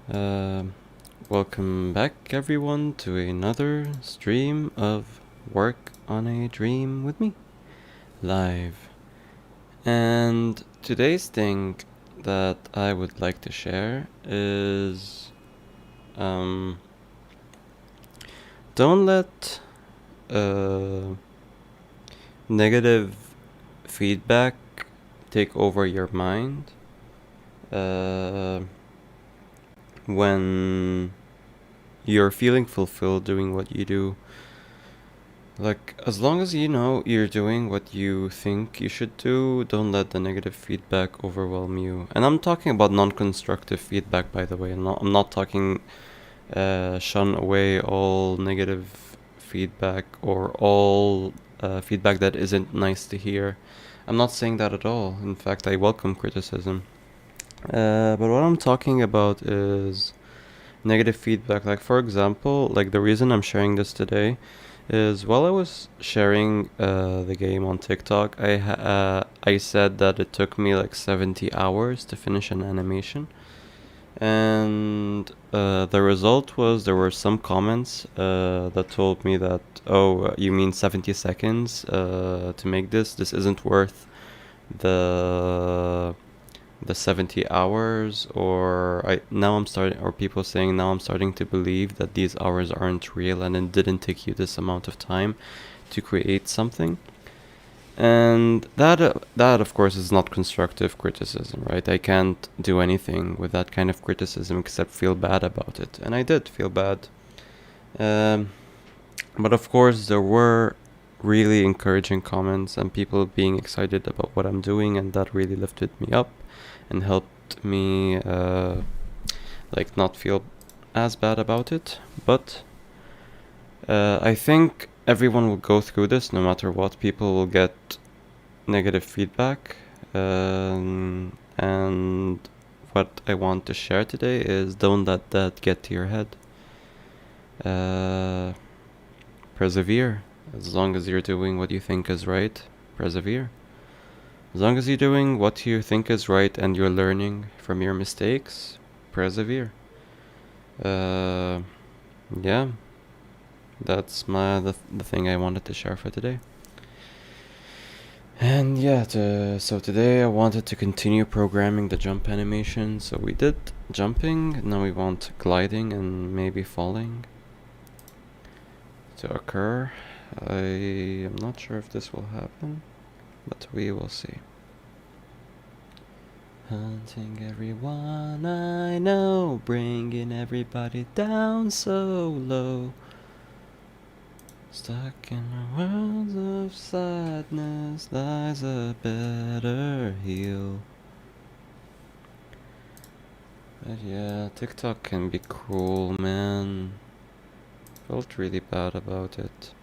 Uh, Welcome back, everyone, to another stream of Work on a Dream with me, live. And today's thing that I would like to share is don't let negative feedback take over your mind when you're feeling fulfilled doing what you do. Like, as long as you know you're doing what you think you should do, don't let the negative feedback overwhelm you. And I'm talking about non-constructive feedback, by the way. I'm not talking shun away all negative feedback or all feedback that isn't nice to hear. I'm not saying that at all. In fact, I welcome criticism. But what I'm talking about is negative feedback. Like, for example, like the reason I'm sharing this today is while I was sharing the game on TikTok, I said that it took me like 70 hours to finish an animation, and the result was there were some comments that told me that, oh, you mean 70 seconds to make this? This isn't worth the 70 hours. Or people saying now I'm starting to believe that these hours aren't real and it didn't take you this amount of time to create something. And that of course is not constructive criticism, right? I can't do anything with that kind of criticism except feel bad about it, and I did feel bad. But of course there were really encouraging comments and people being excited about what I'm doing, and that really lifted me up and helped me like not feel as bad about it. But I think everyone will go through this no matter what. People will get negative feedback, and what I want to share today is don't let that get to your head. Persevere. As long as you're doing what you think is right, persevere. As long as you're doing what you think is right and you're learning from your mistakes, persevere. Yeah, that's the thing I wanted to share for today. And yeah, so today I wanted to continue programming the jump animation. So we did jumping, now we want gliding and maybe falling to occur. I am not sure if this will happen, but we will see. Hunting everyone I know, bringing everybody down so low. Stuck in a world of sadness lies a better heal. But yeah, TikTok can be cruel, man. Felt really bad about it.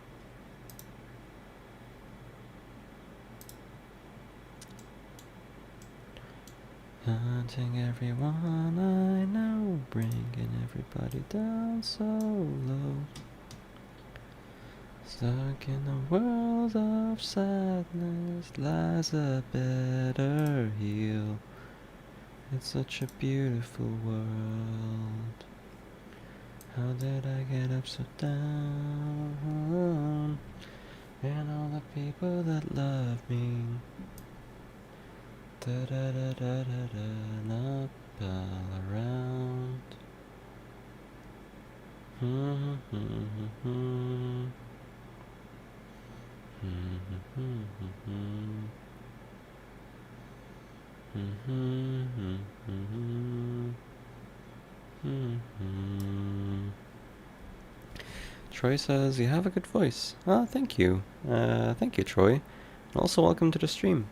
Hunting everyone I know, bringing everybody down so low. Stuck in a world of sadness lies a better heal. It's such a beautiful world. How did I get upside down? And all the people that love me. Da da da da da da, up all around. Troy says, you have a good voice. Ah, thank you. Thank you, Troy. And also welcome to the stream.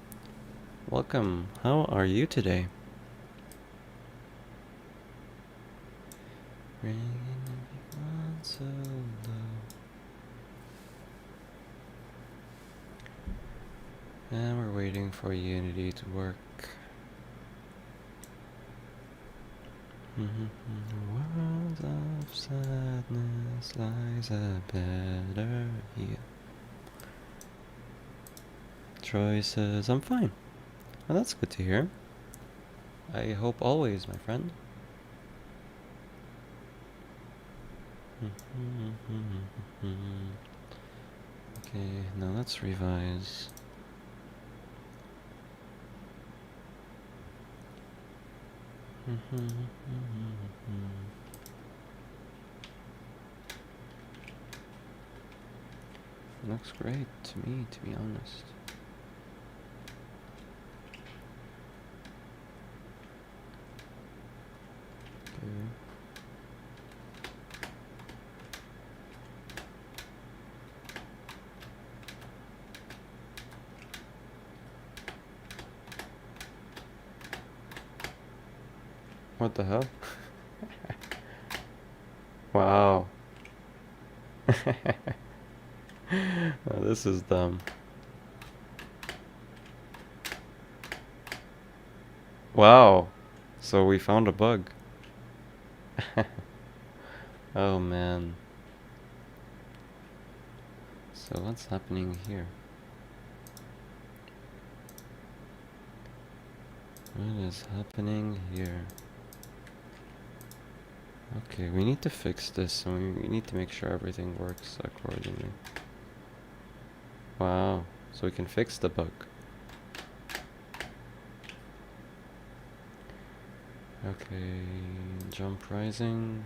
Welcome. How are you today? Ringing everyone so low. And we're waiting for Unity to work. In the world of sadness lies a better heal. Troy says, I'm fine. Well, that's good to hear. I hope always, my friend. Okay, now let's revise. Looks great to me, to be honest. Okay. What the hell? Wow. Oh, this is dumb. Wow. So we found a bug. Oh man. So what's happening here? What is happening here? Okay, we need to fix this and we need to make sure everything works accordingly. Wow. So we can fix the bug. Okay, jump rising.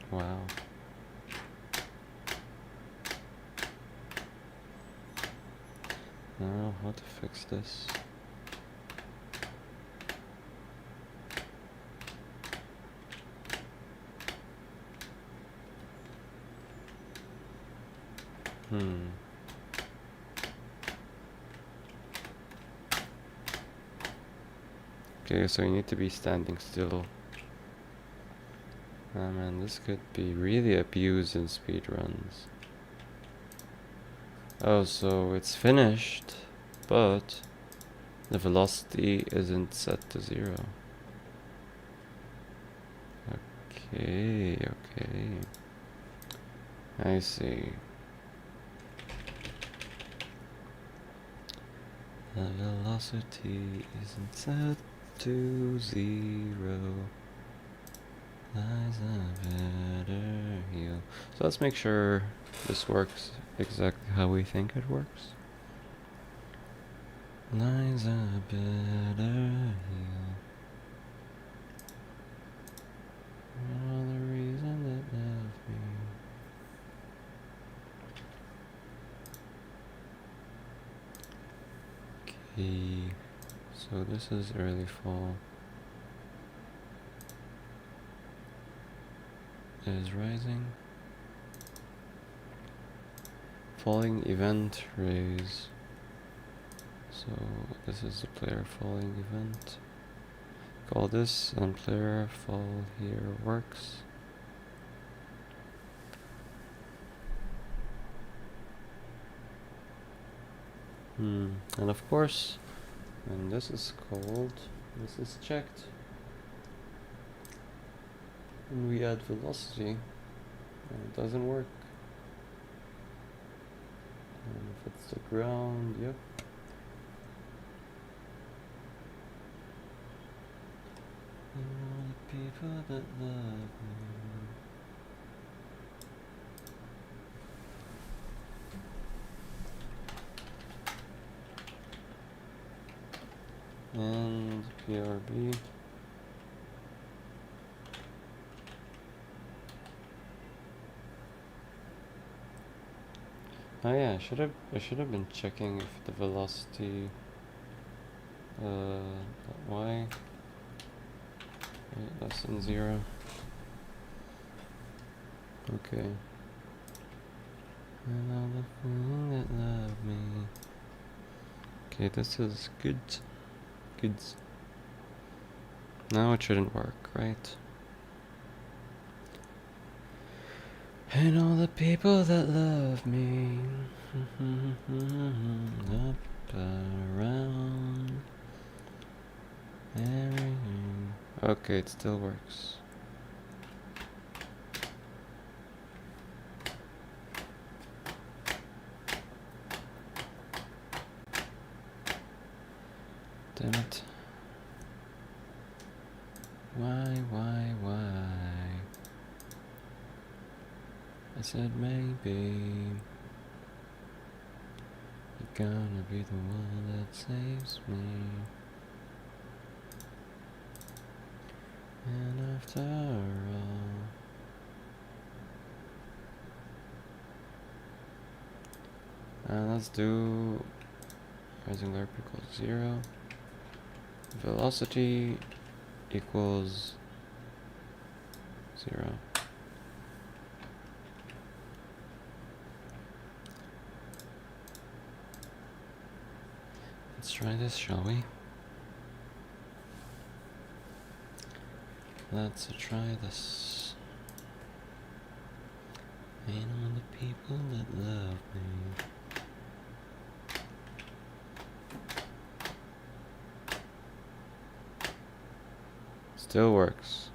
Wow. Now, how to fix this? Okay, so you need to be standing still. Oh man, this could be really abused in speedruns. Oh, so it's finished, but the velocity isn't set to 0. Okay, okay. I see. The velocity isn't set to 0. Lies a better heal. So let's make sure this works exactly how we think it works. Lies a better heal. All the reason that left me. Okay, so this is early fall. Is rising. Falling event raise. So this is the player falling event. Call this and player fall here works. And of course, when this is called, this is checked. And we add velocity, and it doesn't work. And if it's the ground, yep. And all the people that love me. And PRB. Oh yeah, I should have been checking if the velocity y less than 0. Okay. And all the feeling that love me. Okay, this is good. Good. Now it shouldn't work, right? And all the people that love me up around everything. Okay, it still works. Damn it. Why? I said maybe you're gonna be the one that saves me. And after all, let's do rising lerp equals 0. Velocity equals 0. Let's try this, shall we? Let's try this. Ain't on the people that love me. Still works.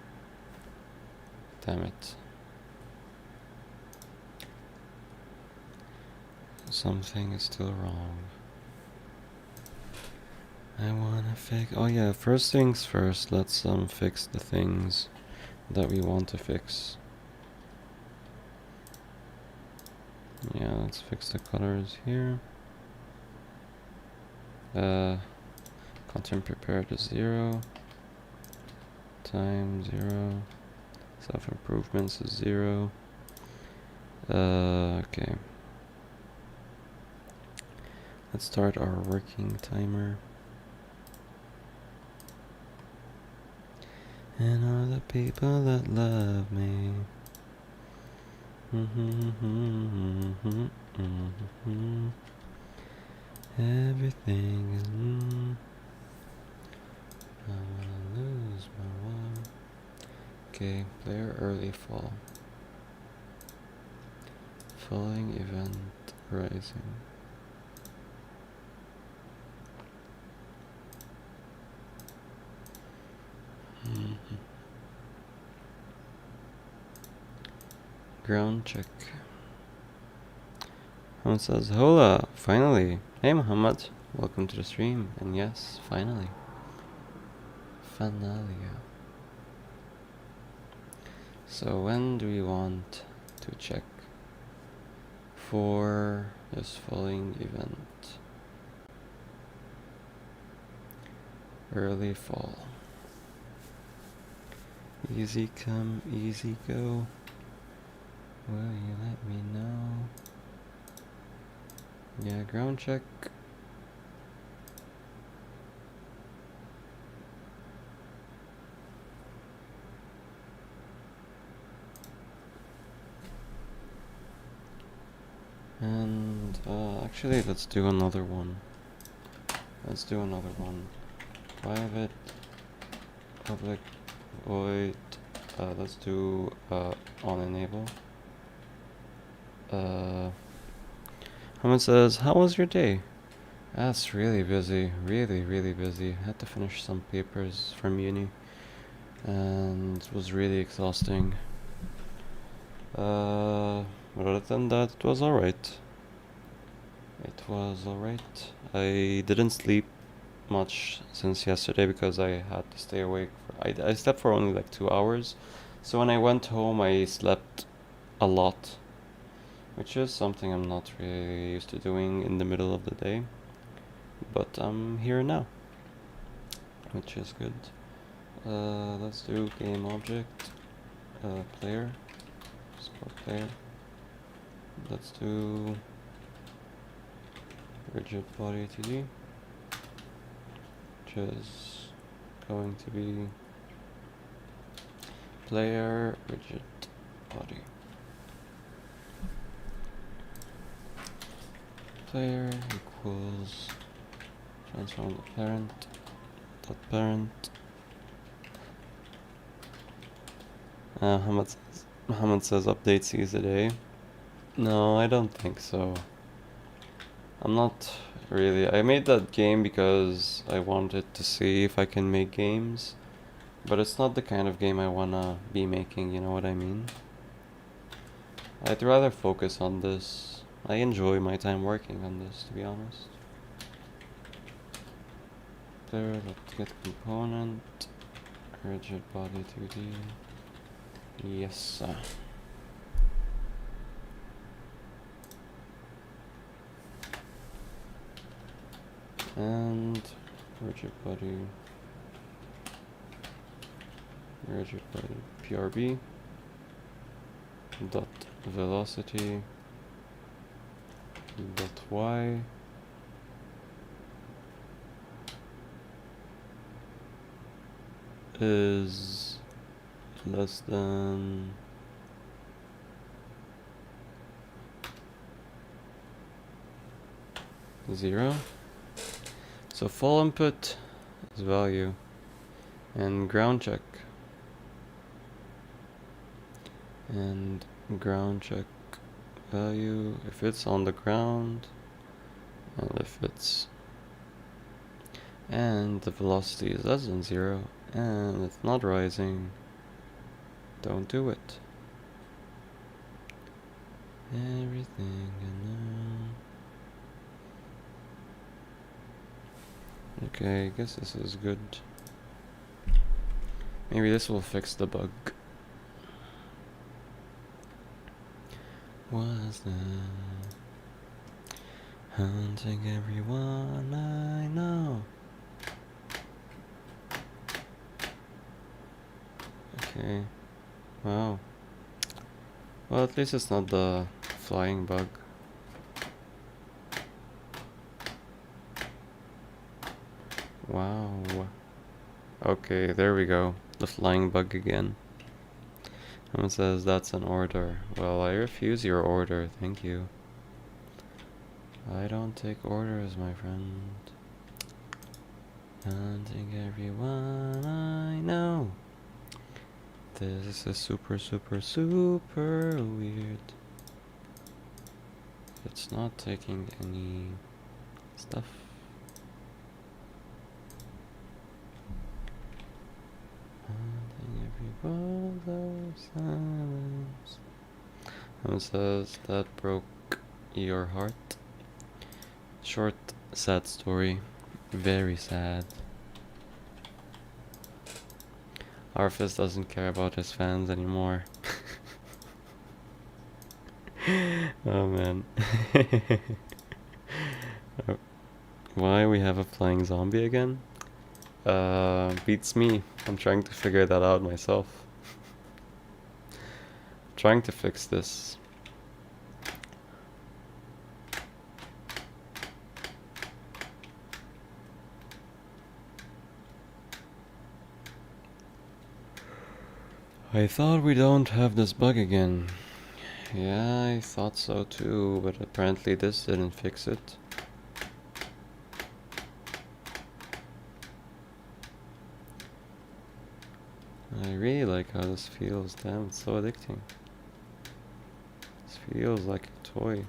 Damn it. Something is still wrong. I wanna fix. Oh yeah, first things first. Let's fix the things that we want to fix. Yeah, let's fix the colors here. Content prepared is 0. Time 0. Self improvements is 0. Okay. Let's start our working timer. And all the people that love me. Everything is I wanna lose my one. Okay, player early fall. Falling event rising. Ground check. Muhammad says, hola, finally. Hey Muhammad, welcome to the stream. And yes, finally. Finalia. So when do we want to check for this falling event? Early fall. Easy come, easy go. Will you let me know? Yeah, ground check. And actually, let's do another one. Private, public, void. Let's do on enable. Someone says, how was your day? That's really busy, really busy. Had to finish some papers from uni, and it was really exhausting. Other than that, it was alright. I didn't sleep much since yesterday because I had to stay awake. I slept for only like 2 hours. So when I went home, I slept a lot, which is something I'm not really used to doing in the middle of the day. But I'm here now, which is good. Let's do game object, player, score player. Let's do rigid body TD, which is going to be player rigid body. Player equals transform the parent dot parent. Muhammad says update sees a day. No, I don't think so. I'm not really. I made that game because I wanted to see if I can make games, but it's not the kind of game I wanna be making, you know what I mean? I'd rather focus on this. I enjoy my time working on this, to be honest. Player.get component Rigid body 2D. Yes. And rigid body PRB dot velocity dot y is less than 0. So full input is value and ground check. And ground check value if it's on the ground and if it's and the velocity is less than 0 and it's not rising, don't do it. Everything okay, I guess this is good. Maybe this will fix the bug. Was that hunting everyone I know? Okay. Wow. Well, at least it's not the flying bug. Wow. Okay, there we go. The flying bug again. Someone says that's an order. Well, I refuse your order, thank you. I don't take orders, my friend. Hunting everyone I know. This is super weird. It's not taking any stuff. Hunting everyone of silence. Someone says that broke your heart. Short, sad story. Very sad. Arfis doesn't care about his fans anymore. Oh man. Why we have a flying zombie again? Beats me. I'm trying to figure that out myself. Trying to fix this. I thought we don't have this bug again. Yeah, I thought so too, but apparently this didn't fix it. I really like how this feels. Damn, it's so addicting. This feels like a toy.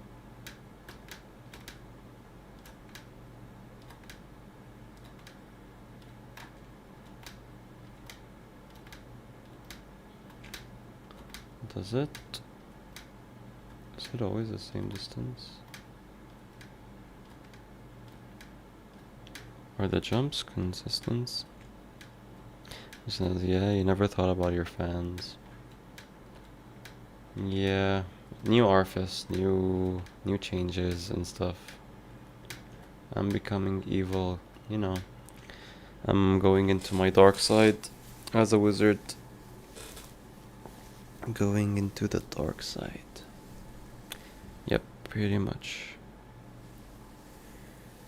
Does it? Is it always the same distance? Are the jumps consistent? He says, yeah, you never thought about your fans. Yeah, new Arfis, new changes and stuff. I'm becoming evil, you know. I'm going into my dark side as a wizard. Going into the dark side. Yep, pretty much.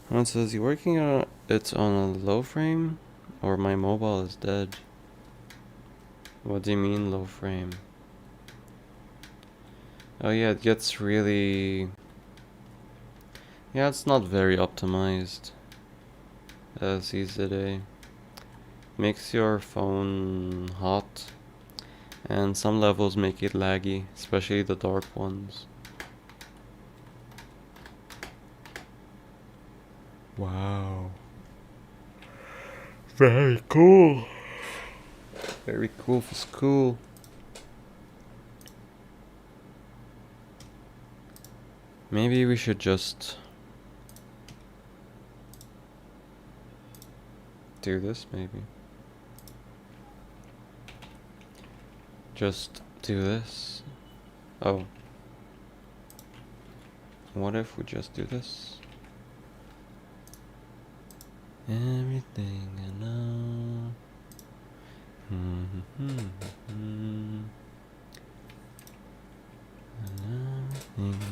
Someone says, you working on it on a low frame? Or my mobile is dead? What do you mean low frame? Oh yeah, it gets really... Yeah, it's not very optimized. Sees the day. Makes your phone hot. And some levels make it laggy, especially the dark ones. Wow. Very cool. Very cool for school. Maybe we should just do this, maybe. just do this? Oh. What if we just do this? Everything I know. Everything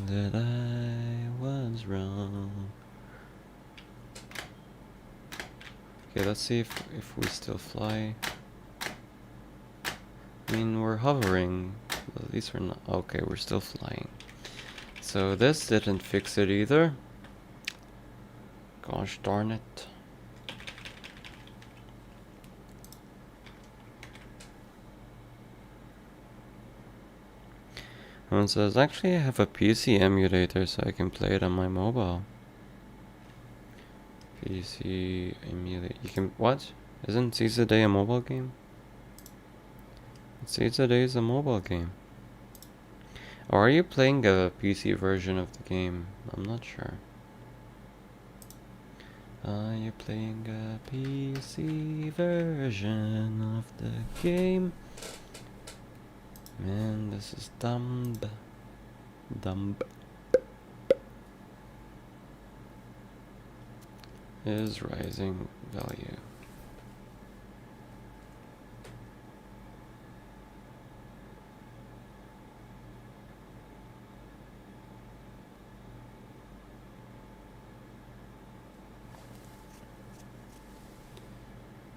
that I was wrong. Okay, let's see if we still fly. I mean, we're hovering. At least we're not. Okay, we're still flying. So this didn't fix it either. Gosh darn it. Someone says, actually I have a PC emulator so I can play it on my mobile. PC emulator. You can, what? Isn't Seize the Day a mobile game? Seize the Day is a mobile game. Or are you playing a PC version of the game? I'm not sure. Are you playing a PC version of the game? Man, this is dumb. Dumb. Is rising value.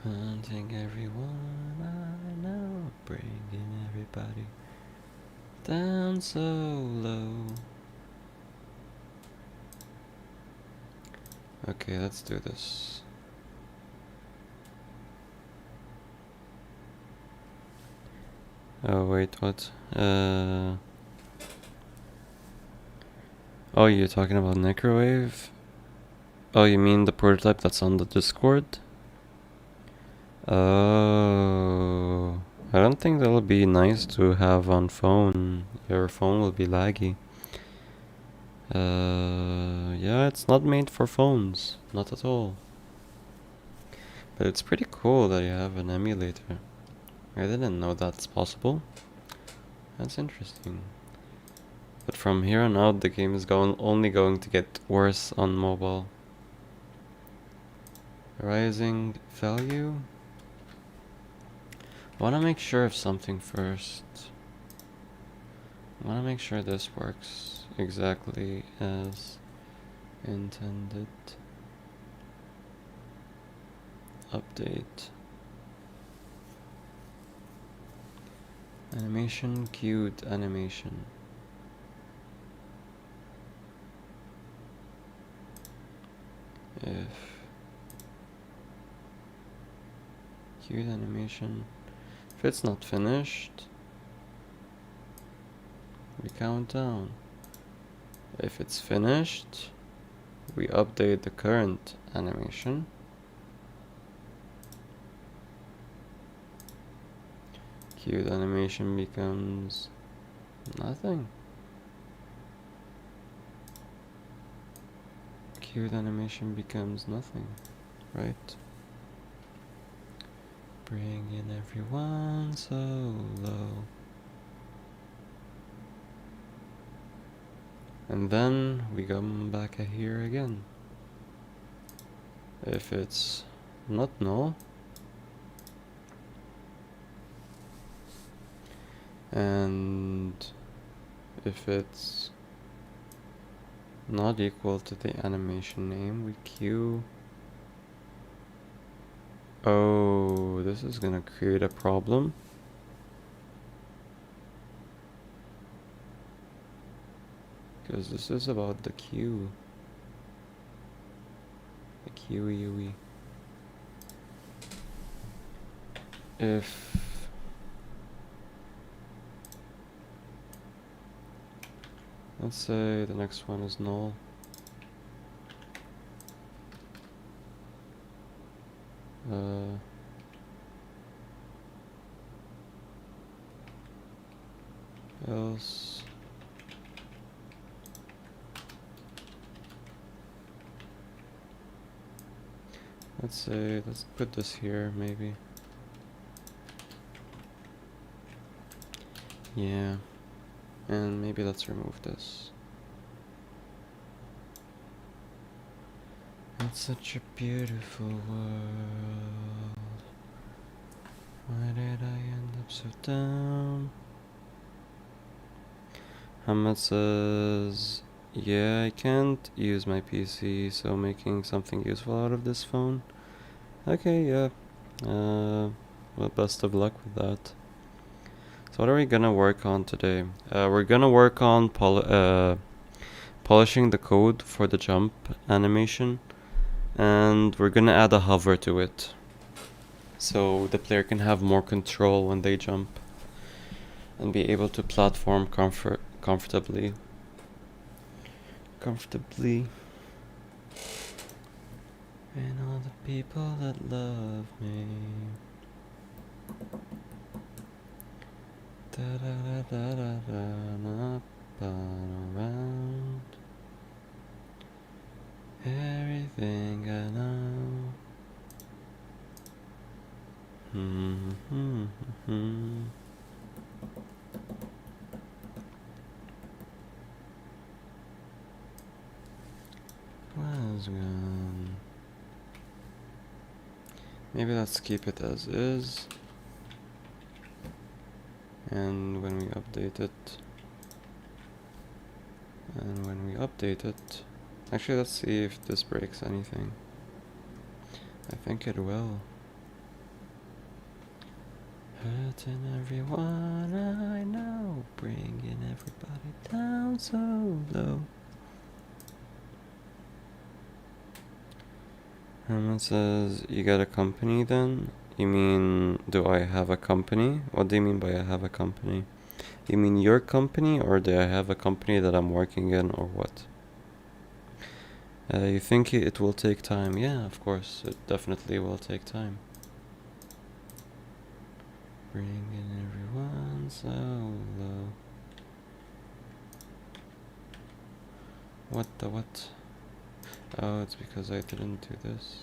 Hunting everyone I know, bringing everybody down so low. Okay, let's do this. Oh wait, what? Oh, you're talking about Necrowave? Oh, you mean the prototype that's on the Discord? Oh, I don't think that'll be nice to have on phone. Your phone will be laggy. Yeah, it's not made for phones. Not at all. But it's pretty cool that you have an emulator. I didn't know that's possible. That's interesting. But from here on out, the game is only going to get worse on mobile. Rising value? I want to make sure of something first. I want to make sure this works exactly as intended. Update. Animation queued animation. If queued animation, if it's not finished, we count down. If it's finished, we update the current animation. Queued animation becomes nothing. Queued animation becomes nothing, right? Bring in everyone so low. And then we come back here again. If it's not null, and if it's not equal to the animation name, we queue. Oh, this is gonna create a problem. Because this is about the queue. The QEUE. If let's say the next one is null. Else let's put this here maybe. Yeah. And maybe let's remove this. It's such a beautiful world. Why did I end up so down? Hamad says, yeah, I can't use my PC, so making something useful out of this phone. Okay, yeah. Well, best of luck with that. So what are we gonna work on today? We're gonna work on polishing the code for the jump animation, and we're gonna add a hover to it, so the player can have more control when they jump and be able to platform comfortably. And all the people that love me. Da da da da da da da around everything I know. Was gone. Maybe let's keep it as is. And when we update it, actually let's see if this breaks anything. I think it will. Hurting everyone I know, bringing everybody down so low. Herman says, you got a company then? You mean, do I have a company? What do you mean by I have a company? You mean your company, or do I have a company that I'm working in, or what? You think it will take time? Yeah, of course, it definitely will take time. Bringing everyone so low. What the what? Oh, it's because I didn't do this.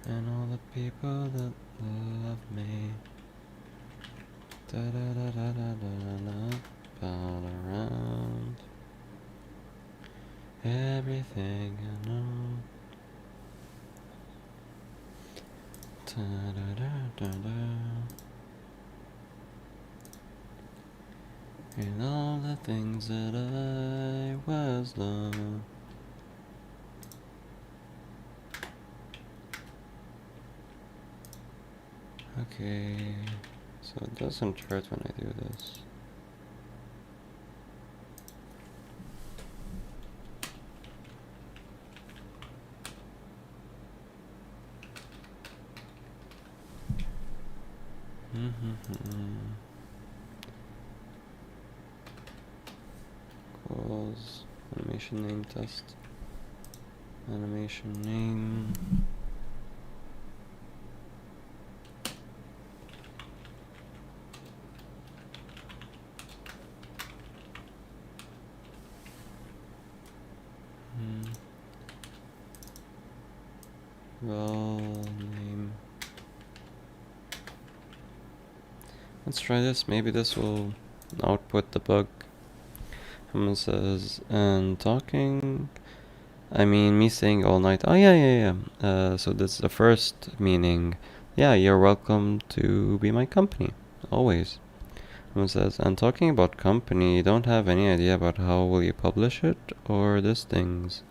And all the people that love me. Da da da da da da da. All around. Everything I know. Da da da da da. And all the things that I was lost. Okay, so it doesn't hurt when I do this. Calls, animation name test, animation name. Well, name. Let's try this. Maybe this will output the bug. Someone says, and talking. I mean, me saying all night. Oh, yeah. So that's the first meaning. Yeah, you're welcome to be my company. Always. Someone says, and talking about company, you don't have any idea about how will you publish it or these things.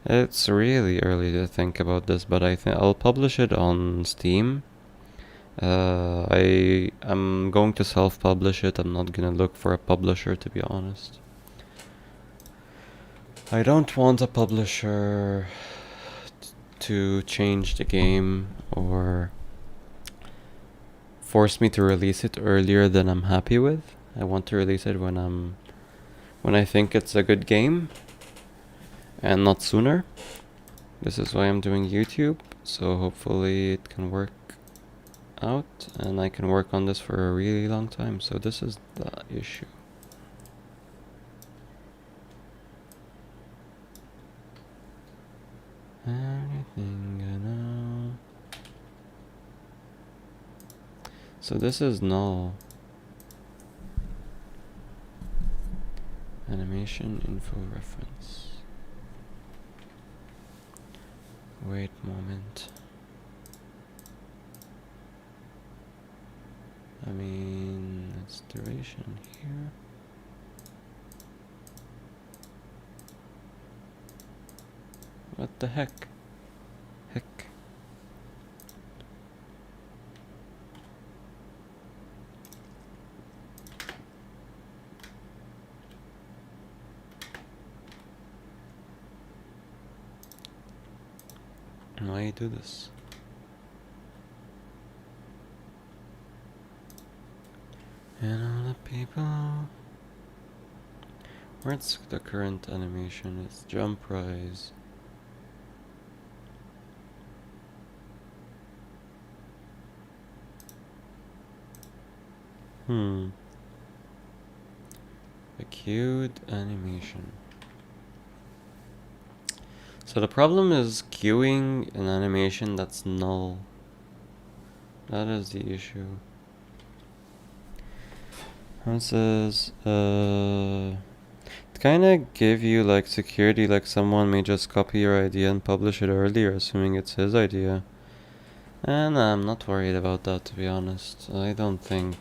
It's really early to think about this, but I think I'll publish it on Steam. I'm going to self-publish it. I'm not gonna look for a publisher, to be honest. I don't want a publisher to change the game or force me to release it earlier than I'm happy with. I want to release it when I think it's a good game and not sooner. This is why I'm doing YouTube, so hopefully it can work out and I can work on this for a really long time. So this is the issue. Anything I know. So this is null. Animation info reference. Wait a moment. I mean, it's duration here. What the heck? Heck. Why you do this? And all the people. Where's the current animation? It's jump rise. A queued animation. So the problem is queuing an animation that's null. That is the issue. It says, it kinda give you like security, like someone may just copy your idea and publish it earlier, assuming it's his idea. And I'm not worried about that, to be honest. I don't think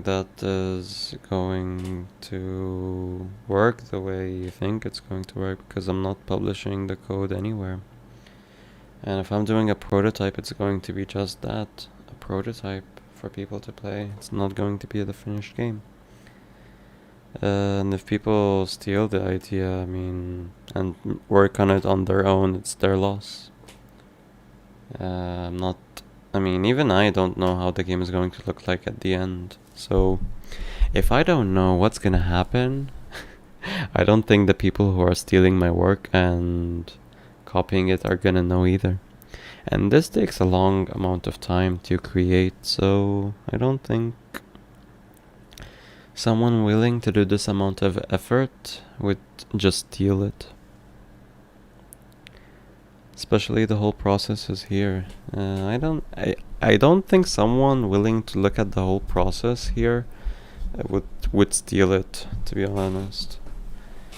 that is going to work the way you think it's going to work, because I'm not publishing the code anywhere. And if I'm doing a prototype, it's going to be just that, a prototype for people to play. It's not going to be the finished game. And if people steal the idea, I mean, and work on it on their own, it's their loss. Even I don't know how the game is going to look like at the end. So, if I don't know what's gonna happen, I don't think the people who are stealing my work and copying it are gonna know either. And this takes a long amount of time to create, so I don't think someone willing to do this amount of effort would just steal it. Especially the whole process is here. I don't think someone willing to look at the whole process here would steal it, to be honest.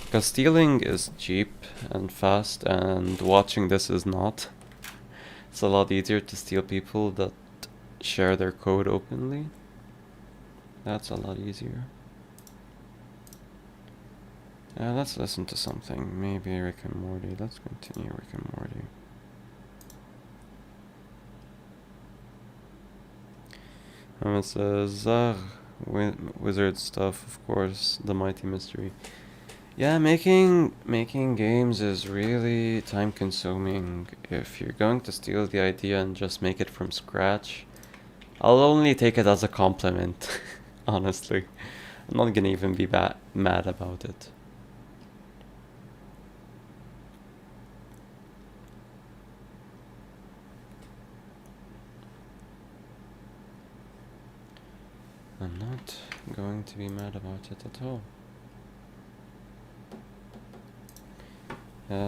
Because stealing is cheap and fast, and watching this is not. It's a lot easier to steal people that share their code openly. That's a lot easier. Let's listen to something. Maybe Rick and Morty. Let's continue Rick and Morty. It says, wizard stuff, of course, the mighty mystery. Yeah, making games is really time consuming. If you're going to steal the idea and just make it from scratch, I'll only take it as a compliment, honestly. I'm not gonna even be mad about it. I'm not going to be mad about it at all.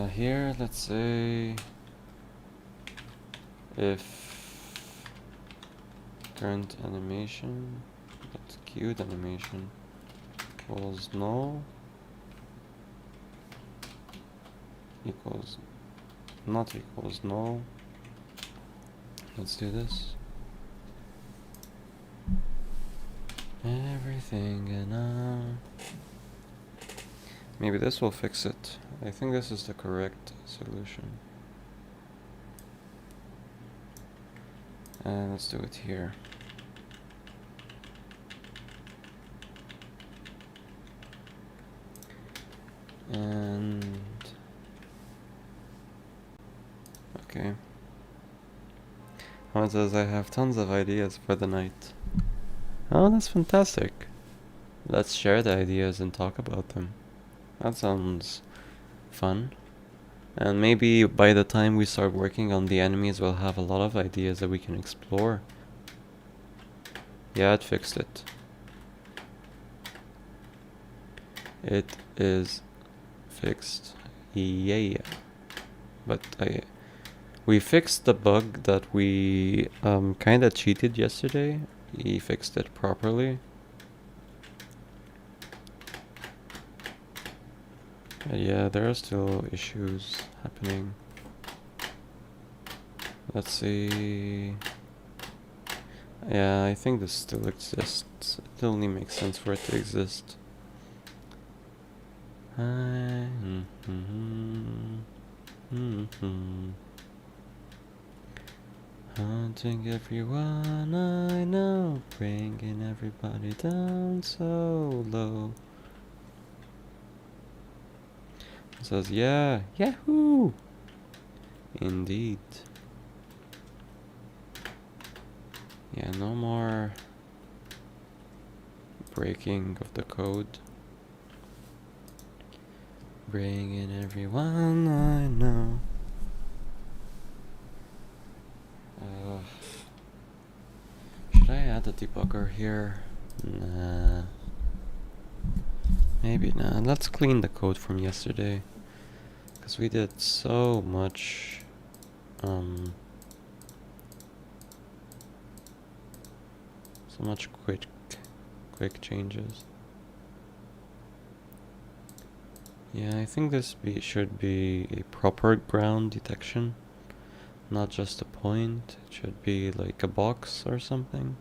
Here, let's say if current animation, that's queued animation, equals null, equals not equals null. Let's do this. Everything and maybe this will fix it. I think this is the correct solution. And let's do it here. And okay. It says I have tons of ideas for the night. Oh, that's fantastic. Let's share the ideas and talk about them. That sounds fun. And maybe by the time we start working on the enemies, we'll have a lot of ideas that we can explore. Yeah, it fixed it. It is fixed. Yeah. But We fixed the bug that we kind of cheated yesterday. He fixed it properly. Yeah, there are still issues happening. Let's see. Yeah, I think this still exists. It only makes sense for it to exist. Haunting everyone I know, bringing everybody down so low. It says, yeah, yahoo! Indeed. Yeah, no more breaking of the code. Bringing everyone I know. Should I add a debugger here? Nah. Maybe not. Let's clean the code from yesterday. Because we did so much so much quick changes. Yeah, I think this should be a proper ground detection, not just a point. It should be like a box or something.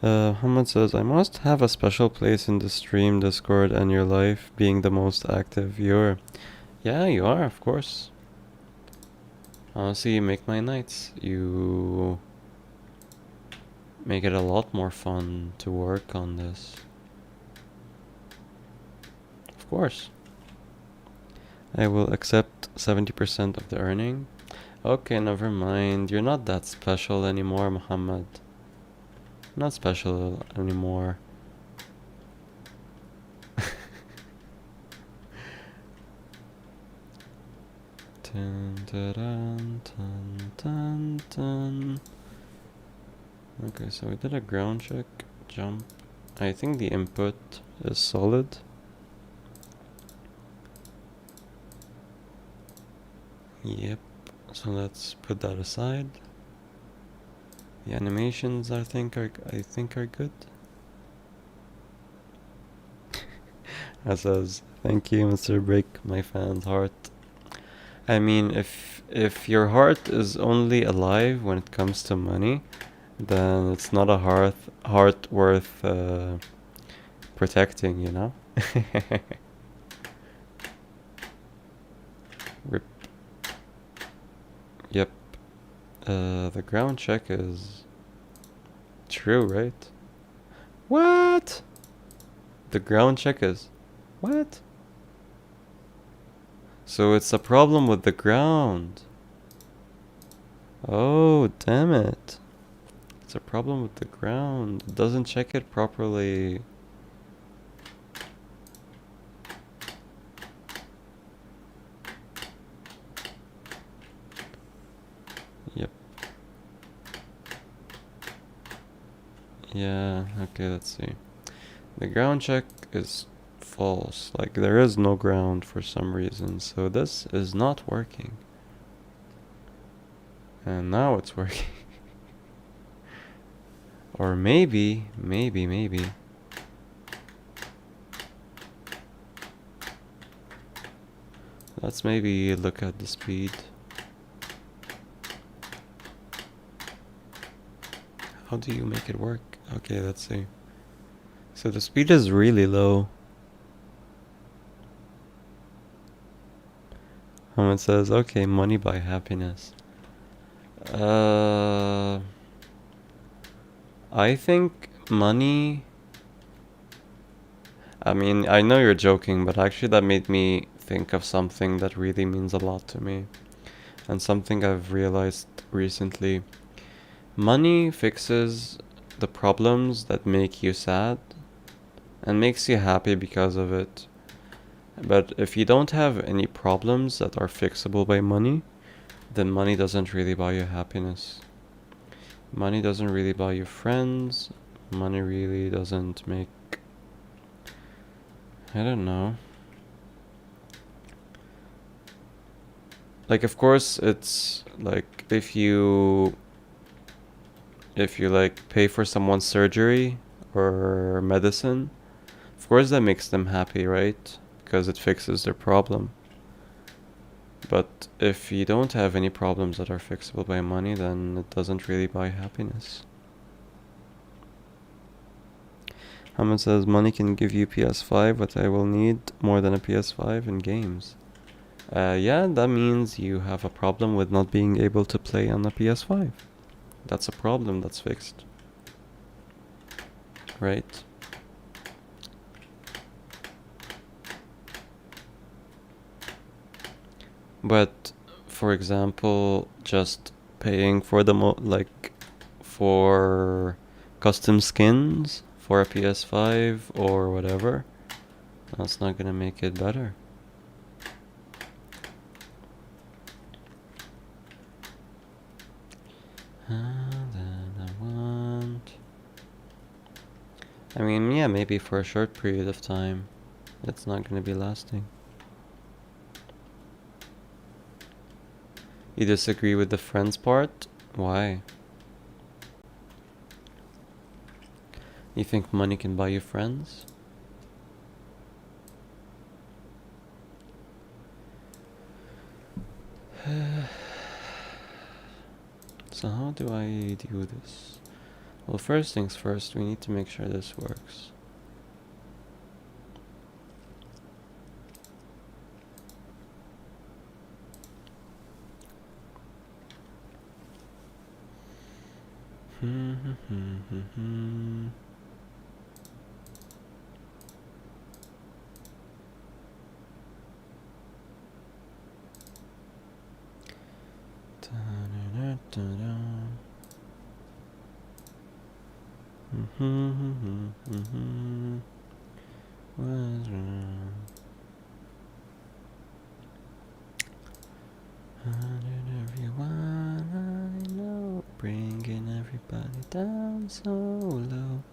Hamad says, I must have a special place in the stream, Discord, and your life, being the most active viewer. Yeah, you are, of course. Honestly, you make my nights. You make it a lot more fun to work on this. Of course. I will accept 70% of the earning. Okay, never mind. You're not that special anymore, Muhammad. Not special anymore. Dun, dun, dun, dun, dun, dun. Okay, so we did a ground check, jump. I think the input is solid. Yep, so let's put that aside. The animations I think are good. That says, thank you, Mr. Break, my fan's heart. I mean, if your heart is only alive when it comes to money, then it's not a heart worth protecting, you know? Rip. Yep. The ground check is true, right? What? The ground check is... What? So it's a problem with the ground. Oh, damn it. It's a problem with the ground. It doesn't check it properly. Yep. Yeah, okay, let's see. The ground check is false. Like, there is no ground for some reason. So this is not working. And now it's working. Or maybe. Let's maybe look at the speed. How do you make it work? Okay, let's see. So the speed is really low. It says, okay, money buy happiness. I think money... I mean, I know you're joking, but actually that made me think of something that really means a lot to me. And something I've realized recently. Money fixes the problems that make you sad and makes you happy because of it. But if you don't have any problems that are fixable by money, then money doesn't really buy you happiness. Money doesn't really buy you friends. Money really doesn't make... I don't know. like, of course, it's like if you like pay for someone's surgery or medicine, of course that makes them happy, right? Because it fixes their problem. But if you don't have any problems that are fixable by money, then it doesn't really buy happiness. Hamid says money can give you PS5, but I will need more than a PS5 in games. Yeah, that means you have a problem with not being able to play on a PS5. That's a problem that's fixed. Right? But, for example, just paying for for custom skins for a PS5 or whatever, that's not gonna make it better. I mean, yeah, maybe for a short period of time. It's not gonna be lasting. You disagree with the friends part? Why? You think money can buy you friends? So how do I do this? Well, first things first, we need to make sure this works. Everyone I know, bringing everybody down so low.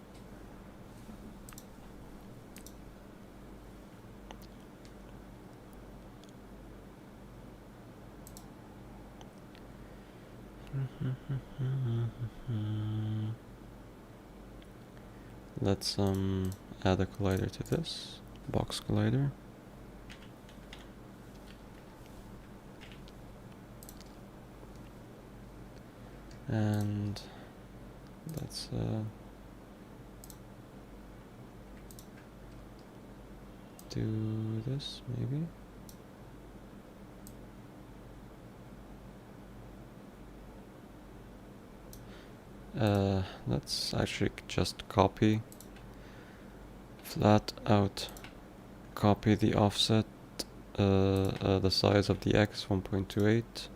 Let's add a collider to this box collider. And let's do this maybe. Let's actually just copy, flat out copy the offset, the size of the X 1.28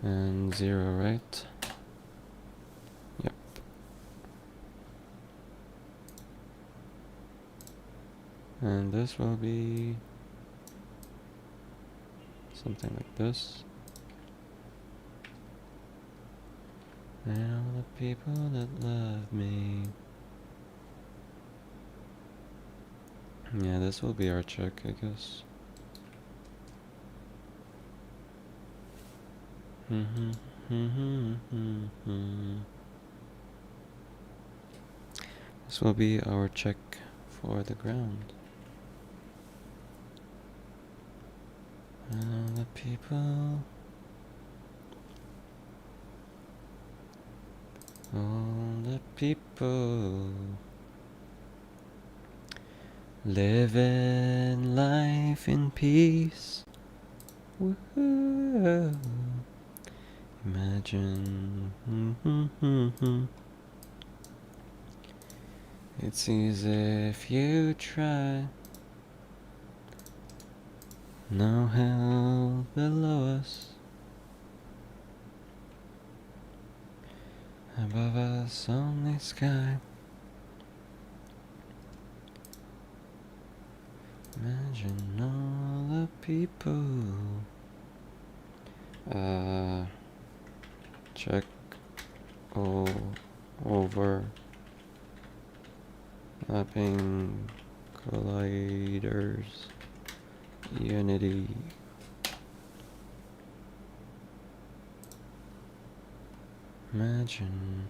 and 0, right? Yep. And this will be something like this. And all the people that love me. Yeah, this will be our check, I guess. This will be our check for the ground. And all the people, living life in peace. Woo-hoo. Imagine it's easy if you try. No hell below us, above us only sky. Imagine all the people. Check all over mapping colliders unity Imagine.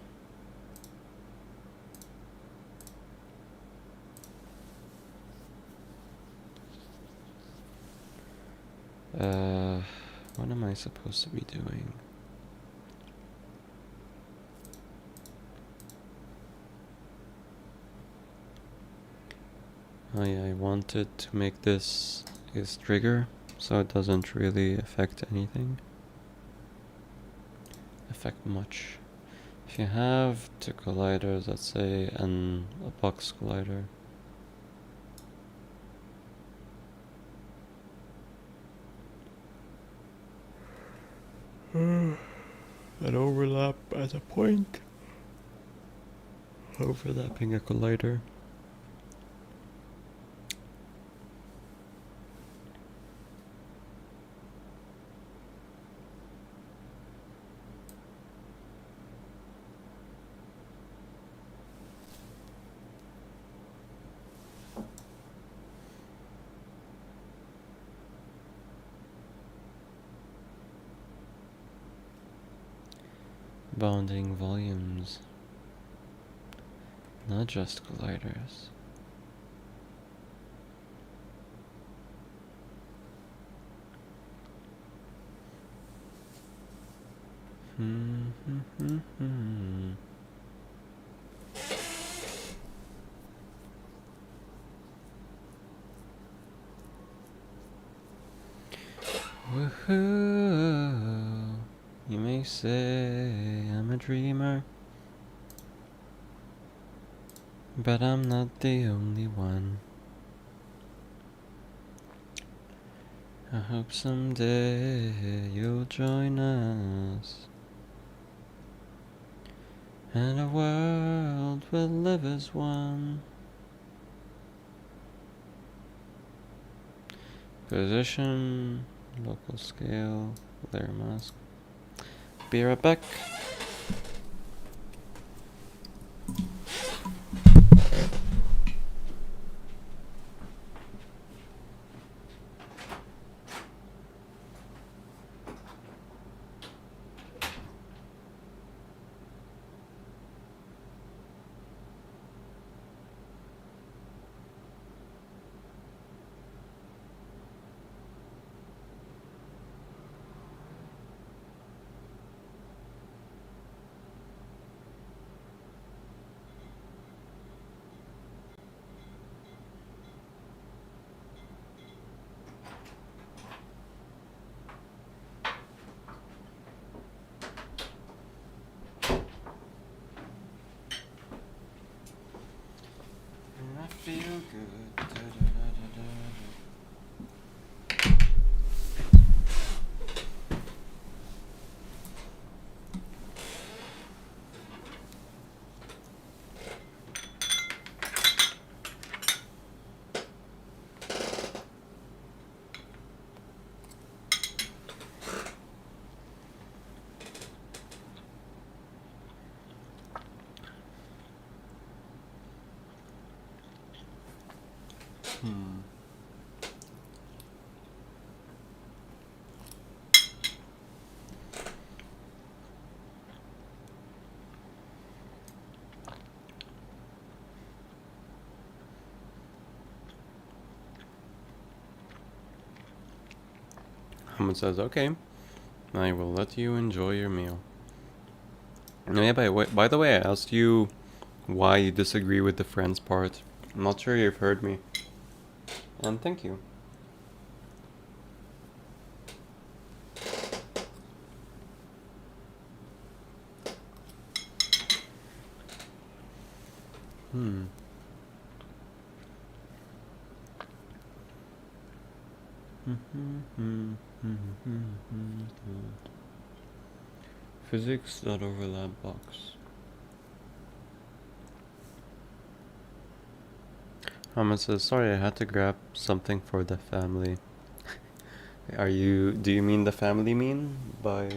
What am I supposed to be doing? Oh yeah, I wanted to make this his trigger, so it doesn't really affect anything. Affect much. If you have two colliders, let's say, and a box collider. An overlap at a point. Overlapping a collider. Bounding volumes. Not just colliders. Woohoo! You may say I'm a dreamer, but I'm not the only one. I hope someday you'll join us, and the world will live as one. Position, local scale, layer mask. Be right back. I feel good. Someone says, okay, I will let you enjoy your meal. Oh, yeah, by the way, I asked you why you disagree with the friends part. I'm not sure you've heard me. And thank you. Physics.overlap box. Ahmed says, sorry, I had to grab something for the family. Do you mean the family mean by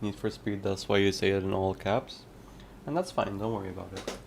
Need for Speed? That's why you say it in all caps? And that's fine, don't worry about it.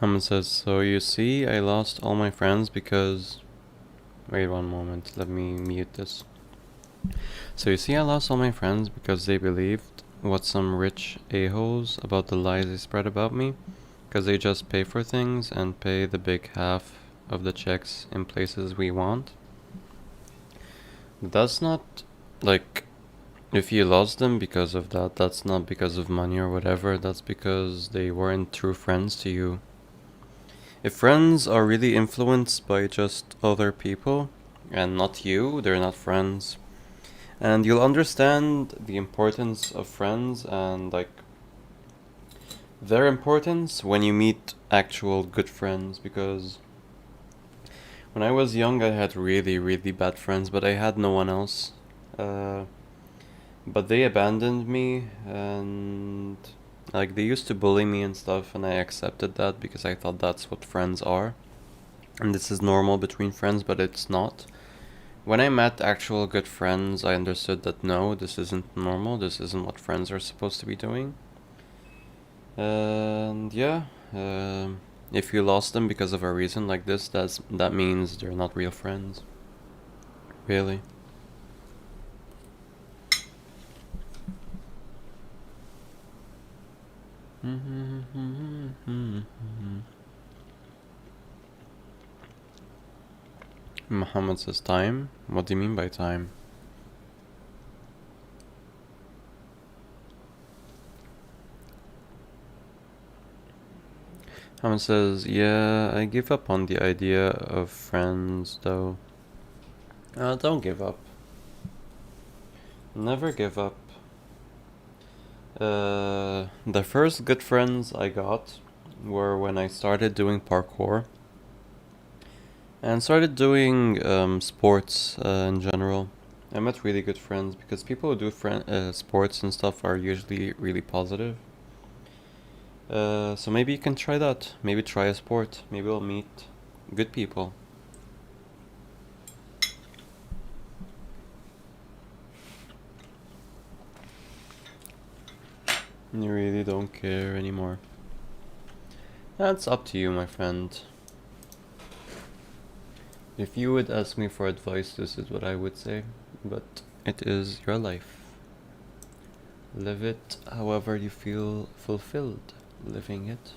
Hammond says, so you see, I lost all my friends because... Wait one moment, let me mute this. So you see, I lost all my friends because they believed what some rich a-holes about the lies they spread about me. Because they just pay for things and pay the big half of the checks in places we want. That's not, like, if you lost them because of that, that's not because of money or whatever, that's because they weren't true friends to you. If friends are really influenced by just other people and not you, they're not friends. And you'll understand the importance of friends and like their importance when you meet actual good friends, because when I was young I had really, really bad friends, but I had no one else. But they abandoned me and like they used to bully me and stuff, and I accepted that because I thought that's what friends are. And this is normal between friends, but it's not. When I met actual good friends, I understood that no, this isn't normal, this isn't what friends are supposed to be doing. And yeah, if you lost them because of a reason like this, that means they're not real friends. Really. Muhammad says time? What do you mean by time? Muhammad says, yeah, I give up on the idea of friends though. Don't give up. Never give up. The first good friends I got were when I started doing parkour and started doing sports in general. I met really good friends because people who do sports and stuff are usually really positive. So maybe you can try that. Maybe try a sport. Maybe we'll meet good people. You really don't care anymore. That's up to you, my friend. If you would ask me for advice, this is what I would say. But it is your life. Live it however you feel fulfilled living it.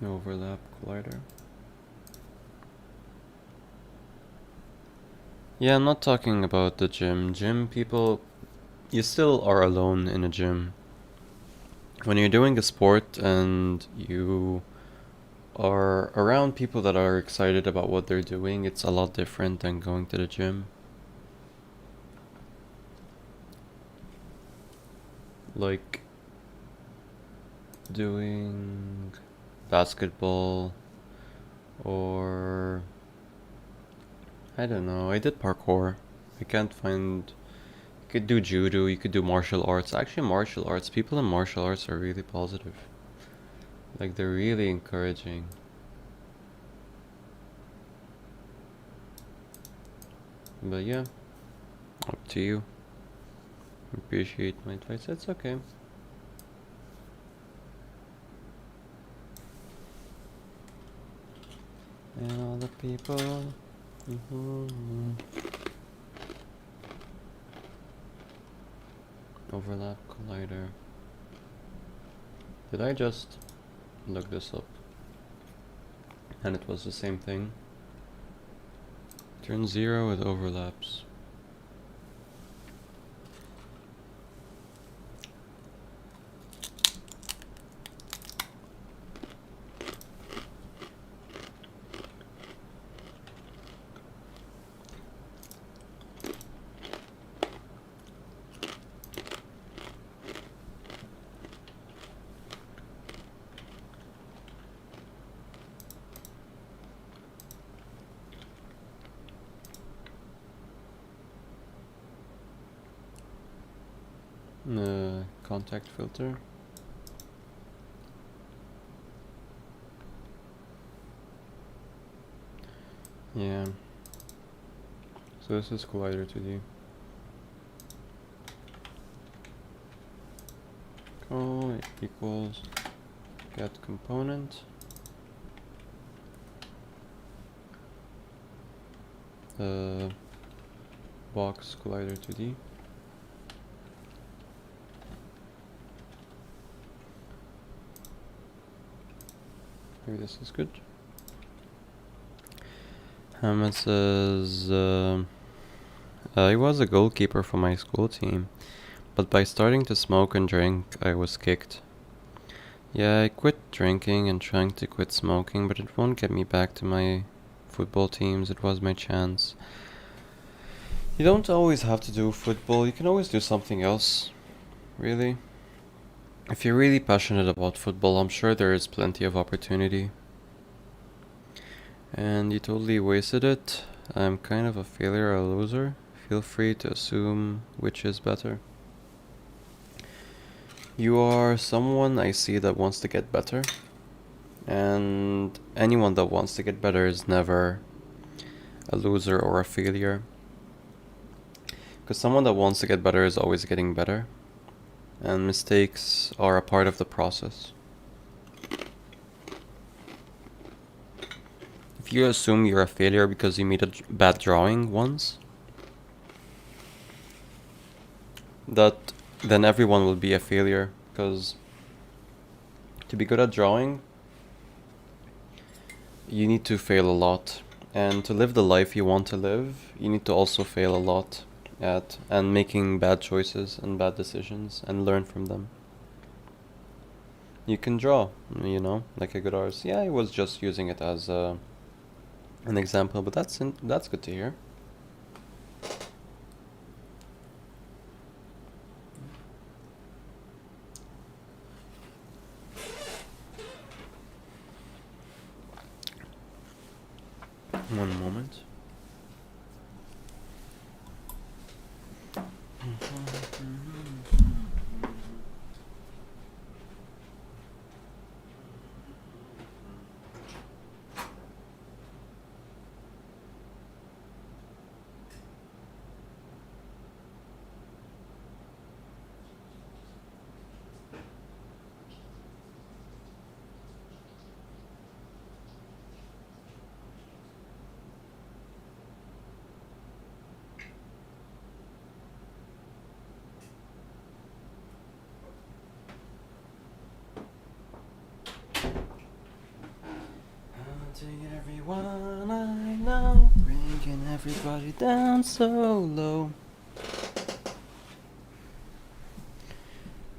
Overlap collider. Yeah, I'm not talking about the gym. Gym people, you still are alone in a gym. When you're doing a sport and you are around people that are excited about what they're doing, it's a lot different than going to the gym. Like doing basketball or I don't know, I did parkour. I can't find... You could do judo, you could do martial arts. Actually, martial arts, people in martial arts are really positive. Like, they're really encouraging. But yeah, up to you. Appreciate my advice, it's okay. And all the people... Overlap collider. Did I just look this up? And it was the same thing. Turn 0 with overlaps. Contact filter. Yeah. So this is collider 2D. control equals get component. Box collider 2D. Maybe this is good. Hamid says, I was a goalkeeper for my school team, but by starting to smoke and drink, I was kicked. Yeah, I quit drinking and trying to quit smoking, but it won't get me back to my football teams. It was my chance. You don't always have to do football, you can always do something else, really. If you're really passionate about football, I'm sure there is plenty of opportunity. And you totally wasted it. I'm kind of a failure, a loser. Feel free to assume which is better. You are someone I see that wants to get better. And anyone that wants to get better is never a loser or a failure. Because someone that wants to get better is always getting better. And mistakes are a part of the process. If you assume you're a failure because you made a bad drawing once, then everyone will be a failure. Because to be good at drawing, you need to fail a lot. And to live the life you want to live, you need to also fail a lot at and making bad choices and bad decisions and learn from them. You can draw, you know, like a good artist. Yeah, I was just using it as an example, but that's good to hear. One moment. Everyone I know, bringing everybody down so low.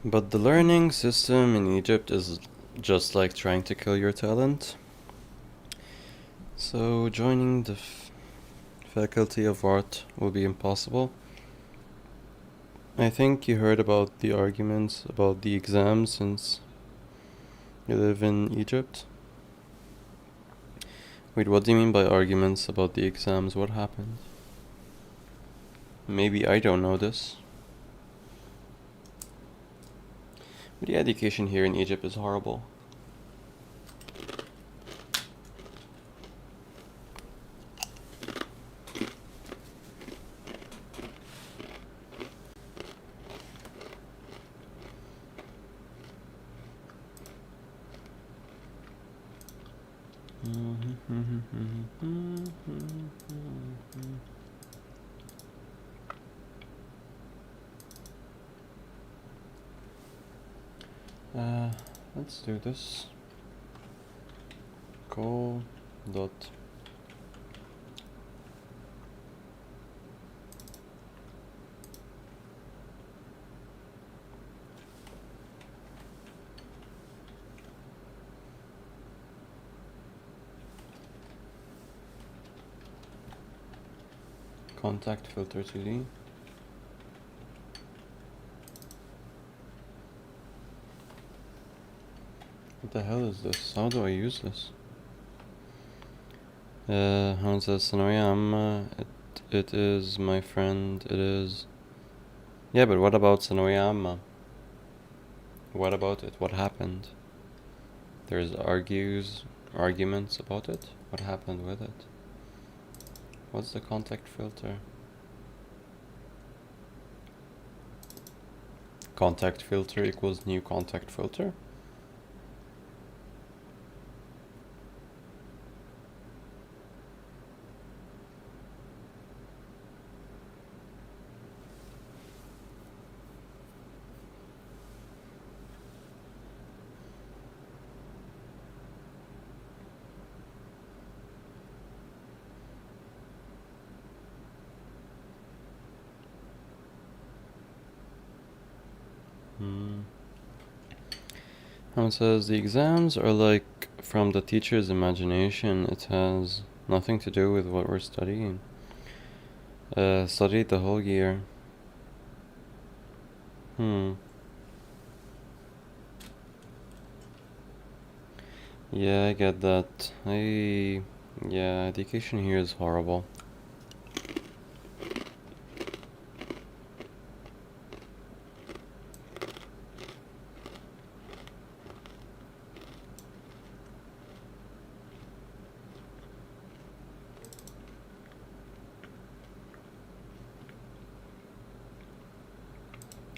But the learning system in Egypt is just like trying to kill your talent. So joining the faculty of art will be impossible. I think you heard about the arguments about the exams since you live in Egypt. Wait, what do you mean by arguments about the exams? What happened? Maybe I don't know this. But the education here in Egypt is horrible. Let's do this. Call dot contact filter 2D. What the hell is this? How do I use this? How says Sanoyama? It is my friend. It is. Yeah, but what about Sanoyama? What about it? What happened? There's arguments about it. What happened with it? What's the contact filter? Contact filter equals new contact filter. It says the exams are like from the teacher's imagination. It has nothing to do with what we're studying. Studied the whole year. Yeah, I get that. Yeah, education here is horrible.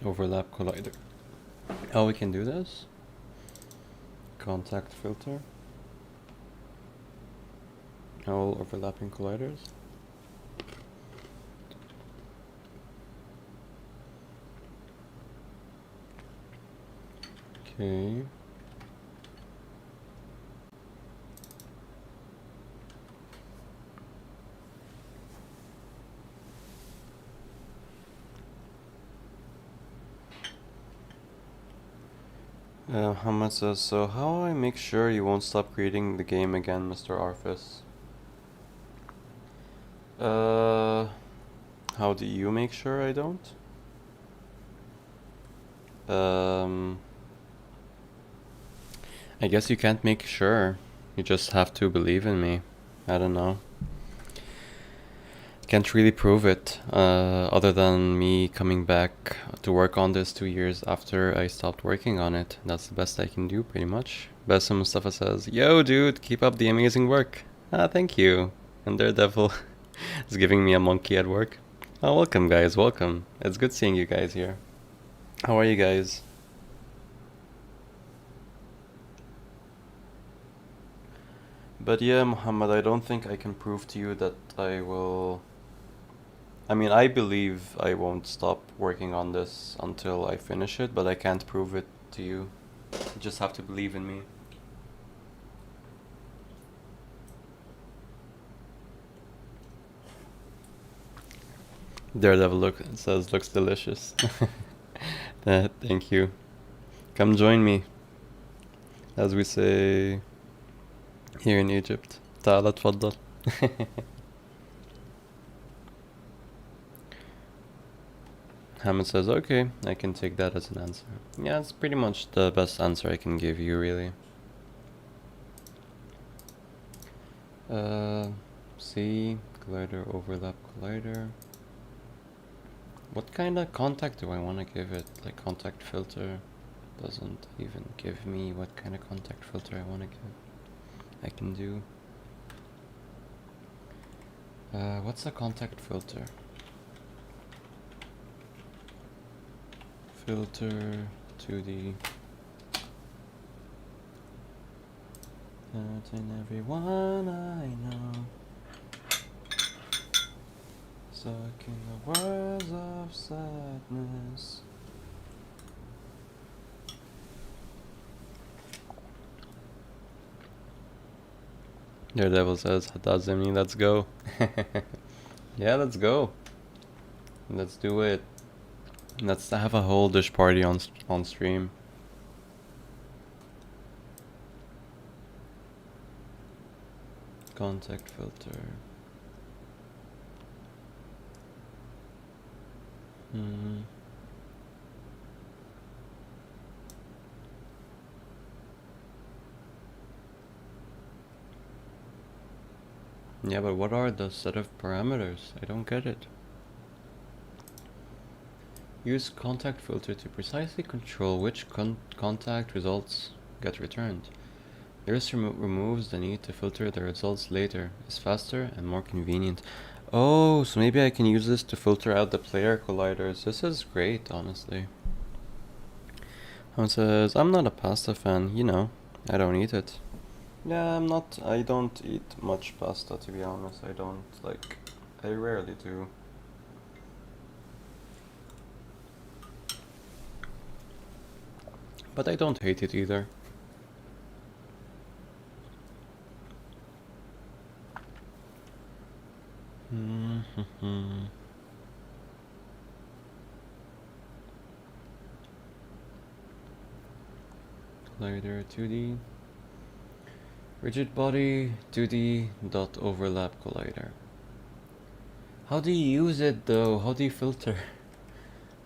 Overlap collider. Oh, we can do this? Contact filter. All overlapping colliders. Okay. Hamad says, so how I make sure you won't stop creating the game again, Mr. Arfis? How do you make sure I don't? I guess you can't make sure. You just have to believe in me. I don't know. Can't really prove it, other than me coming back to work on this 2 years after I stopped working on it. That's the best I can do, pretty much. Bassem Mustafa says, yo dude, keep up the amazing work. Ah, thank you. And Daredevil is giving me a monkey at work. Oh, welcome guys, welcome. It's good seeing you guys here. How are you guys? But yeah, Muhammad, I don't think I can prove to you that I will... I mean, I believe I won't stop working on this until I finish it, but I can't prove it to you. You just have to believe in me. Daredevil says looks delicious. Thank you. Come join me. As we say here in Egypt. تعال اتفضل. Hamid says, okay, I can take that as an answer. Yeah, it's pretty much the best answer I can give you, really. See, collider, overlap collider. What kind of contact do I want to give it? Like contact filter doesn't even give me what kind of contact filter I want to give. I can do. What's a contact filter? Filter to the in everyone I know, stuck in the words of sadness. Daredevil says, Haddad Zemni, let's go. Yeah, let's go. Let's do it. Let's have a whole dish party on stream. Contact filter. Yeah, but what are the set of parameters? I don't get it. Use contact filter to precisely control which contact results get returned. This removes the need to filter the results later. It's faster and more convenient. Oh, so maybe I can use this to filter out the player colliders. This is great, honestly. Someone says, I'm not a pasta fan, you know. I don't eat it. Yeah, I'm not. I don't eat much pasta, to be honest. I don't, like, I rarely do. But I don't hate it either. Collider 2D. Rigid body 2D dot overlap collider. How do you use it though? How do you filter?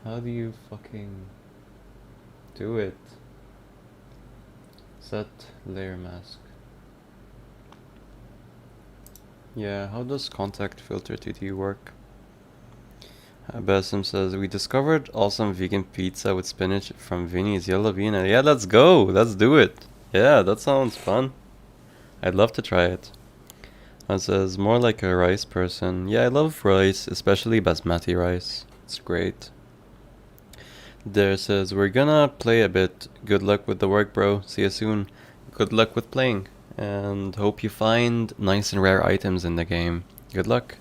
How do you fucking do it? Set layer mask. Yeah, how does contact filter 2D work? Basim says, we discovered awesome vegan pizza with spinach from Vinny's Yellow Bean. Yeah, let's go. Let's do it. Yeah, that sounds fun. I'd love to try it. It says, more like a rice person. Yeah, I love rice, especially basmati rice. It's great. There says, we're gonna play a bit. Good luck with the work, bro. See you soon. Good luck with playing. And hope you find nice and rare items in the game. Good luck.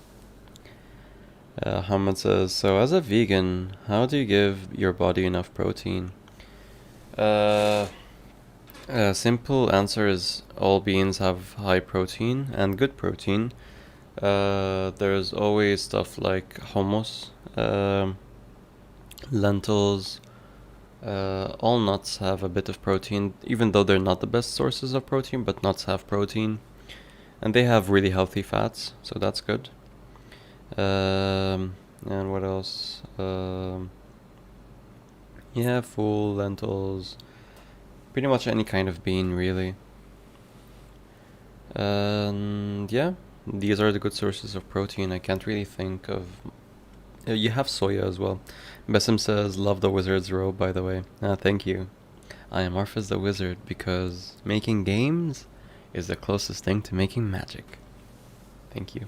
Hamad says, so as a vegan, how do you give your body enough protein? Simple answer is all beans have high protein and good protein. There's always stuff like hummus, lentils. All nuts have a bit of protein, even though they're not the best sources of protein, but nuts have protein. And they have really healthy fats, so that's good. And what else? Yeah, full lentils. Pretty much any kind of bean, really. And yeah, these are the good sources of protein. I can't really think of... you have soya as well. Besim says, love the wizard's robe, by the way. Thank you. I am Arfaz the wizard because making games is the closest thing to making magic. Thank you.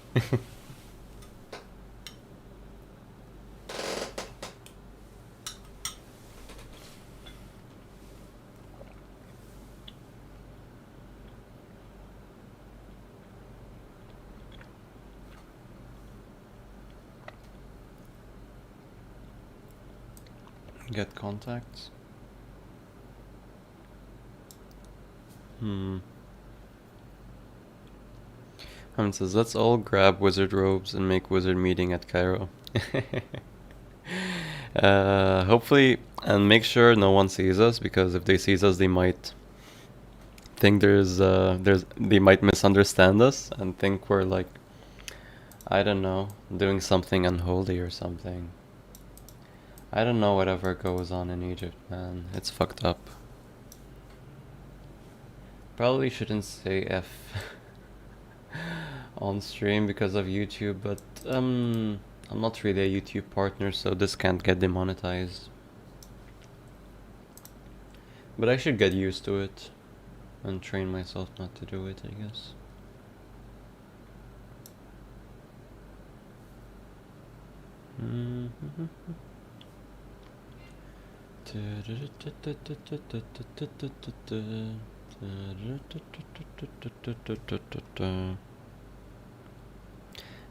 Get contacts. Says, let's all grab wizard robes and make wizard meeting at Cairo. Hopefully, and make sure no one sees us, because if they sees us, they might think they might misunderstand us and think we're like, I don't know, doing something unholy or something. I don't know whatever goes on in Egypt, man. It's fucked up. Probably shouldn't say F on stream because of YouTube, but I'm not really a YouTube partner, so this can't get demonetized. But I should get used to it and train myself not to do it, I guess.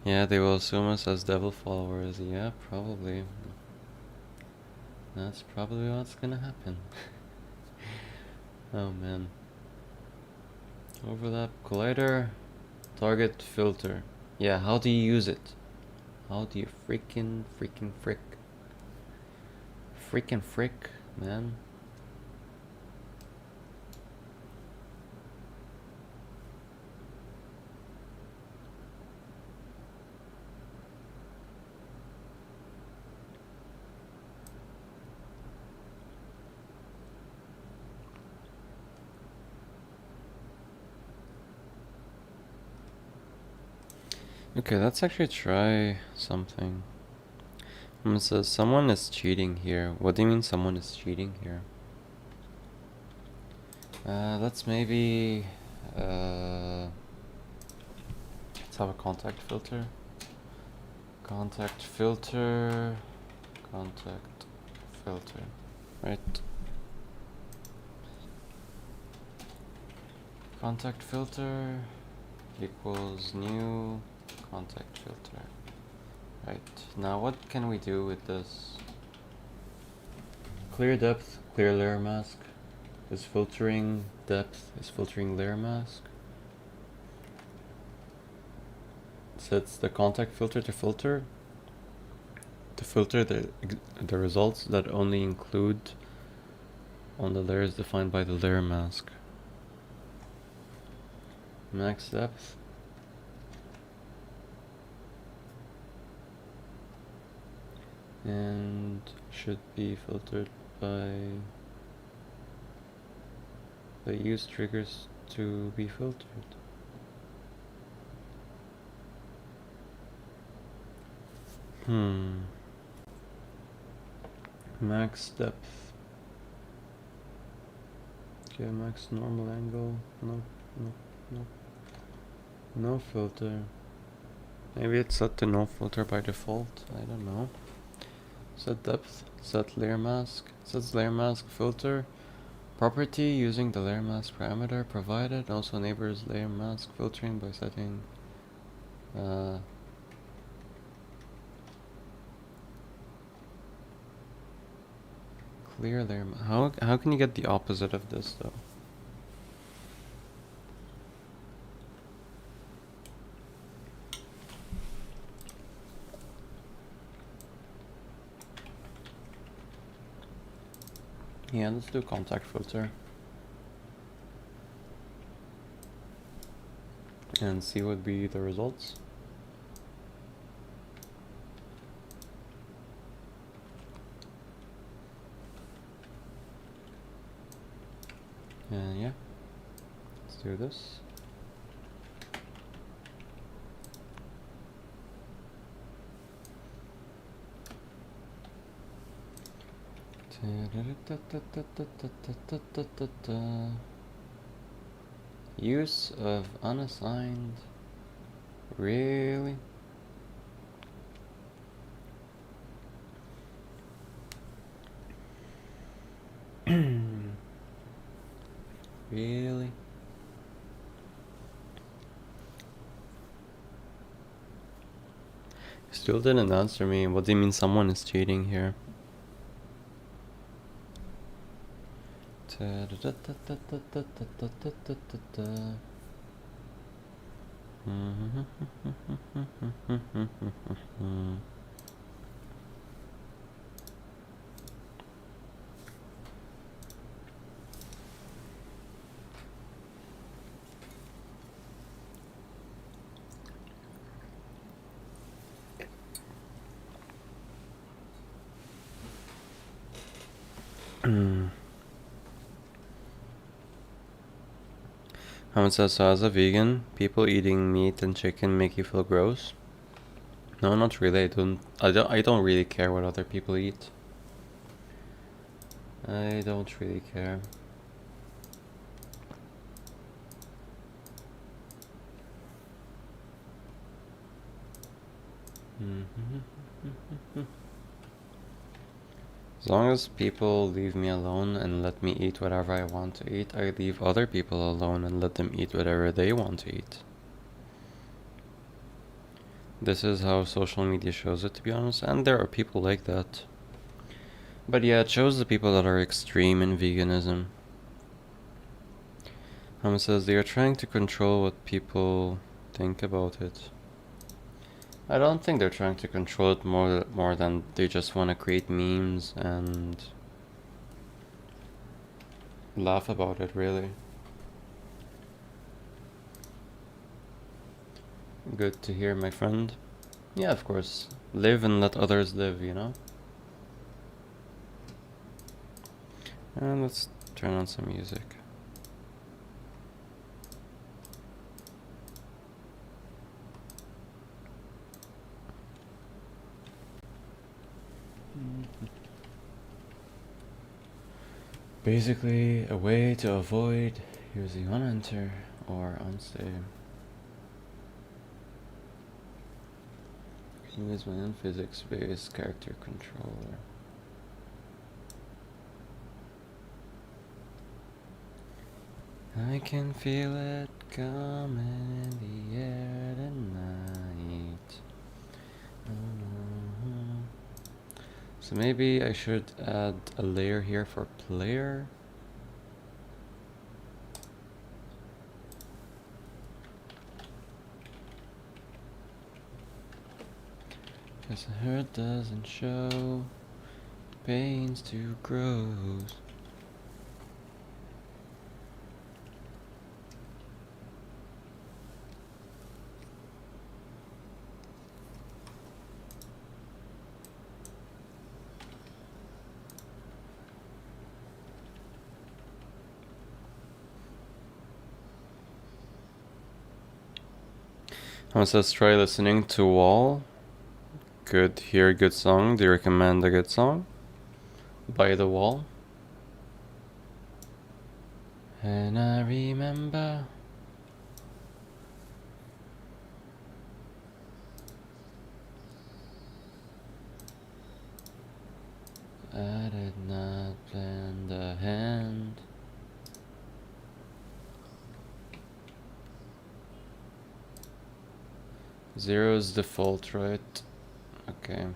Yeah, they will assume us as devil followers. Yeah, probably. That's probably what's gonna happen. Oh man. Overlap collider, target filter. Yeah, how do you use it? How do you frick, man? Okay, let's actually try something. It says someone is cheating here. What do you mean someone is cheating here? Let's maybe let's have a contact filter. Contact filter. Right. Contact filter equals new contact filter. Right, now what can we do with this? Clear depth, clear layer mask. Is filtering depth, is filtering layer mask. Sets the contact filter to filter the results that only include on the layers defined by the layer mask. Max depth. And should be filtered by the use triggers to be filtered. Max depth. Okay, max normal angle. No filter. Maybe it's set to no filter by default. I don't know. Set depth. Set layer mask. Sets layer mask filter. Property using the layer mask parameter provided. Also enables layer mask filtering by setting clear layer. How can you get the opposite of this though? Yeah, let's do contact filter and see what be the results. And yeah, let's do this. Use of unassigned. Really? Really? Still didn't answer me. What do you mean someone is cheating here? Hammond says, so as a vegan, people eating meat and chicken make you feel gross? No, not really. I don't really care what other people eat. I don't really care. As long as people leave me alone and let me eat whatever I want to eat, I leave other people alone and let them eat whatever they want to eat. This is how social media shows it, to be honest, and there are people like that. But yeah, it shows the people that are extreme in veganism. Says they are trying to control what people think about it. I don't think they're trying to control it more than they just want to create memes and laugh about it, really. Good to hear, my friend. Yeah, of course. Live and let others live, you know? And let's turn on some music. Basically, a way to avoid using unenter or unstay. Use my own physics-based character controller. I can feel it coming in the air tonight. So maybe I should add a layer here for player. Cause the hurt doesn't show, pains too gross. Let's try listening to Wall. Good, hear a good song. Do you recommend a good song? By the Wall. And I remember I did not plan the hand. Zero is default, right? Okay.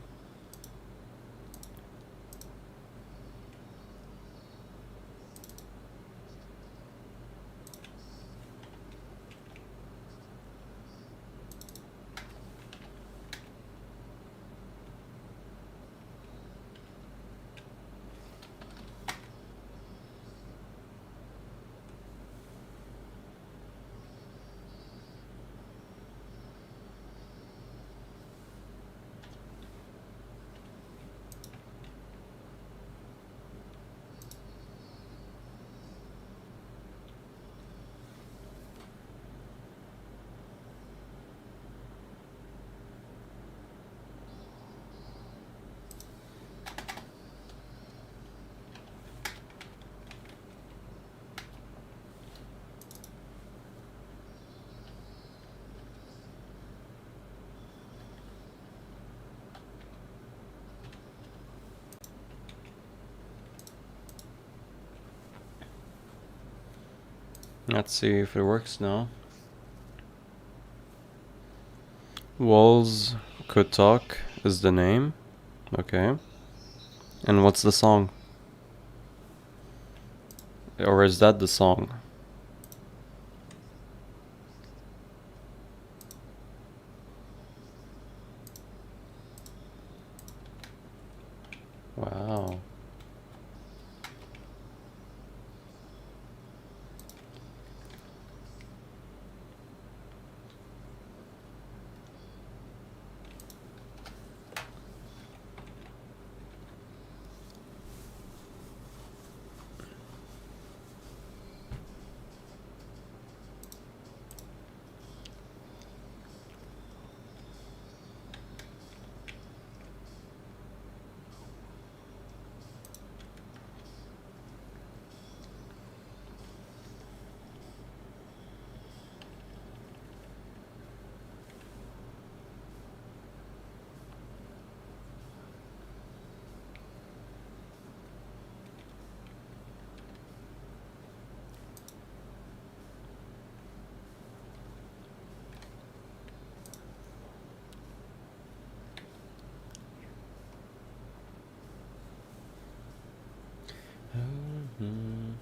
Let's see if it works now. Walls Could Talk is the name. Okay. And what's the song? Or is that the song? Wow. Mm-hmm.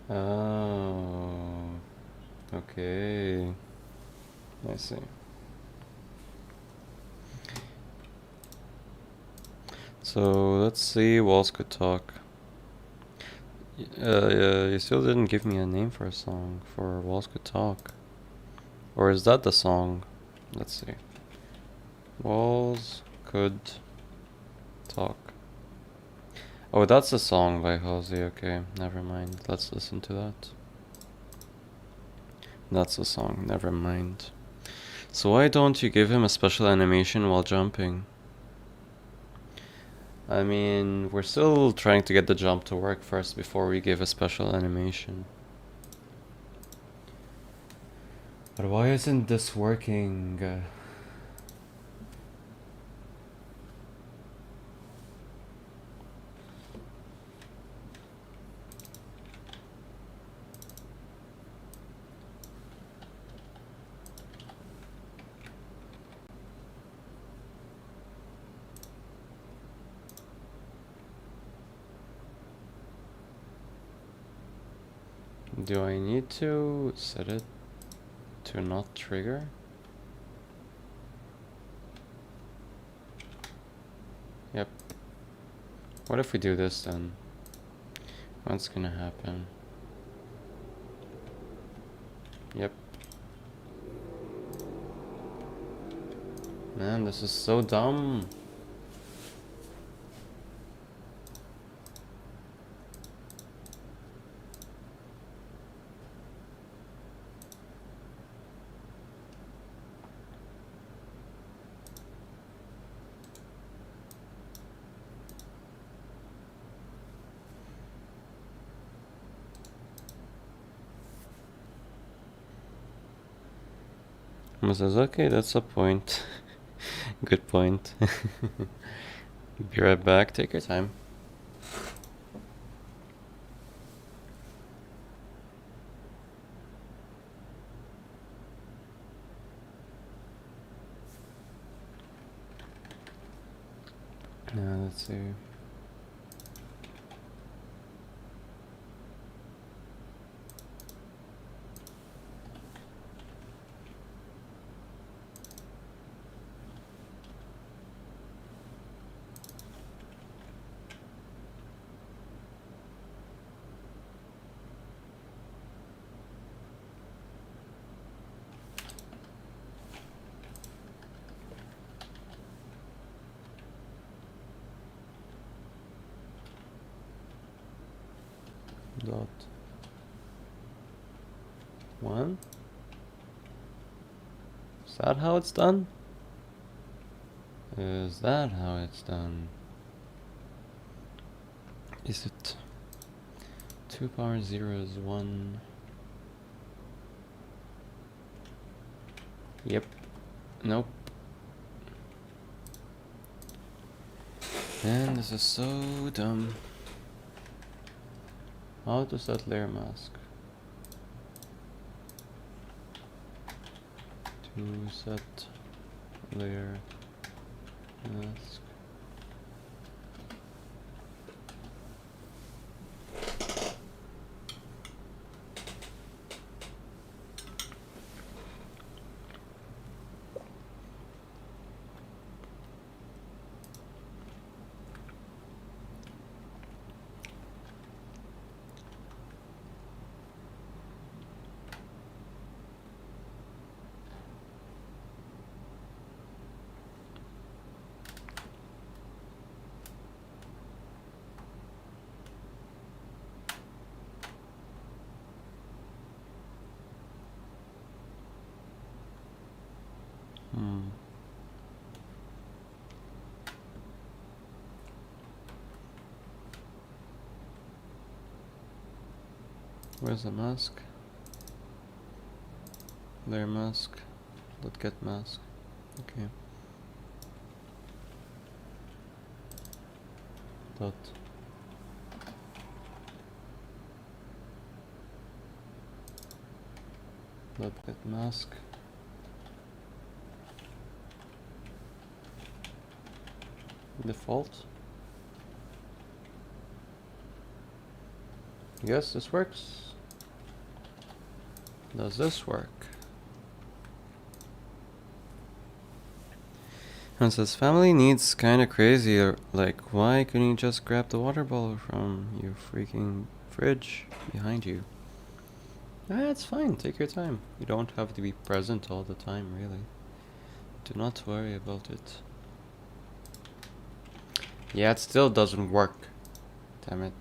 Oh, okay. I see. So let's see. Walls Could Talk. You still didn't give me a name for a song for Walls Could Talk. Or is that the song? Let's see. Walls Could Talk. Oh, that's a song by Halsey. Okay, never mind. Let's listen to that. That's a song. Never mind. So why don't you give him a special animation while jumping? I mean, we're still trying to get the jump to work first before we give a special animation. But why isn't this working? Do I need to set it to not trigger? Yep. What if we do this then? What's gonna happen? Yep. Man, this is so dumb. Mama says, okay, that's a point. Good point. Be right back, take your time. Now let's see. Dot 1. Is that how it's done? Is that how it's done? Is it 2 power 0 is 1? Yep. Nope. Man, this is so dumb. How does that layer mask? To set layer mask. Where's the mask? Layer mask. Dot get mask. Okay. Dot. Dot get mask. Default. Yes, this works. Does this work? And says family needs kinda crazy, or like why couldn't you just grab the water bottle from your freaking fridge behind you? It's fine, take your time. You don't have to be present all the time, really. Do not worry about it. Yeah, it still doesn't work. Damn it.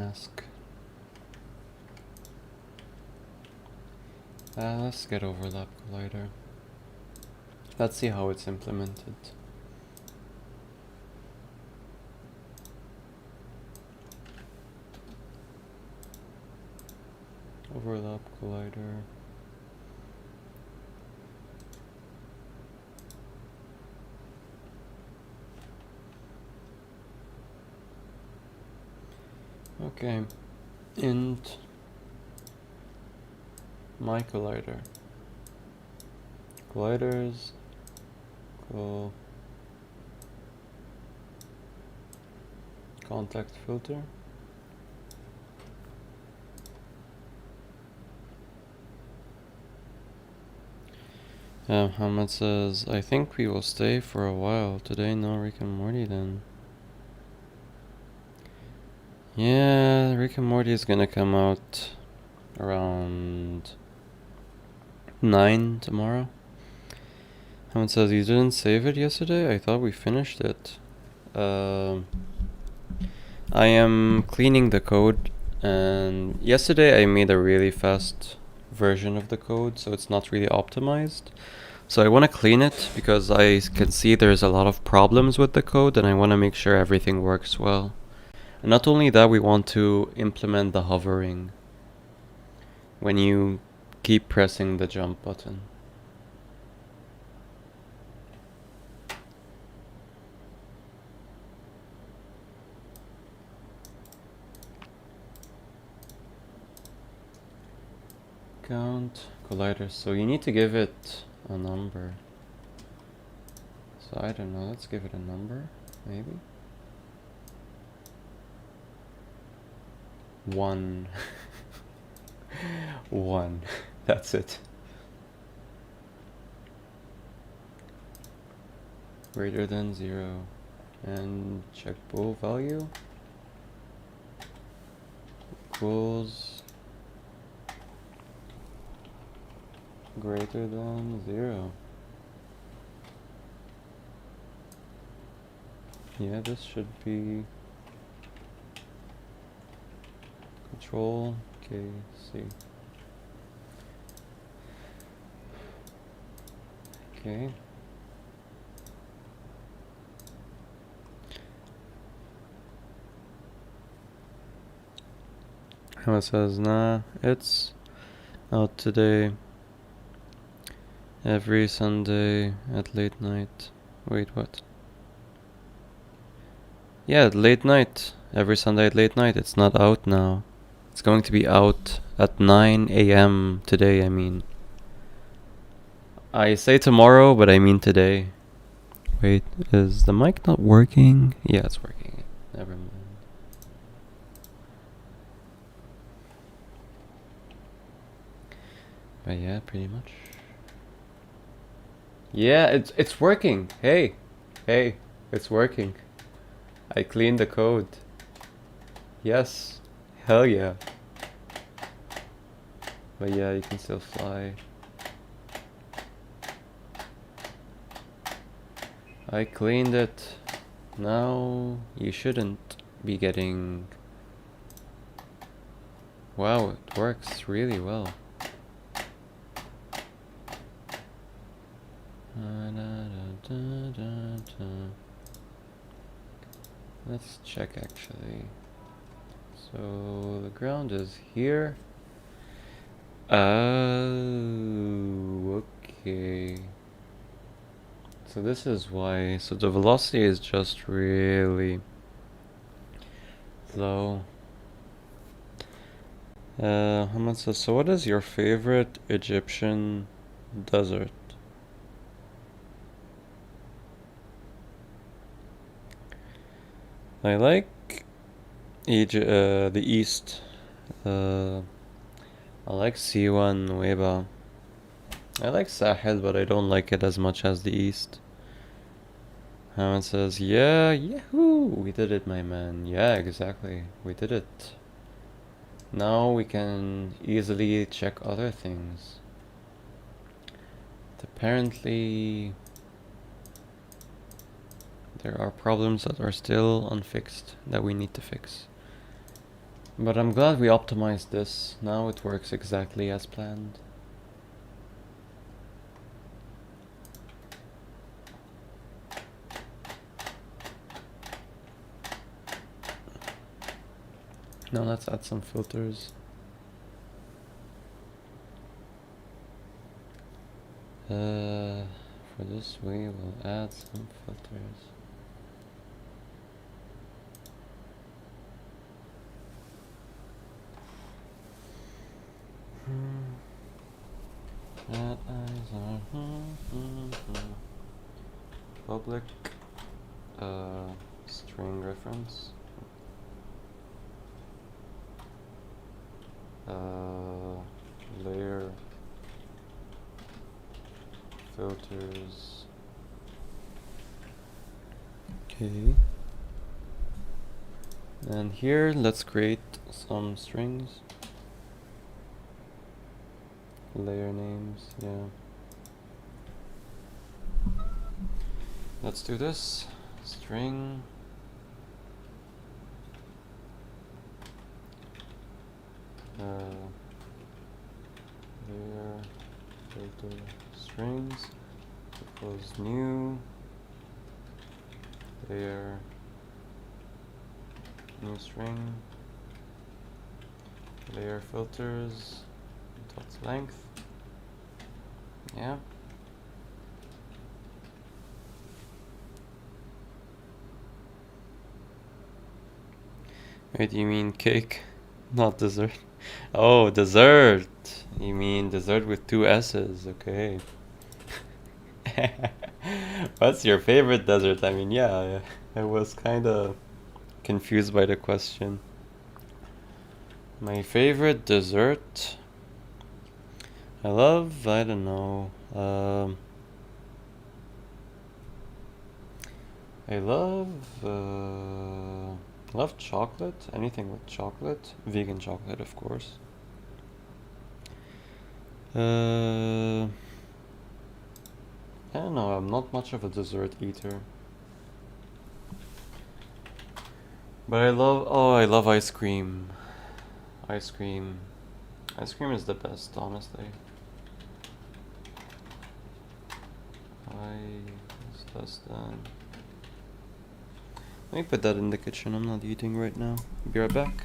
mask. Let's get overlap collider. Let's see how it's implemented. Overlap collider. Okay, int my collider. Colliders, cool. Contact filter. Hamad says, I think we will stay for a while. Today, no Rick and Morty then. Yeah, Rick and Morty is gonna come out around 9 tomorrow. Hamad says, you didn't save it yesterday? I thought we finished it. I am cleaning the code, and yesterday I made a really fast version of the code, so it's not really optimized. So I want to clean it because I can see there's a lot of problems with the code, and I want to make sure everything works well. And not only that, we want to implement the hovering when you keep pressing the jump button. Count collider, so you need to give it a number. So I don't know, let's give it a number, maybe. 1. 1. That's it. Greater than 0. And check bool value equals greater than 0. Yeah, this should be Control K C. Okay. How it says, nah, it's out today. Every Sunday at late night. Wait, what? Yeah, late night. Every Sunday at late night. It's not out now. It's going to be out at 9 a.m. today, I mean. I say tomorrow, but I mean today. Wait, is the mic not working? Yeah, it's working. Never mind. But yeah, pretty much. Yeah, it's working. Hey, it's working. I cleaned the code. Yes, hell yeah. But yeah, you can still fly. I cleaned it. Now you shouldn't be getting... Wow, it works really well. Let's check actually. So the ground is here. Oh, okay. So this is why. So the velocity is just really low. Hamad says, so what is your favorite Egyptian desert? I like the east. I like Siwa and Nueva. I like Sahel, but I don't like it as much as the east. Hamad says, yeah, yahoo! We did it, my man. Yeah, exactly. We did it. Now we can easily check other things. Apparently, there are problems that are still unfixed that we need to fix. But I'm glad we optimized this. Now it works exactly as planned. Now let's add some filters. For this we will add some filters. That eyes are public string reference. Layer filters. Okay. And here let's create some strings. Layer names, yeah. Let's do this. String. Layer filter strings. Suppose new. Layer new string. Layer filters. Dot length. Yeah. Wait, you mean cake, not dessert? Oh, dessert. You mean dessert with two S's, okay. What's your favorite dessert? I mean, yeah, I was kind of confused by the question. My favorite dessert? I don't know. I love chocolate. Anything with chocolate. Vegan chocolate, of course. I don't know. I'm not much of a dessert eater. But I love ice cream. Ice cream. Ice cream is the best, honestly. Is less than. Let me put that in the kitchen. I'm not eating right now. Be right back.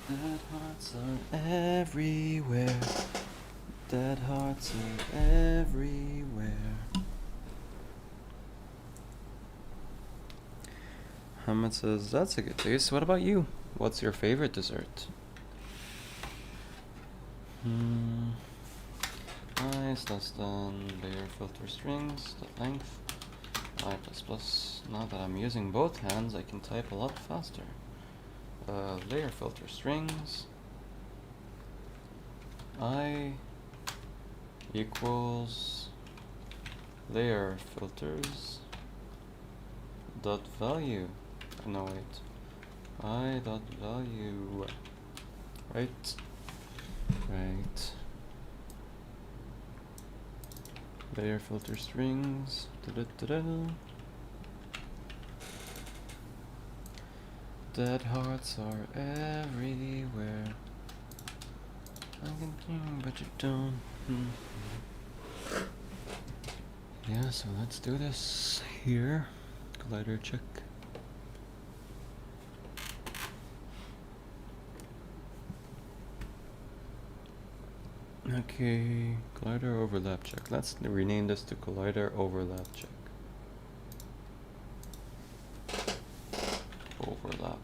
Dead hearts are everywhere. Dead hearts are everywhere. Hamid says, that's a good taste. What about you? What's your favorite dessert? Nice, less than layer filter strings, the length. I++. Now that I'm using both hands, I can type a lot faster. Layer filter strings. I equals layer filters dot value. No, wait. I dot value. Right. Layer filter strings. Dead hearts are everywhere. I can think, but you don't. Yeah, so let's do this here. Collider check. Okay, collider overlap check. Let's rename this to collider overlap check. Overlap.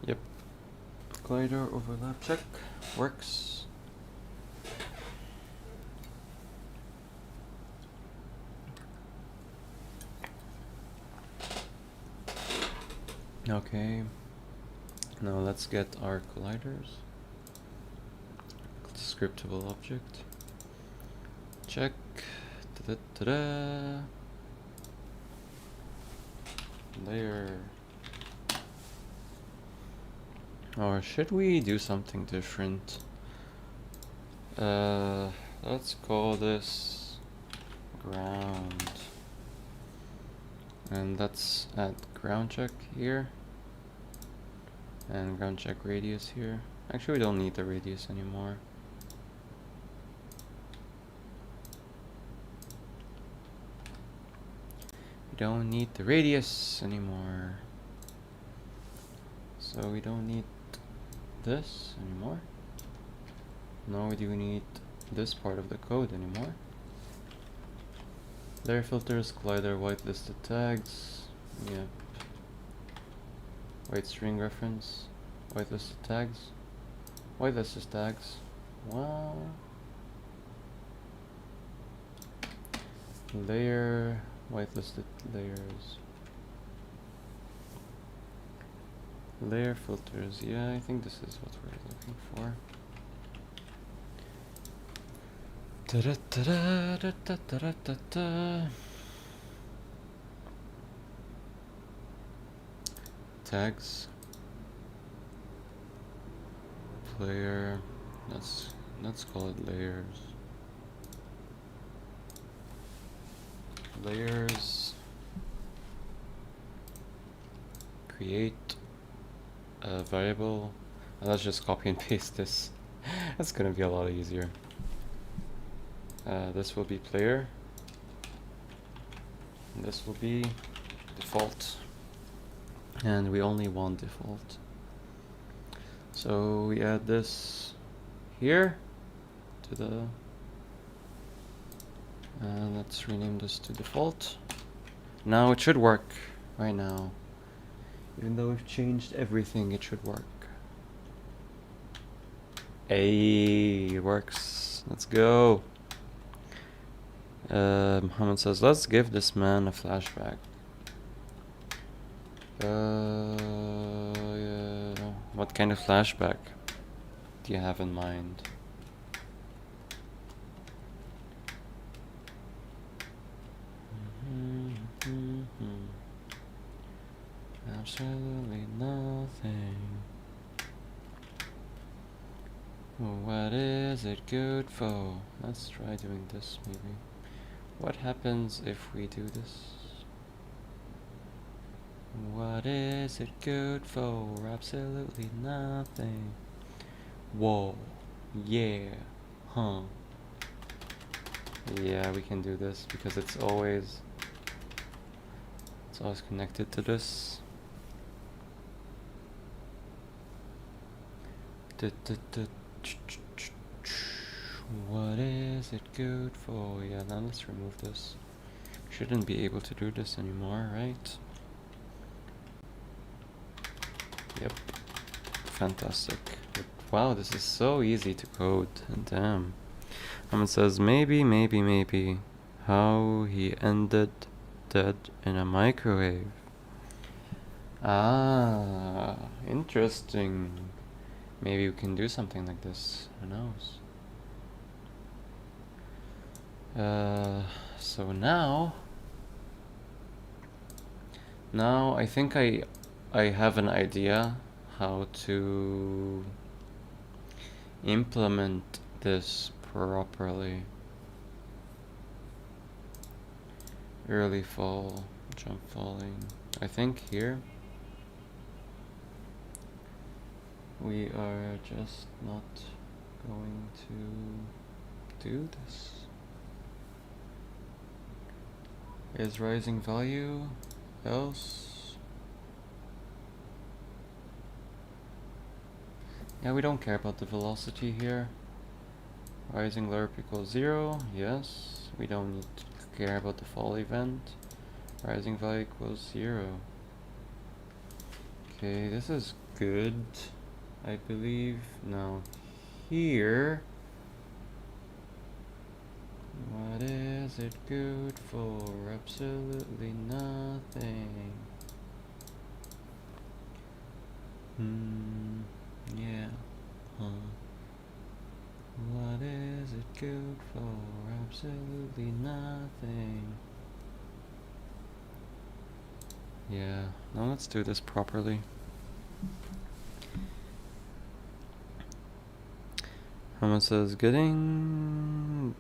Yep. Collider overlap check works. Okay, now let's get our colliders. Scriptable object. Check. Ta-da-ta-da. Layer. Or should we do something different? Let's call this ground. And let's add ground check here. And ground check radius here. Actually, we don't need the radius anymore. We don't need the radius anymore. So we don't need this anymore. Nor do we need this part of the code anymore. Layer filters, collider, whitelisted tags. Yep. White string reference, whitelisted tags. Whitelisted tags. Wow. Layer, whitelisted layers. Layer filters. Yeah, I think this is what we're looking for. Ta-da-ta-da-da-da-da-da-da. Tags. Player. Let's call it layers. Layers. Create a variable. And let's just copy and paste this. That's gonna be a lot easier. This will be player. And this will be default. And we only want default. So we add this here to the. Let's rename this to default. Now it should work right now. Even though we've changed everything, it should work. Hey, it works. Let's go. Muhammad says, let's give this man a flashback. Yeah. What kind of flashback do you have in mind? Absolutely nothing. What is it good for? Let's try doing this maybe. What happens if we do this? What is it good for? Absolutely nothing. Whoa. Yeah. Huh. Yeah, we can do this because it's always connected to this. What is it good for? Yeah, now let's remove this. Shouldn't be able to do this anymore, right? Yep. Fantastic. But wow, this is so easy to code. Damn. It says maybe how he ended dead in a microwave. Ah, interesting. Maybe we can do something like this. Who knows? So now I think I have an idea how to implement this properly. Early fall, jump falling. I think here we are just not going to do this. Is rising value else? Yeah, we don't care about the velocity here. Rising lerp equals 0, yes. We don't need to care about the fall event. Rising value equals 0. Okay, this is good, I believe. Now here, what is it good for? Absolutely nothing. Yeah. What is it good for? Absolutely nothing. Yeah. Now let's do this properly. Someone says, getting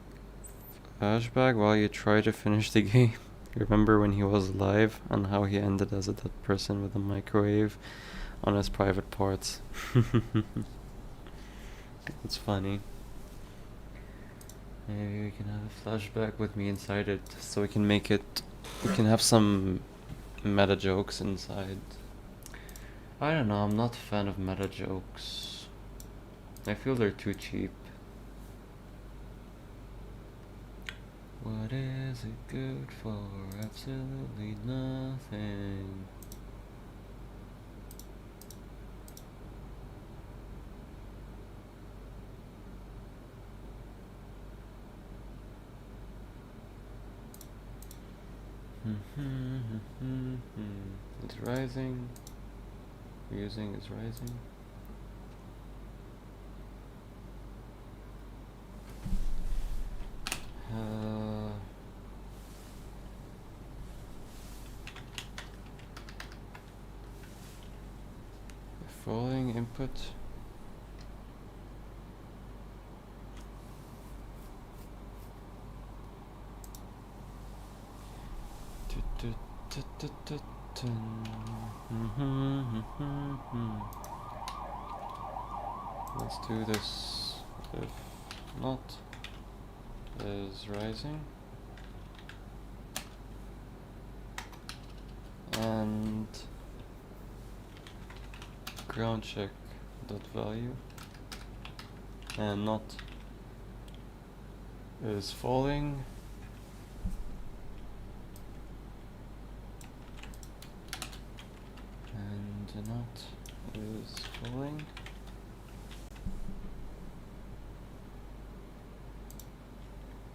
flashback while you try to finish the game. Remember when he was alive and how he ended as a dead person with a microwave on his private parts. It's funny. Maybe we can have a flashback with me inside it, so we can make it. We can have some meta jokes inside. I don't know, I'm not a fan of meta jokes. I feel they're too cheap. What is it good for? Absolutely nothing. It's rising. Using is rising. Falling input. Let's do this. If not is rising, and ground check dot value, and not is falling, and not is falling,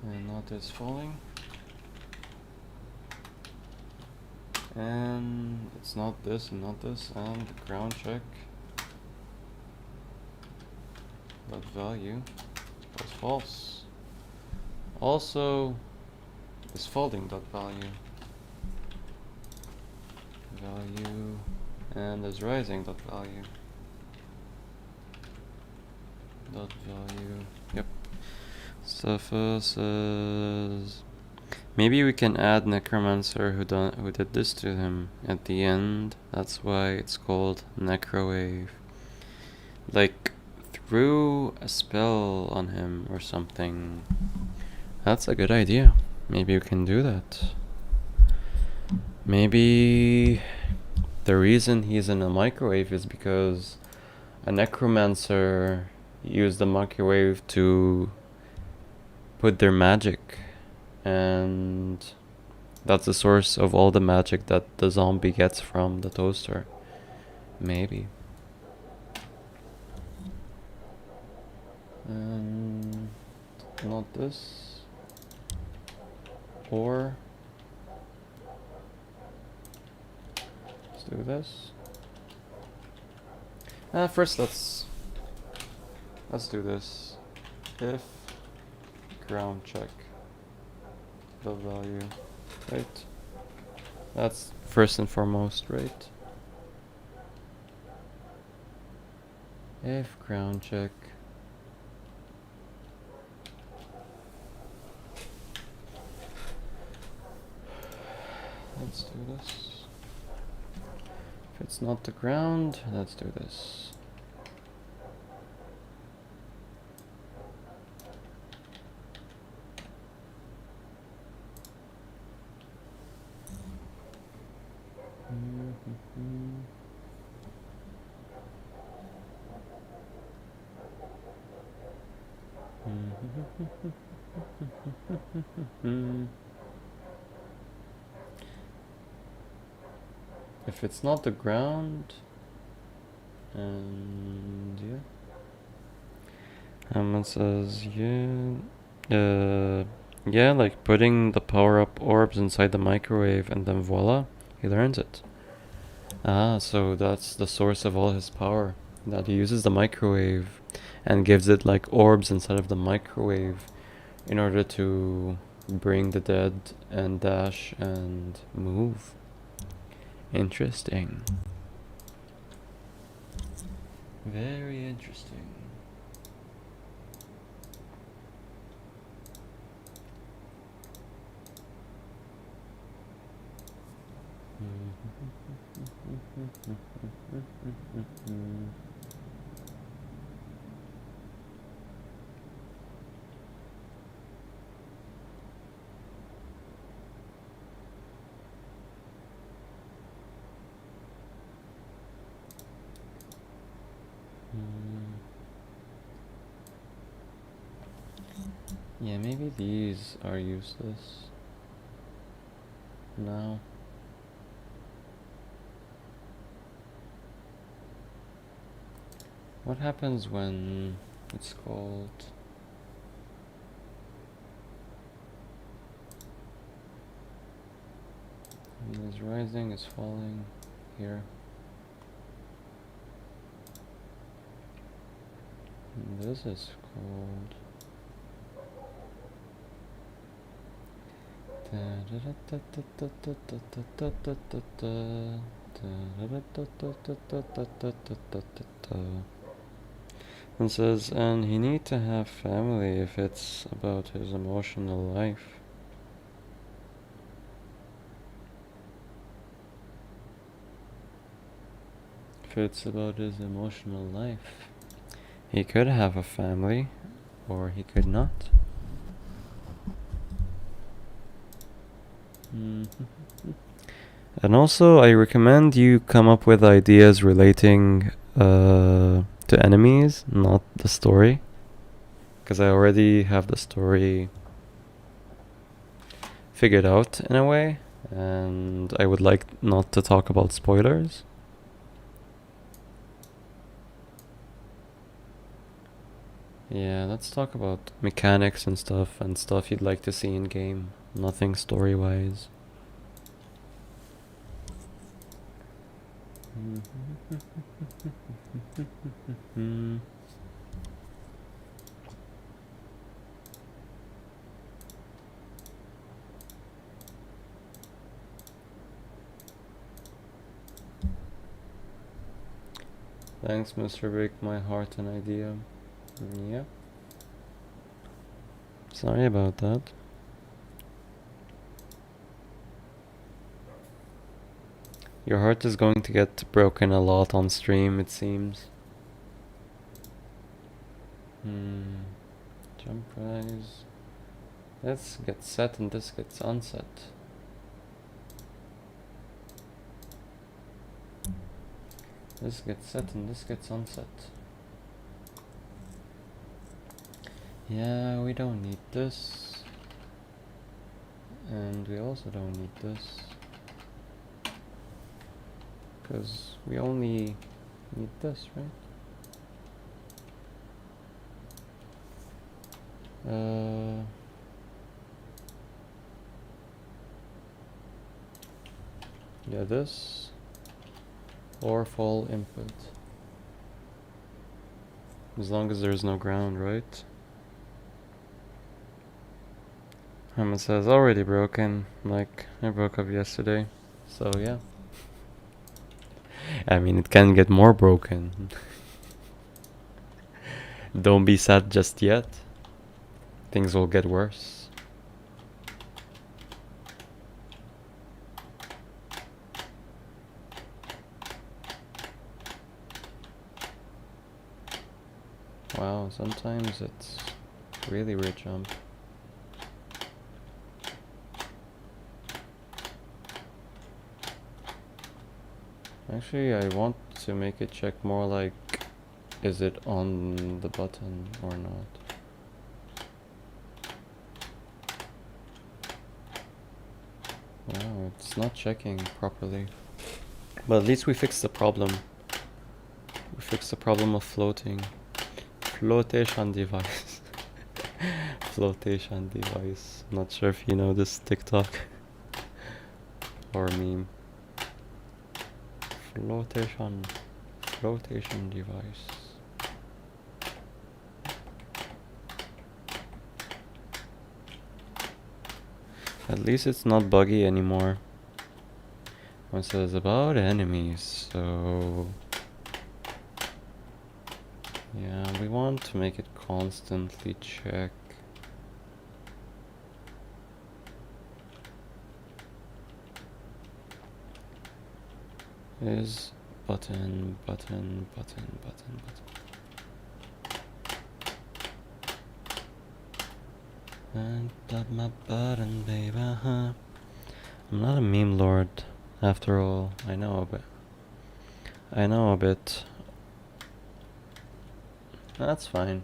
and not is falling, and it's not this and not this, and the ground check that value was false. Also is folding dot value and is rising dot value. Yep. Surfaces. Maybe we can add Necromancer who did this to him at the end. That's why it's called Necrowave. Like threw a spell on him or something. That's a good idea. Maybe we can do that. Maybe the reason he's in a microwave is because a necromancer used the microwave to put their magic, and that's the source of all the magic that the zombie gets from the toaster. Maybe. And not this. Or let's do this. First let's do this. If ground check the value, right? That's first and foremost, right? If ground check let's do this. If it's not the ground, let's do this. If it's not the ground, and yeah, it says yeah, like putting the power-up orbs inside the microwave, and then voila, he learns it. Ah, so that's the source of all his power. That he uses the microwave and gives it like orbs inside of the microwave in order to bring the dead and dash and move. Interesting. Very interesting. Yeah, maybe these are useless now. What happens when it's called... is rising, is falling here. And this is called... and says, and he need to have family if it's about his emotional life. If it's about his emotional life, he could have a family, or he could not. And also, I recommend you come up with ideas relating to enemies, not the story. Because I already have the story figured out in a way, and I would like not to talk about spoilers. Yeah, let's talk about mechanics and stuff you'd like to see in game. Nothing story-wise. Thanks, Mr. Break My Heart and Idea. Yep. Sorry about that. Your heart is going to get broken a lot on stream, it seems. Jump rise. This gets set and this gets unset. This gets set and this gets unset. Yeah, we don't need this. And we also don't need this. Because we only need this, right? Yeah, this or fall input. As long as there's no ground, right? Hammond says already broken, like I broke up yesterday. So yeah. I mean, it can get more broken. Don't be sad just yet. Things will get worse. Wow, sometimes it's really weird jump. Actually, I want to make it check more like, is it on the button or not? Wow, it's not checking properly. But at least we fixed the problem. We fixed the problem of floating. Flotation device. Flotation device. Not sure if you know this TikTok or meme. Flotation device. At least it's not buggy anymore. It says about enemies, so yeah, we want to make it constantly check. Is button. And tap my button, baby, huh? I'm not a meme lord, after all. I know a bit. That's fine.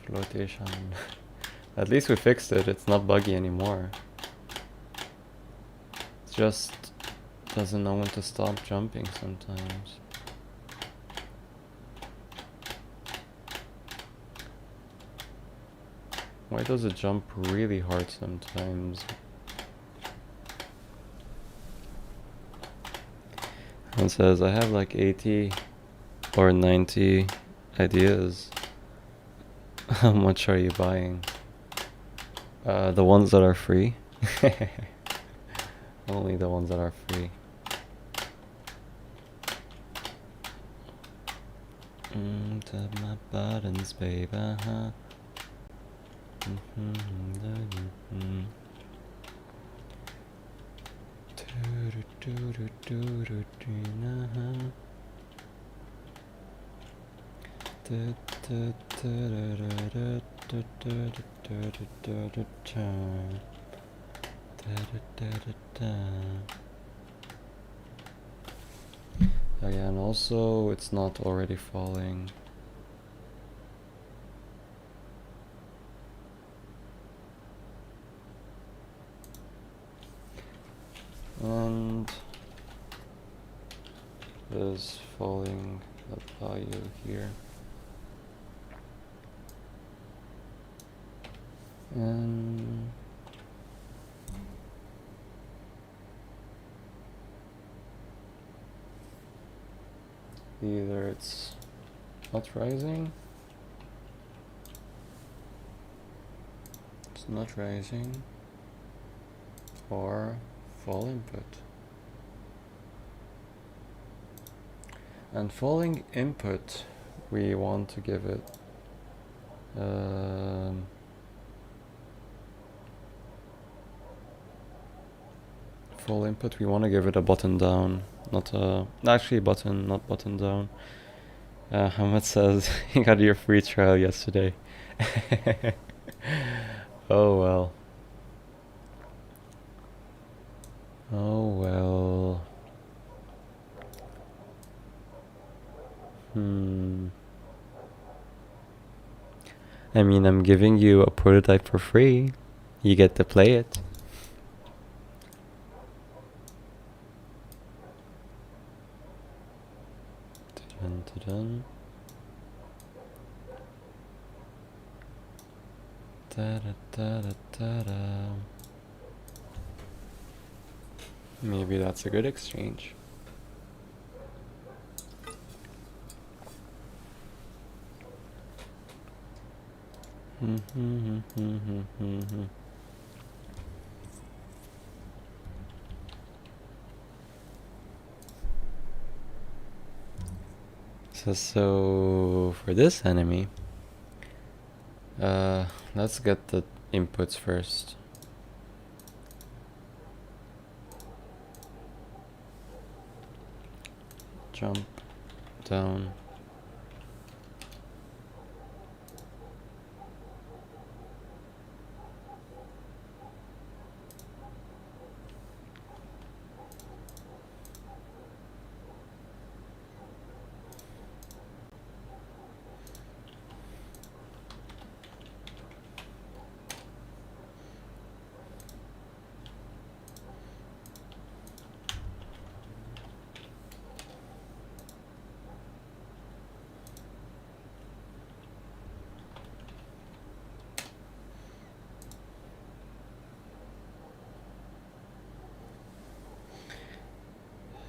Flotation. At least we fixed it. It's not buggy anymore. It just doesn't know when to stop jumping sometimes. Why does it jump really hard sometimes? It says I have like 80 or 90 ideas. How much are you buying? The ones that are free. Only the ones that are free. Tap my buttons, baby, huh? Oh yeah, and also it's not already falling. And there's falling the value here. And either it's not rising, it's not rising, or fall input. And falling input, we want to give it full input, we want to give it a button down, not a, actually button, not button down. Hamad says, you got your free trial yesterday. Oh well. Oh well. I mean, I'm giving you a prototype for free. You get to play it. Dun. Maybe that's a good exchange. So for this enemy, let's get the inputs first. Jump down.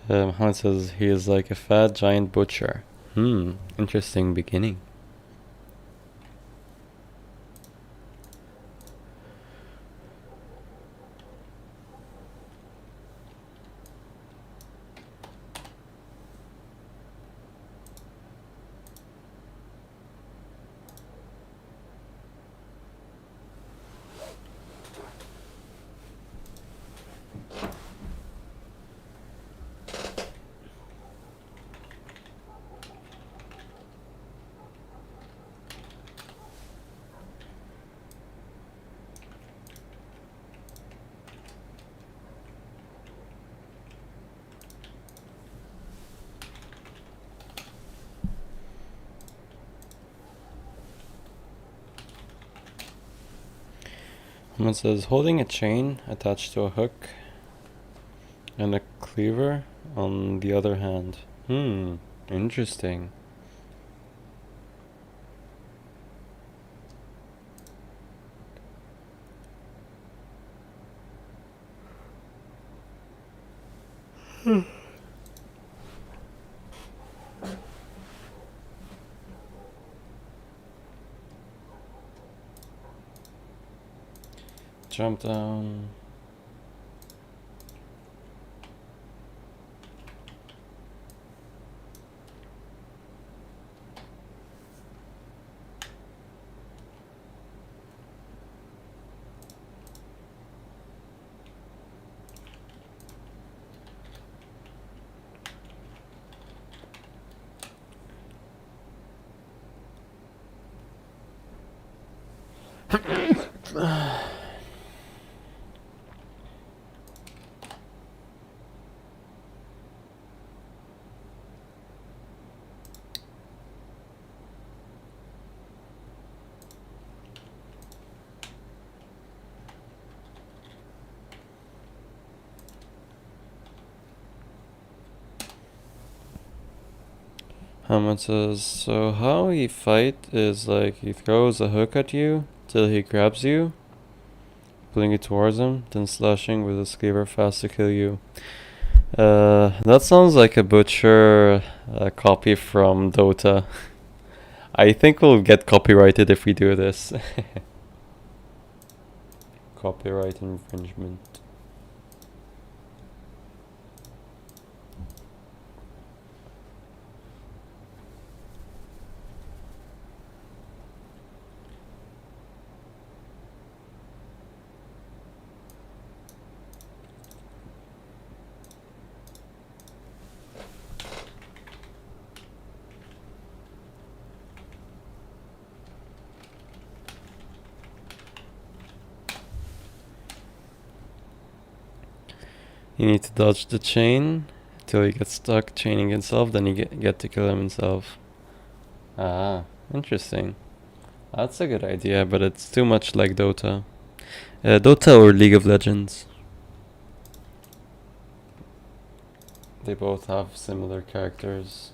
Mohammed says he is like a fat giant butcher. Interesting beginning. Mohammed says holding a chain attached to a hook and a cleaver on the other hand. Interesting. Jump down. Hamad says, so how he fight is like he throws a hook at you till he grabs you, pulling you towards him, then slashing with his cleaver fast to kill you. That sounds like a butcher copy from Dota. I think we'll get copyrighted if we do this. Copyright infringement. You need to dodge the chain till he gets stuck chaining himself, then you get to kill him himself. Ah, interesting. That's a good idea, but it's too much like Dota. Dota or League of Legends. They both have similar characters.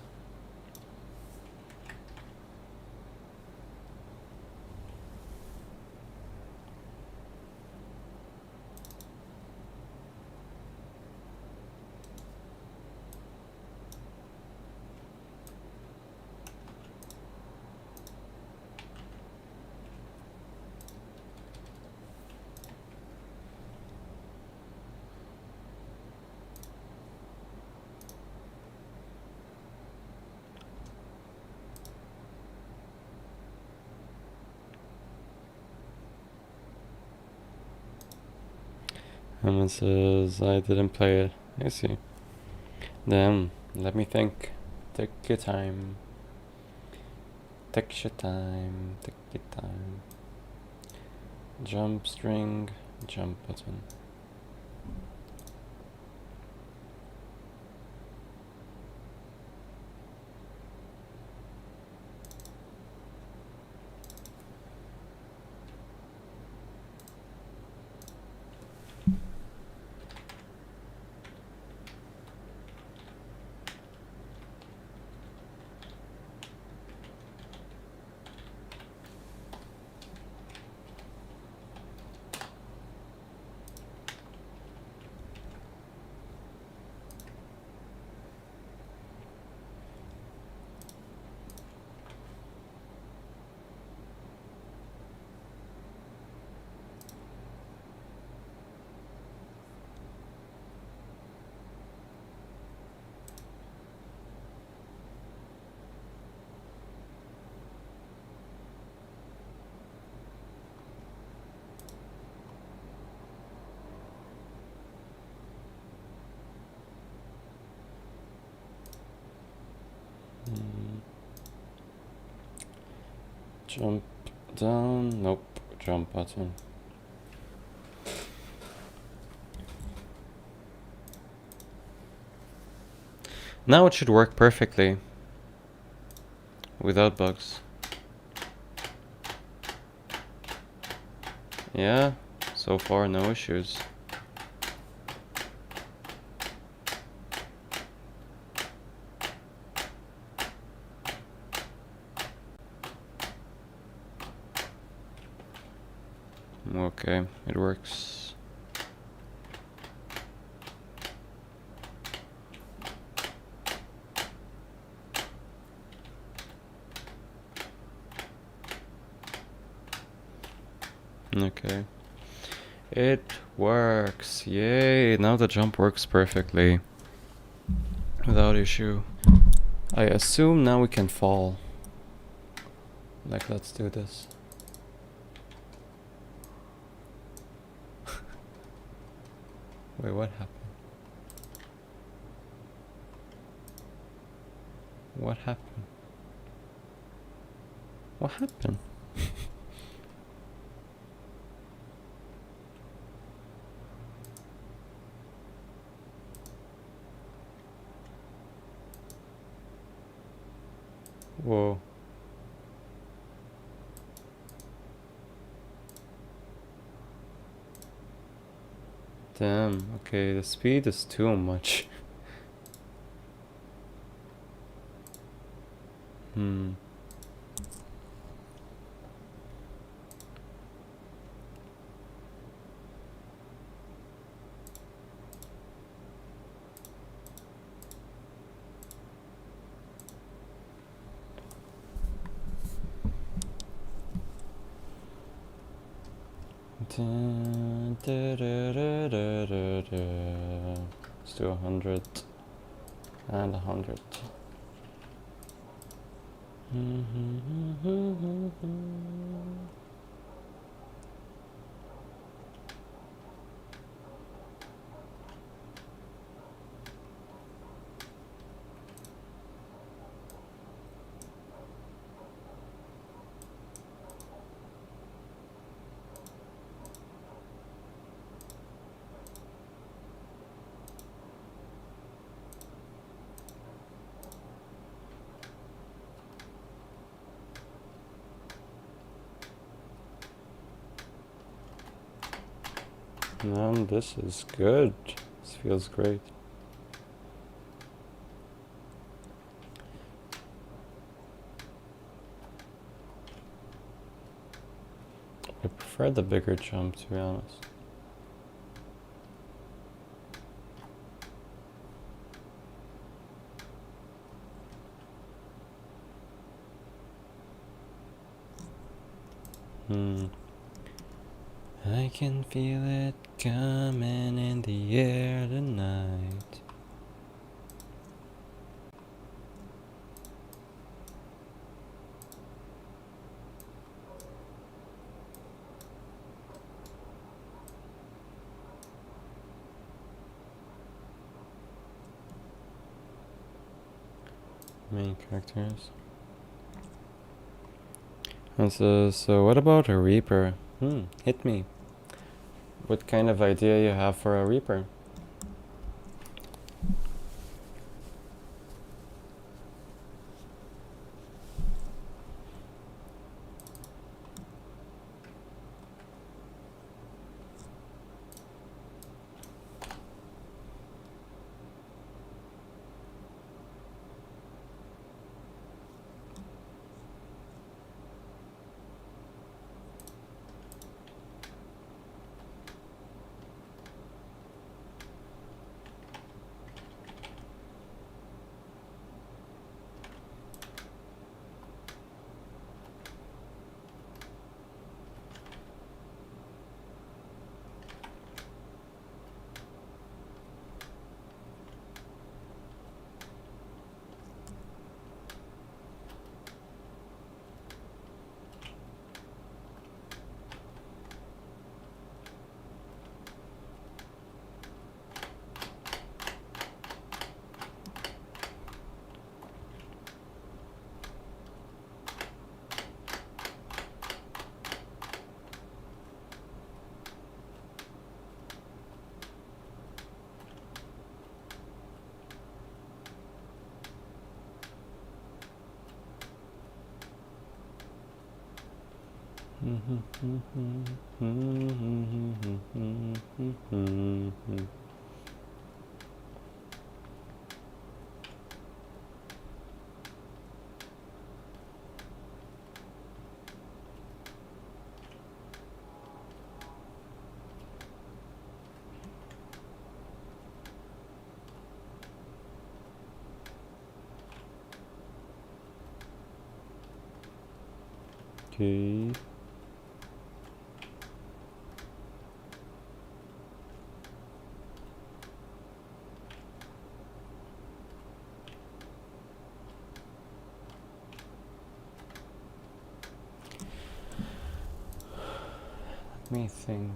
Someone says, I didn't play it. I see. Then, let me think. Take your time. Take your time. Take your time. Jump string, jump button. Jump down. Nope. Jump button. Now it should work perfectly. Without bugs. Yeah, so far no issues. Okay, it works. Okay. It works. Yay! Now the jump works perfectly. Without issue. I assume now we can fall. Like, let's do this. Wait, what happened? What happened? What happened? Whoa. Damn, okay, the speed is too much. Hmm. Let's do 100 and 100. Man, this is good. This feels great. I prefer the bigger jump, to be honest. I can feel it coming in the air tonight. Main characters. And so what about a Reaper? Hit me. What kind of idea you have for a Reaper? Okay. Let me think.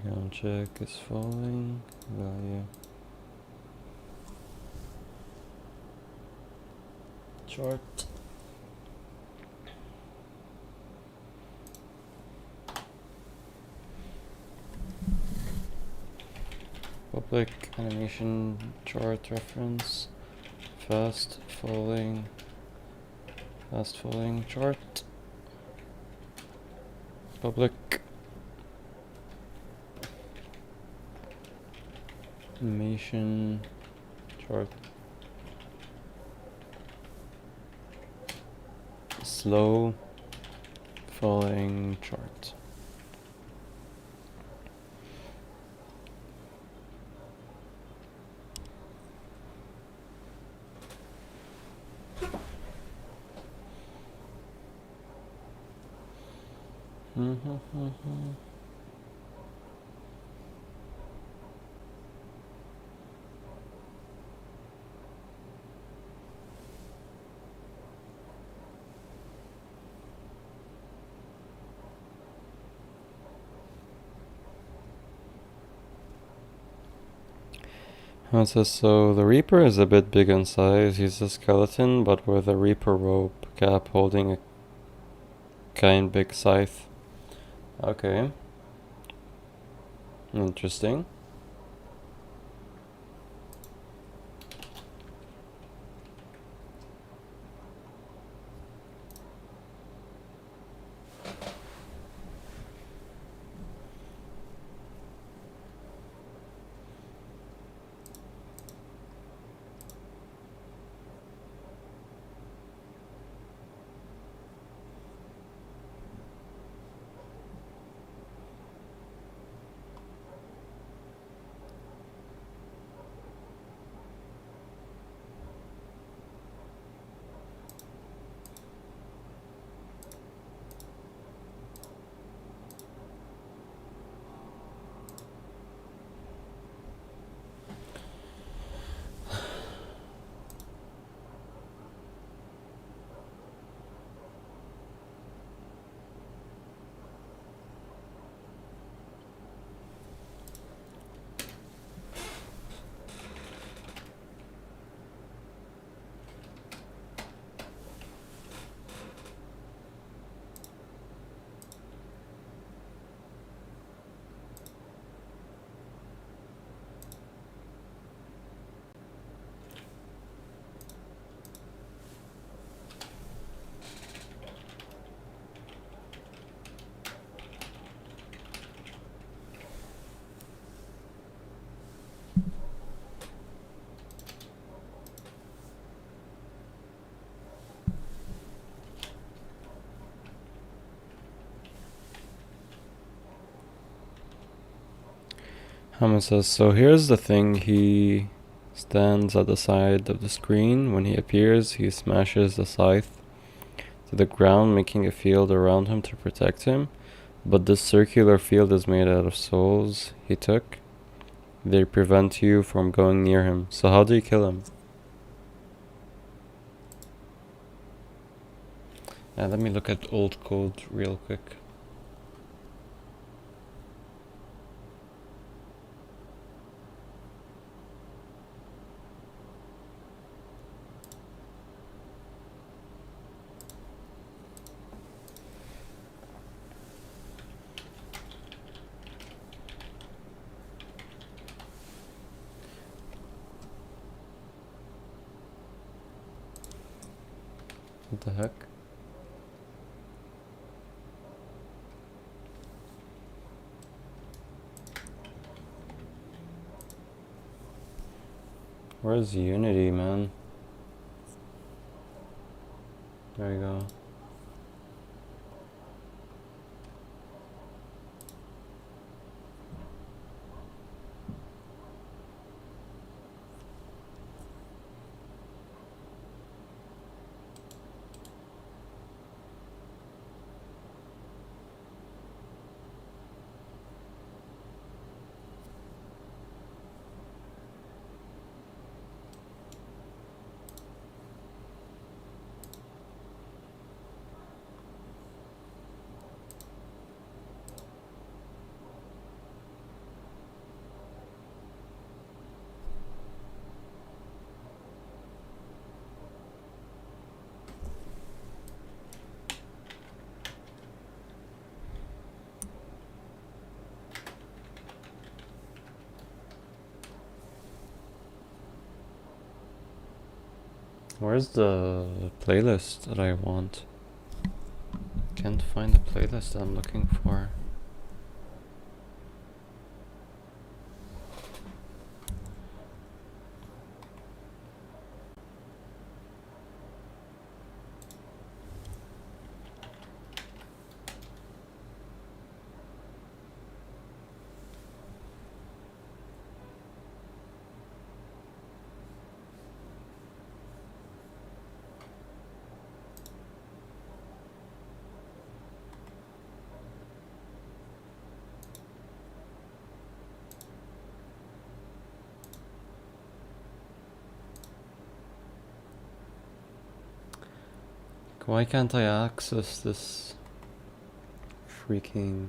Ground check is falling. Value. Chart. Public animation chart reference. Fast falling chart. Public animation chart. Slow falling chart. It says, so the Reaper is a bit big in size. He's a skeleton, but with a Reaper rope cap holding a kind big scythe. Okay. Interesting. Hammond says, so here's the thing, he stands at the side of the screen. When he appears, he smashes the scythe to the ground, making a field around him to protect him. But this circular field is made out of souls he took. They prevent you from going near him. So how do you kill him? Let me look at old code real quick. What the heck? Where's Unity, man? There you go. Where's the playlist that I want? Can't find the playlist I'm looking for. Why can't I access this freaking...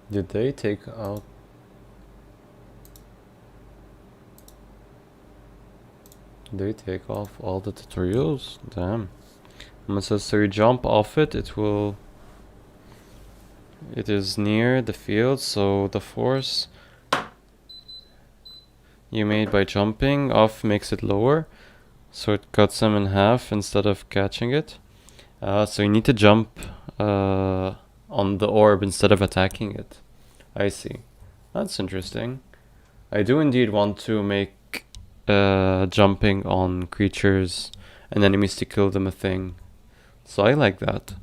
Did they take out... Did they take off all the tutorials? Damn. And it says, so you jump off it, it will... It is near the field, so the force you made by jumping off makes it lower. So it cuts them in half instead of catching it. So you need to jump on the orb instead of attacking it. I see. That's interesting. I do indeed want to make jumping on creatures and enemies to kill them a thing. So I like that.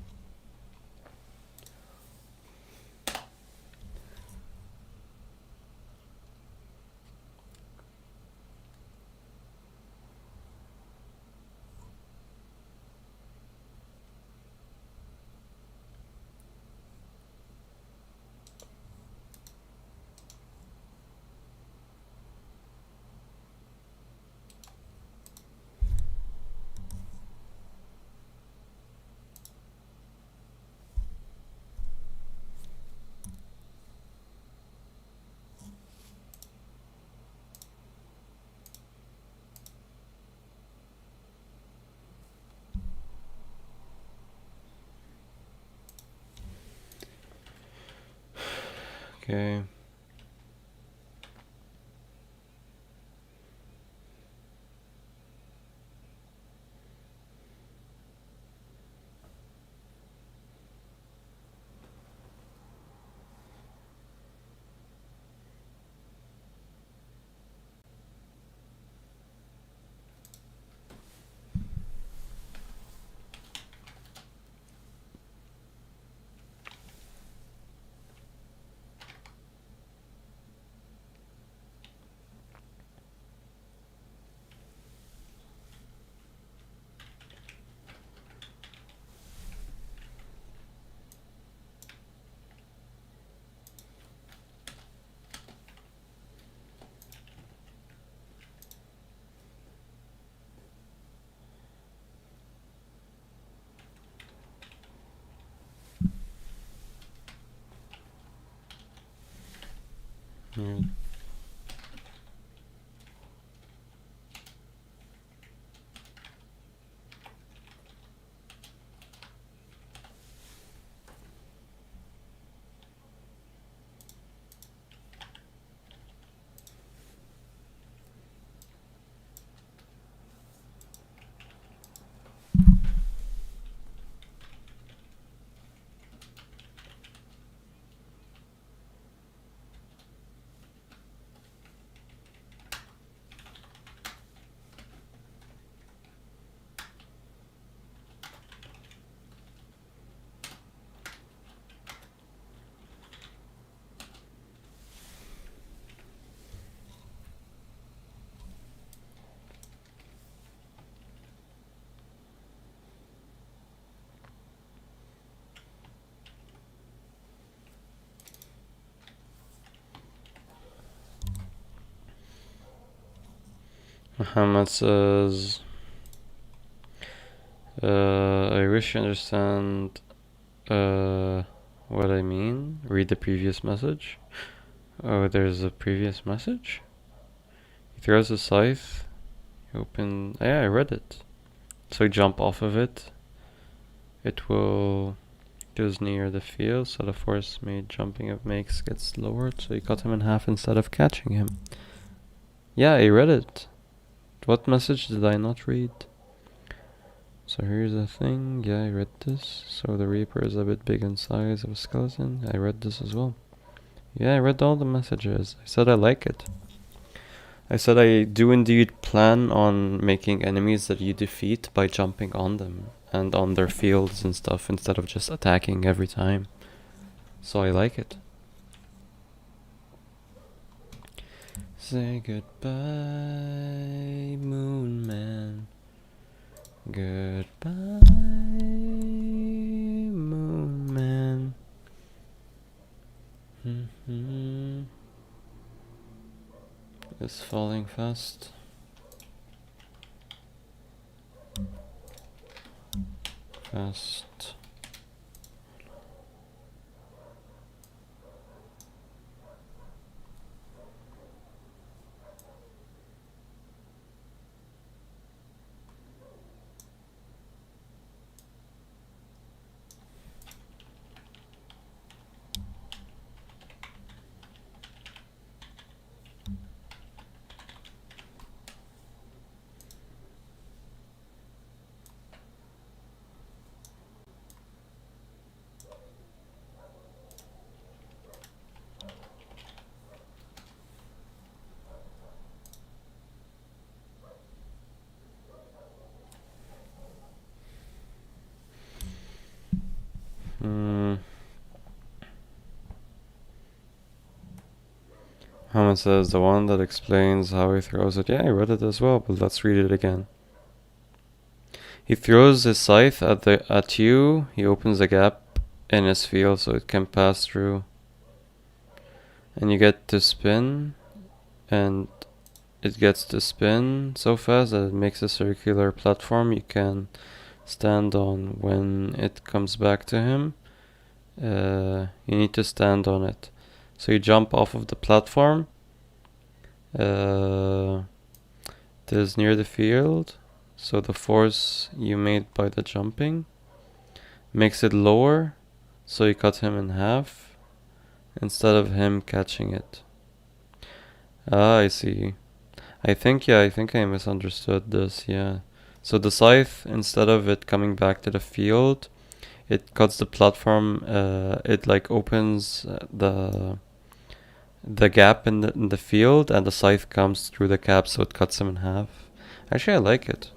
Okay. Yeah. Muhammad says, I wish you understand what I mean. Read the previous message. Oh, there's a previous message? He throws a scythe. Open. Yeah, I read it. So you jump off of it. It will goes near the field, so the force made jumping it makes gets lowered. So you cut him in half instead of catching him. Yeah, I read it. What message did I not read? So here's the thing. Yeah, I read this. So the Reaper is a bit big in size of a skeleton. I read this as well. Yeah, I read all the messages. I said I like it. I said I do indeed plan on making enemies that you defeat by jumping on them and on their fields and stuff instead of just attacking every time. So I like it. Say goodbye, Moon Man. Goodbye, Moon Man. It's falling fast. Fast. Hammond says the one that explains how he throws it. Yeah, I read it as well, but let's read it again. He throws his scythe at you. He opens a gap in his field so it can pass through. And you get to spin, and it gets to spin so fast that it makes a circular platform you can stand on. When it comes back to him, you need to stand on it. So you jump off of the platform that is near the field. So the force you made by the jumping makes it lower. So you cut him in half. instead of him catching it. Ah, I see. I think I misunderstood this, yeah. So the scythe, instead of it coming back to the field, it cuts the platform, it like opens the gap in the field, and the scythe comes through the gap, so it cuts him in half. Actually, I like it.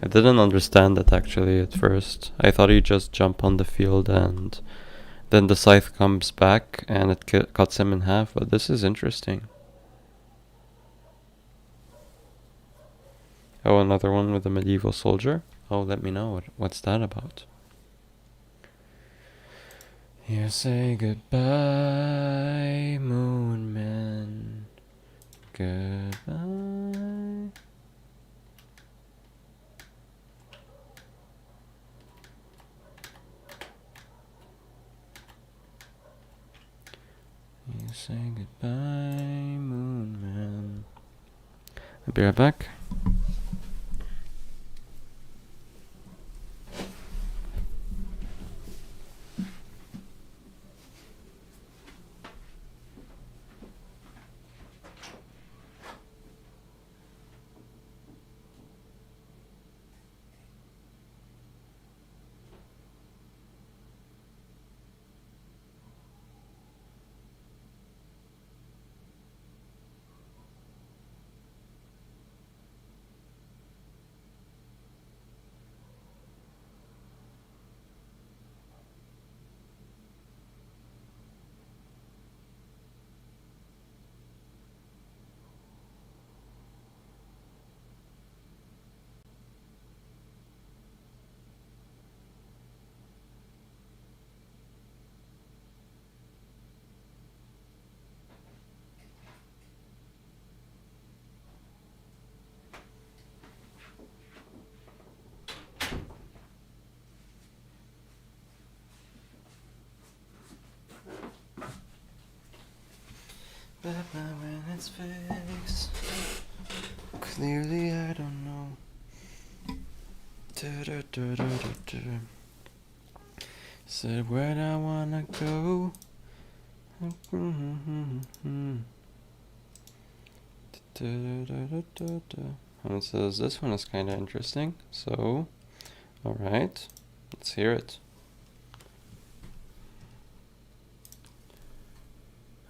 I didn't understand it actually at first. I thought he'd just jump on the field and then the scythe comes back and it cuts him in half, but this is interesting. Oh, another one with a medieval soldier? Oh, let me know. What's that about? You say goodbye, moon man. Goodbye. You say goodbye, moon man. I'll be right back. Batman when it's fixed. Clearly I don't know. Said where I wanna go. And it says this one is kinda interesting. So, alright, let's hear it.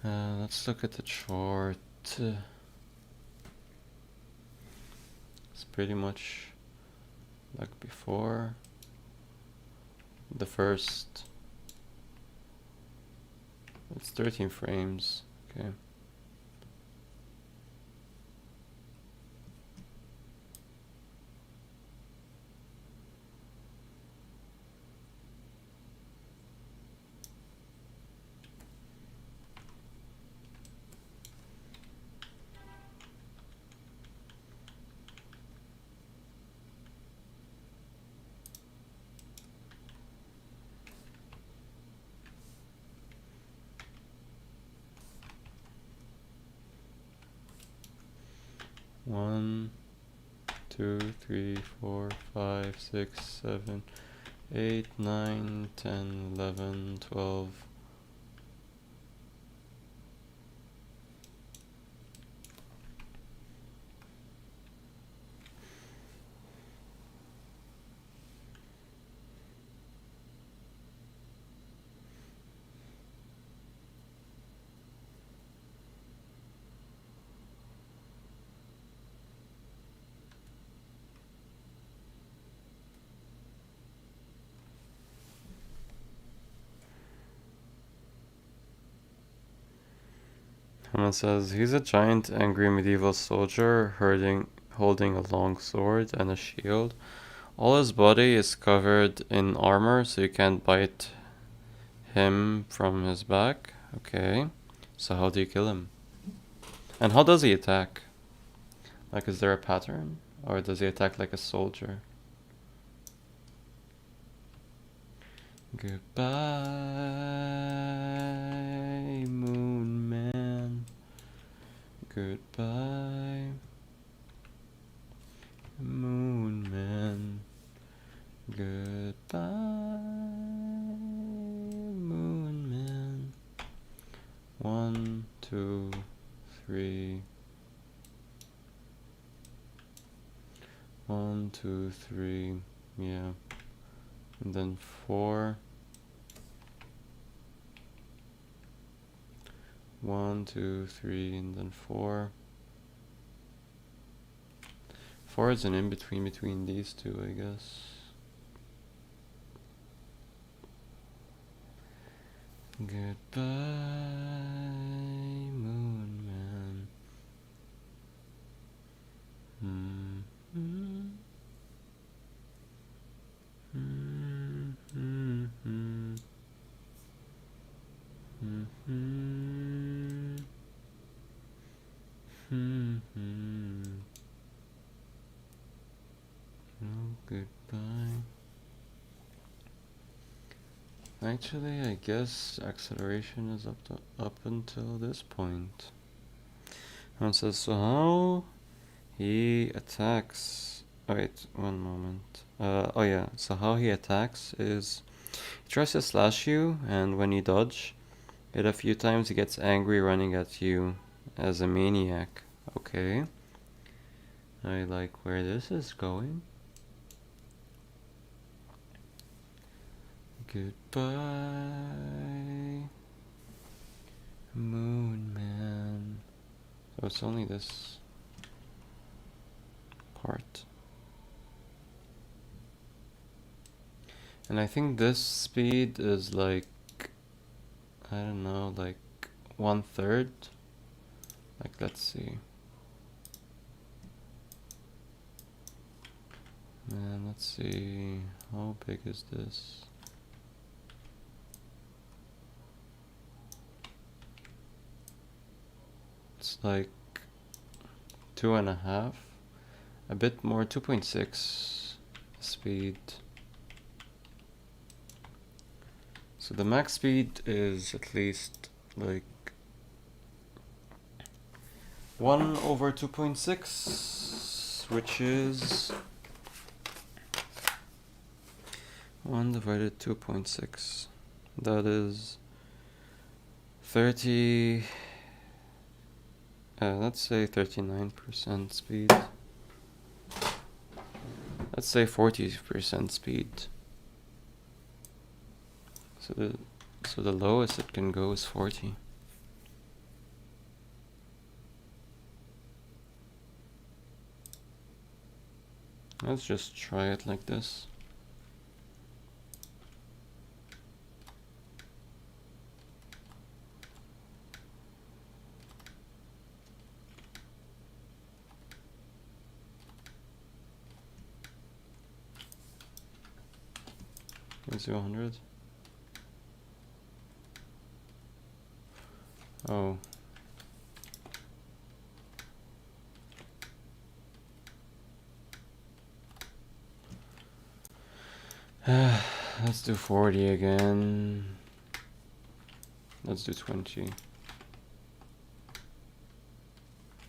Let's look at the chart. It's pretty much like before. The first, it's 13 frames. Okay. One, 2, 3, 4, 5, 6, 7, 8, 9, 10, 11, 12. Someone says he's a giant angry medieval soldier holding a long sword and a shield. All his body is covered in armor, so you can't bite him from his back. Okay. So how do you kill him? And how does he attack? Like, is there a pattern? Or does he attack like a soldier? Goodbye, moon man. Goodbye, moon man. Goodbye, moon man. 1, 2, 3. 1, 2, 3. Yeah. And then 4. 1, 2, 3, and then 4. 4 is an in-between between these two, I guess. Goodbye, moon man. Oh, goodbye. Actually, I guess acceleration is up until this point. And it says, so how he attacks. Oh, wait, one moment. Oh yeah, so how he attacks is he tries to slash you, and when you dodge it a few times, he gets angry running at you as a maniac. Okay. I like where this is going. Goodbye, moon man. So it's only this part. And I think this speed is like, I don't know, like 1/3. Like, let's see. And let's see, how big is this? It's like 2.5, a bit more, 2.6 speed. So the max speed is at least like 1/2.6, which is 1 divided 2.6. That is 30. Let's say 39% speed. Let's say 40% speed. So the lowest it can go is 40. Let's just try it like this. Let's do 100. Oh. Let's do 40 again. Let's do 20.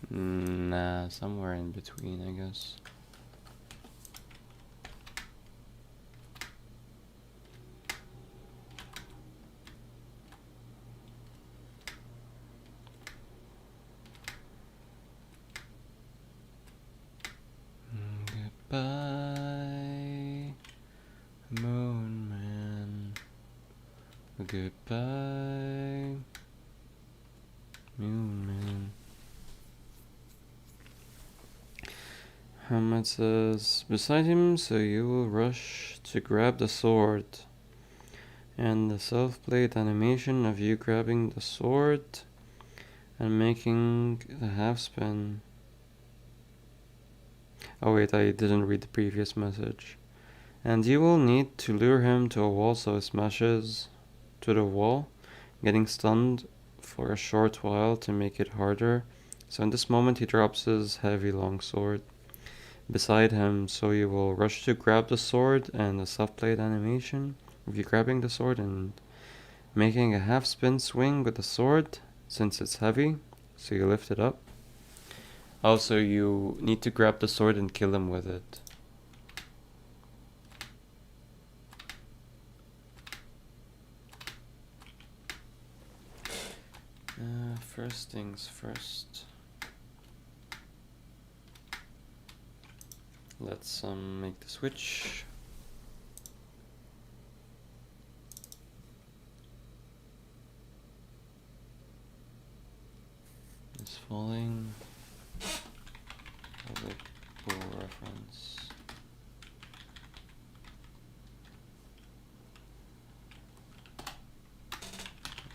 Nah, somewhere in between, I guess. Goodbye, moon man. Goodbye, moon man. Hamad says, beside him, so you will rush to grab the sword. And the self-played animation of you grabbing the sword and making the half spin. Oh wait, I didn't read the previous message. And you will need to lure him to a wall so he smashes to the wall, getting stunned for a short while to make it harder. So in this moment he drops his heavy long sword beside him, so you will rush to grab the sword and the self-played animation of you grabbing the sword and making a half spin swing with the sword since it's heavy, so you lift it up. Also, you need to grab the sword and kill him with it. First things first. Let's make the switch. It's falling. Public pool reference.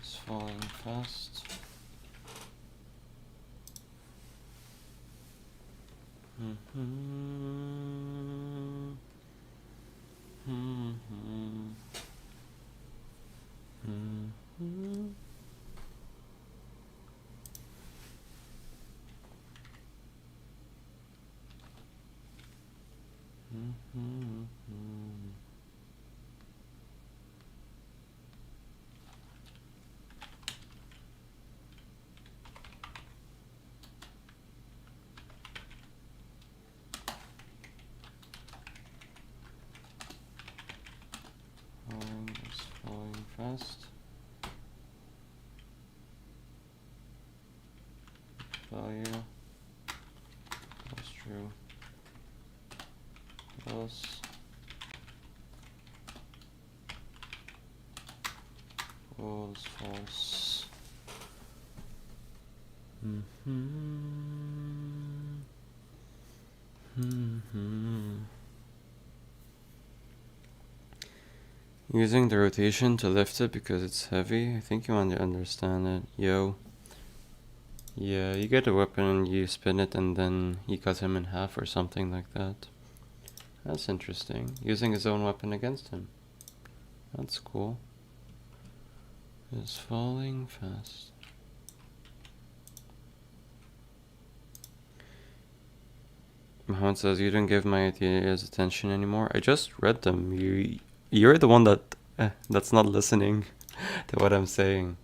It's falling fast. Falling fast. Value. That's true. Else. False. Using the rotation to lift it because it's heavy. I think you want to understand it. Yo. Yeah, you get a weapon and you spin it and then he cut him in half or something like that. That's interesting. Using his own weapon against him. That's cool. It's falling fast. Mohammed says, you don't give my ideas attention anymore. I just read them. You're the one that's not listening to what I'm saying.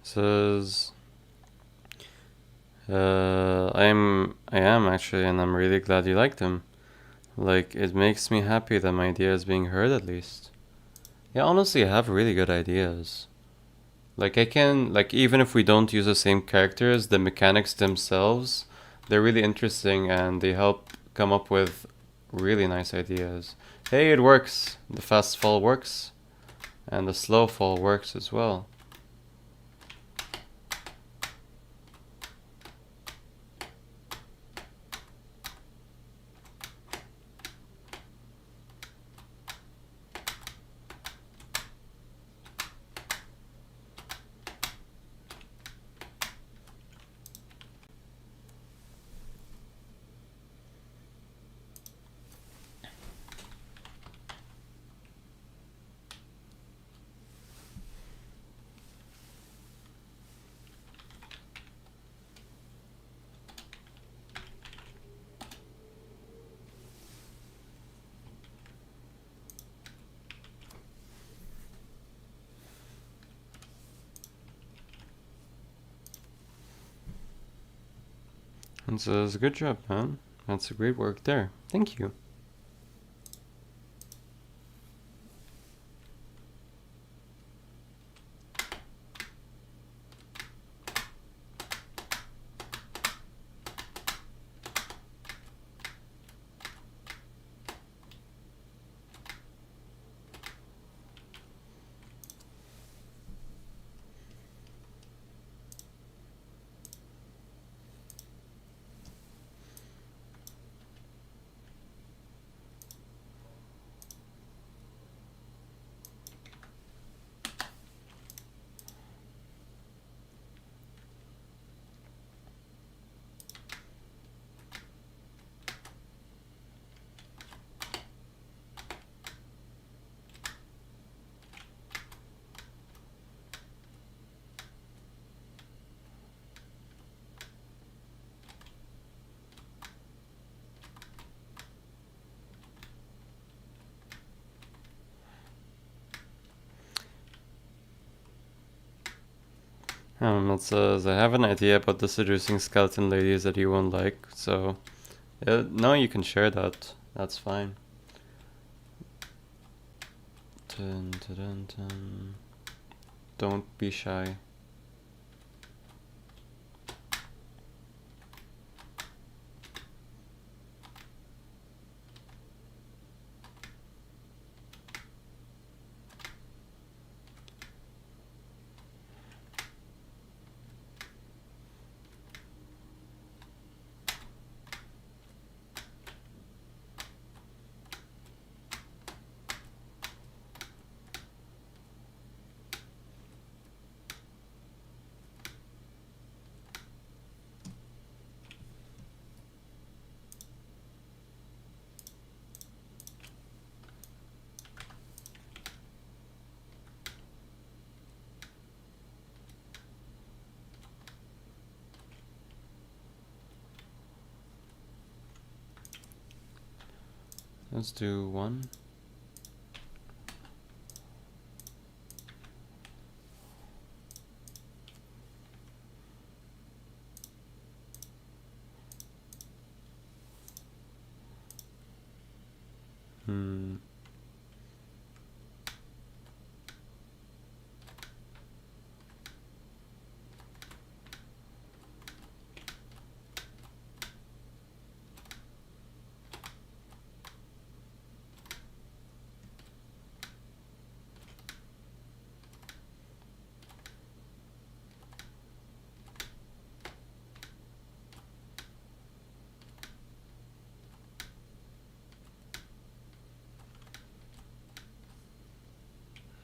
Says I am actually, and I'm really glad you liked them. Like, it makes me happy that my idea is being heard at least. Yeah, honestly, I have really good ideas. Like, I can, like, even if we don't use the same characters, the mechanics themselves, they're really interesting and they help come up with really nice ideas. Hey, it works. The fast fall works. And the slow fall works as well. And says, good job, man. That's a great work there. Thank you. It says, I have an idea about the seducing skeleton ladies that you won't like, so no, you can share that. That's fine. Dun, dun, dun, dun. Don't be shy. Let's do one. Hmm.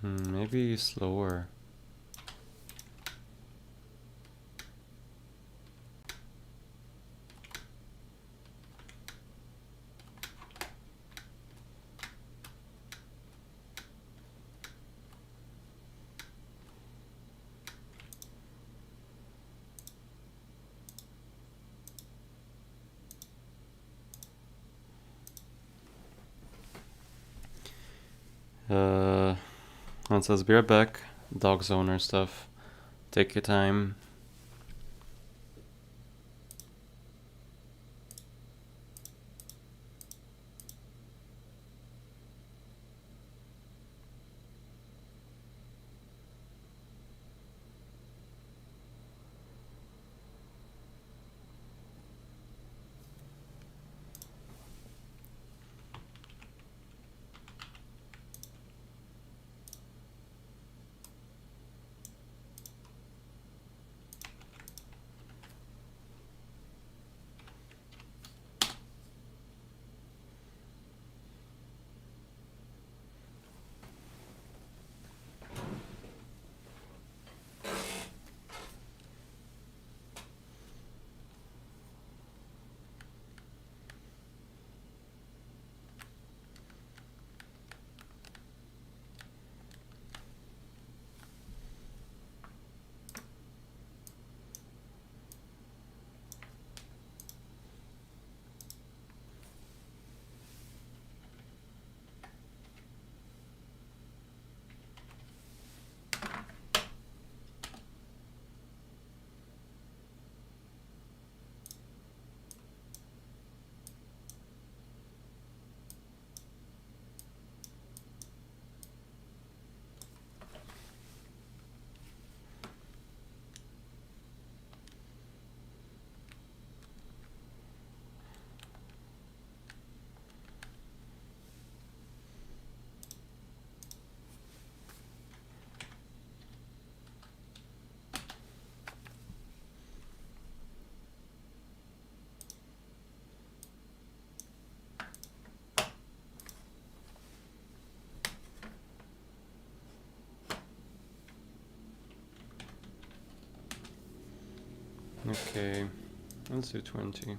Maybe slower. Uh, it says be right back. Dog's owner stuff. Take your time. Okay, let's do 20.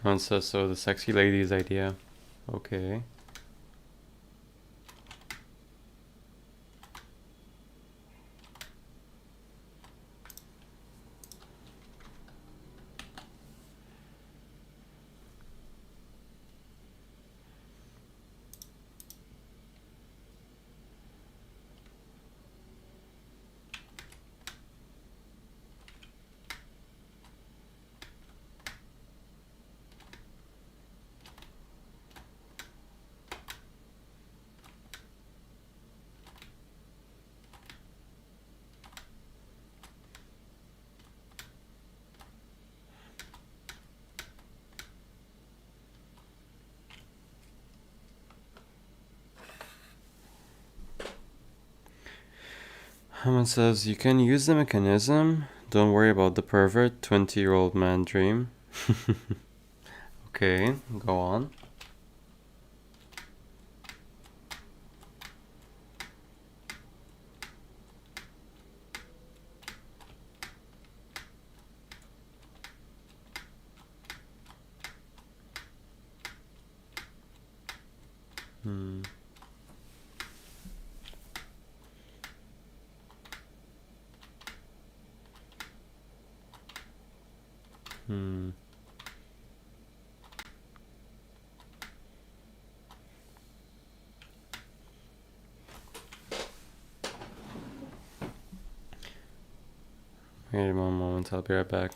And so the sexy lady's idea. Okay. Hammond says, you can use the mechanism. Don't worry about the pervert 20-year-old man dream. Okay, go on. Hmm. Hmm. Wait one moment, I'll be right back.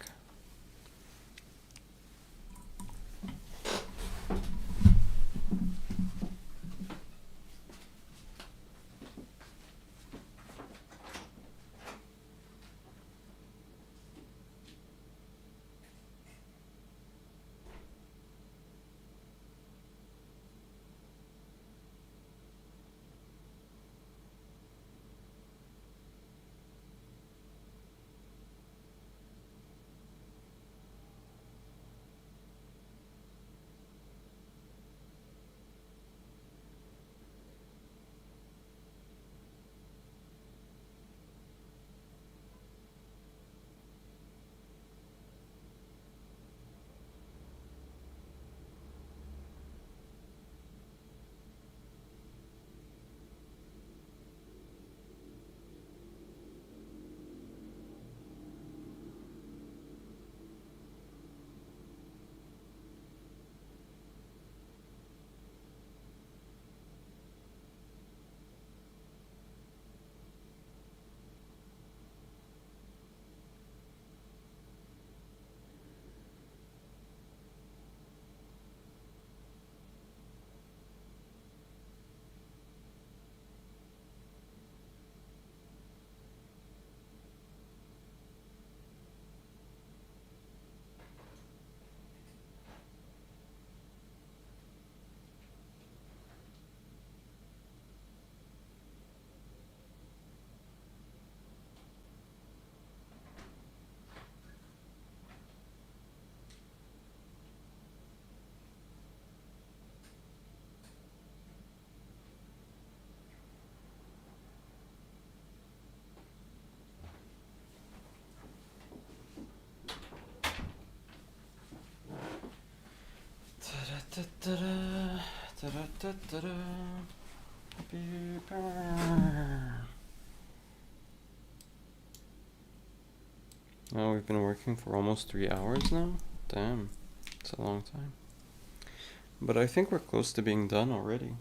Oh, we've been working for almost 3 hours now? Damn, it's a long time. But I think we're close to being done already.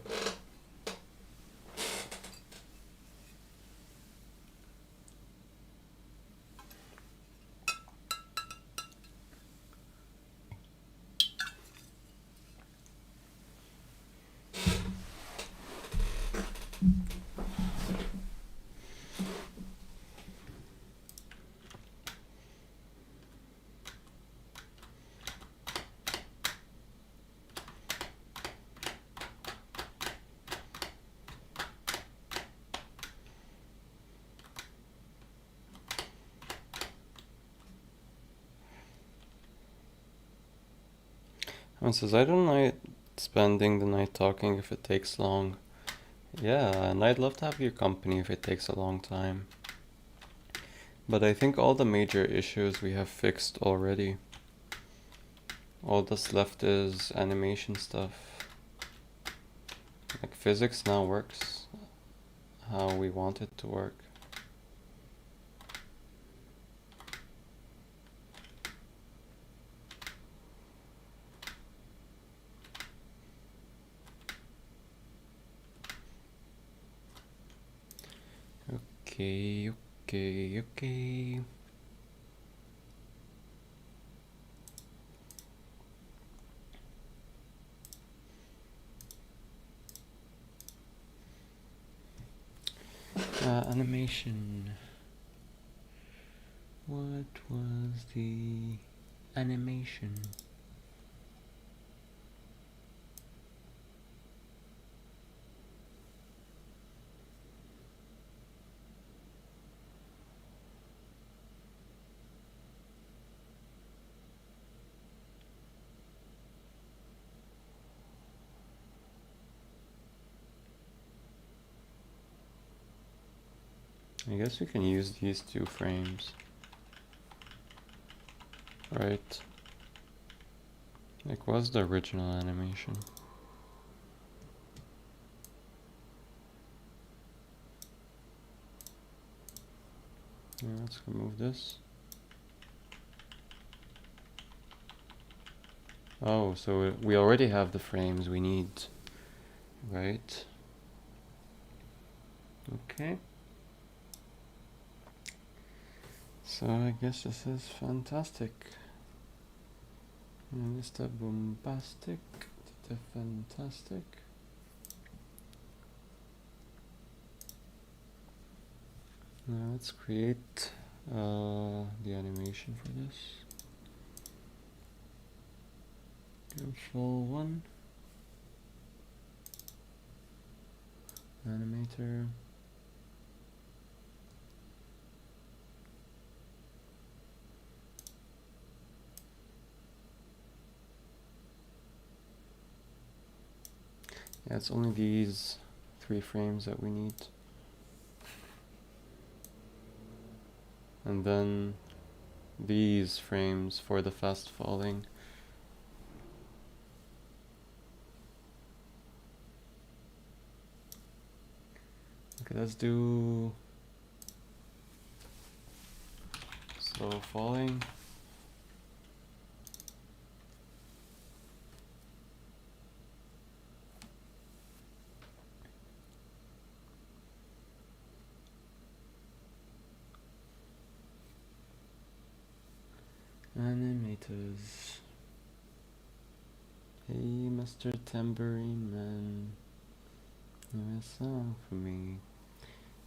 And says, I don't like spending the night talking if it takes long. Yeah, and I'd love to have your company if it takes a long time. But I think all the major issues we have fixed already. All that's left is animation stuff. Like physics now works how we want it to work. Okay, okay, okay. Animation. What was the animation? I guess we can use these 2 frames. Right. Like, what's the original animation? Yeah, let's remove this. Oh, so we already have the frames we need, right? Okay. So I guess this is fantastic. Mr. Bombastic, the fantastic. Now let's create the animation for this. Do full one. Animator. Yeah, it's only these 3 frames that we need. And then these frames for the fast falling. Okay, let's do slow falling. Animators. Hey, Mr. Tambourine Man, do a song for me.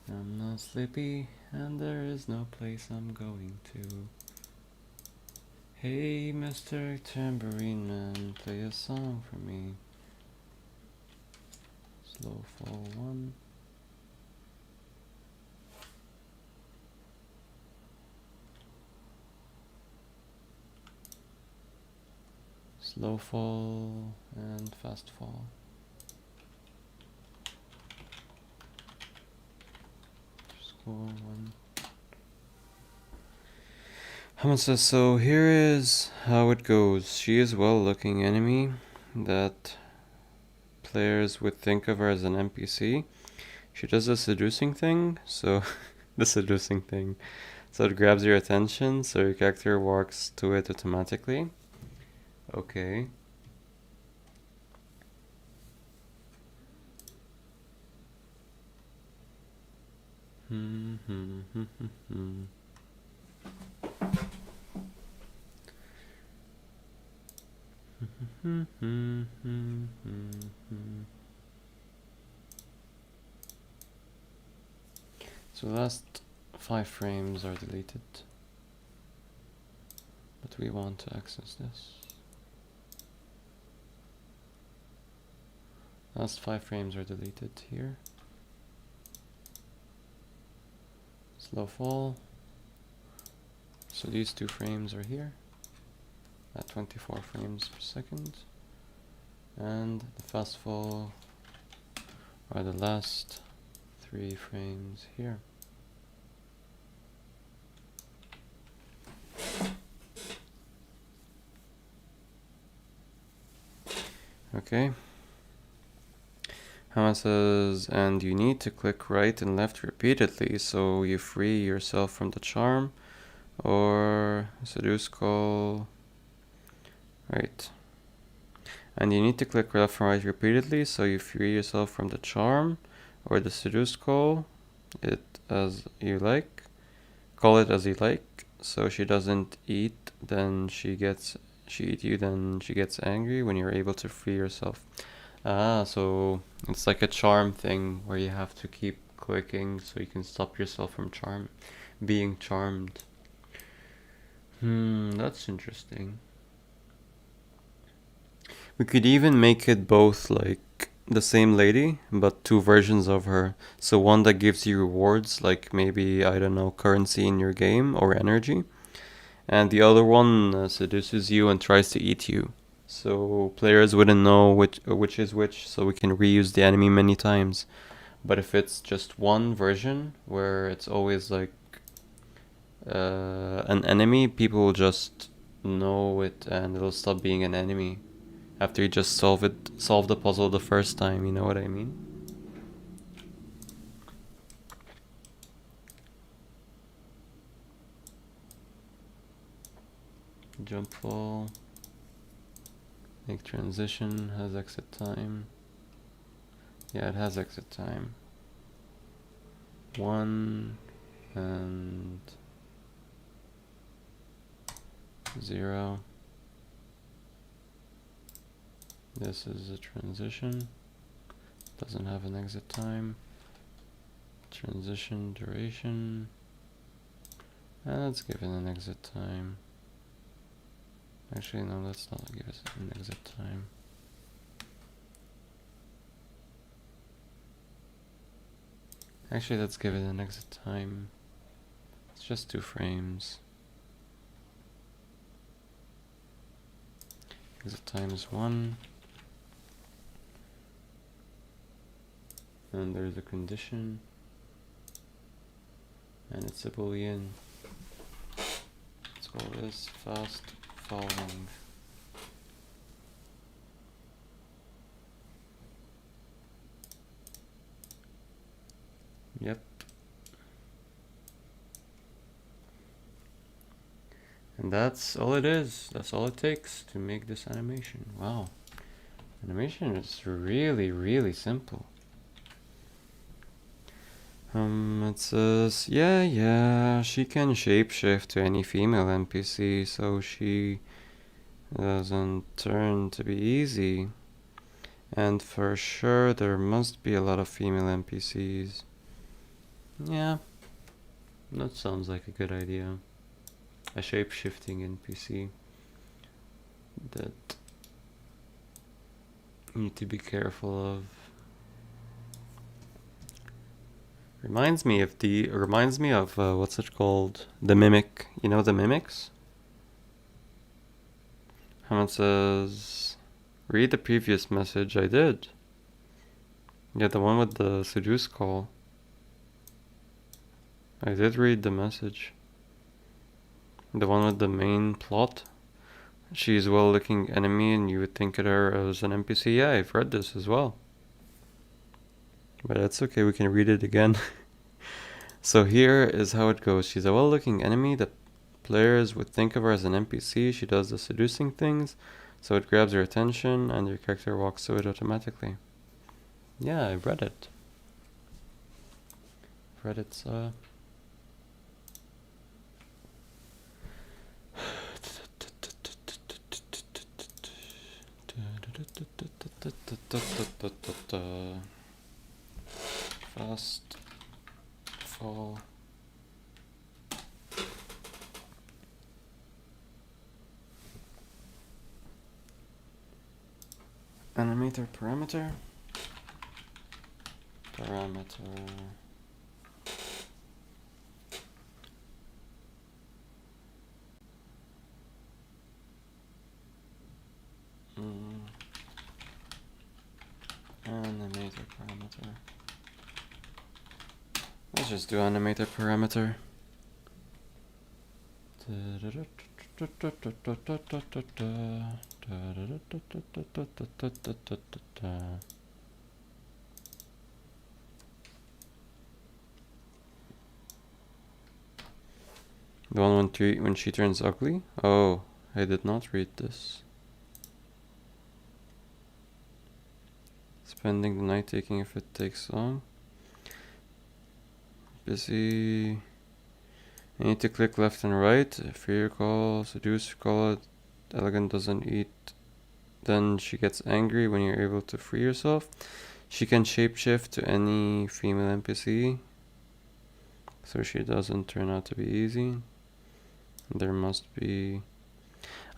I'm not sleepy, and there is no place I'm going to. Hey, Mr. Tambourine Man, play a song for me. Slow fall 1. Slow fall and fast fall. Score 1. Hammond says, so here is how it goes. She is well-looking enemy that players would think of her as an NPC. She does a seducing thing, so the seducing thing. So it grabs your attention, so your character walks to it automatically. Okay. So the last 5 frames are deleted, but we want to access this. Last 5 frames are deleted here. Slow fall. So these 2 frames are here at 24 frames per second. And the fast fall are the last 3 frames here. Okay. Hama says, and you need to click right and left repeatedly so you free yourself from the charm or seduce call. Right. And you need to click left and right repeatedly so you free yourself from the charm or the seduce call. It as you like. Call it as you like. So she doesn't eat, then she eat you, then she gets angry when you're able to free yourself. Ah, so it's like a charm thing where you have to keep clicking so you can stop yourself from being charmed. That's interesting. We could even make it both like the same lady, but two versions of her. So one that gives you rewards, like maybe, I don't know, currency in your game or energy. And the other one seduces you and tries to eat you. So players wouldn't know which is which, so we can reuse the enemy many times. But if it's just one version where it's always like an enemy, people will just know it and it'll stop being an enemy after you just solve the puzzle the first time. You know what I mean? Jump fall. Make transition. Has exit time. Yeah, it has exit time. 1 and 0. This is a transition. Doesn't have an exit time. Transition duration. And let's give it an exit time. Actually, no, let's not give it an exit time. Actually, let's give it an exit time. It's just 2 frames. Exit time is 1. And there's a condition. And it's a boolean. Let's call this fast falling. Yep. And that's all it is. That's all it takes to make this animation. Wow. Animation is really, really simple. It says, yeah, she can shapeshift to any female NPC, so she doesn't turn to be easy. And for sure, there must be a lot of female NPCs. Yeah, that sounds like a good idea. A shape-shifting NPC that you need to be careful of. Reminds me of what's it called? The Mimic. You know the Mimics? Hammond says, read the previous message. I did. Yeah, the one with the seduce call. I did read the message. The one with the main plot. She's a well-looking enemy and you would think of her as an NPC. Yeah, I've read this as well. But that's okay, we can read it again. So here is how it goes. She's a well-looking enemy that players would think of her as an NPC. She does the seducing things, so it grabs your attention and your character walks to it automatically. Yeah, I've read it. I've read it, fast fall. Animator parameter. Animator parameter. Let's just do animator parameter. The one when she turns ugly? Oh, I did not read this. Spending the night taking if it takes long. Busy. I need to click left and right. Fear call, seduce call it. Elegant doesn't eat. Then she gets angry when you're able to free yourself. She can shapeshift to any female NPC. So she doesn't turn out to be easy. There must be...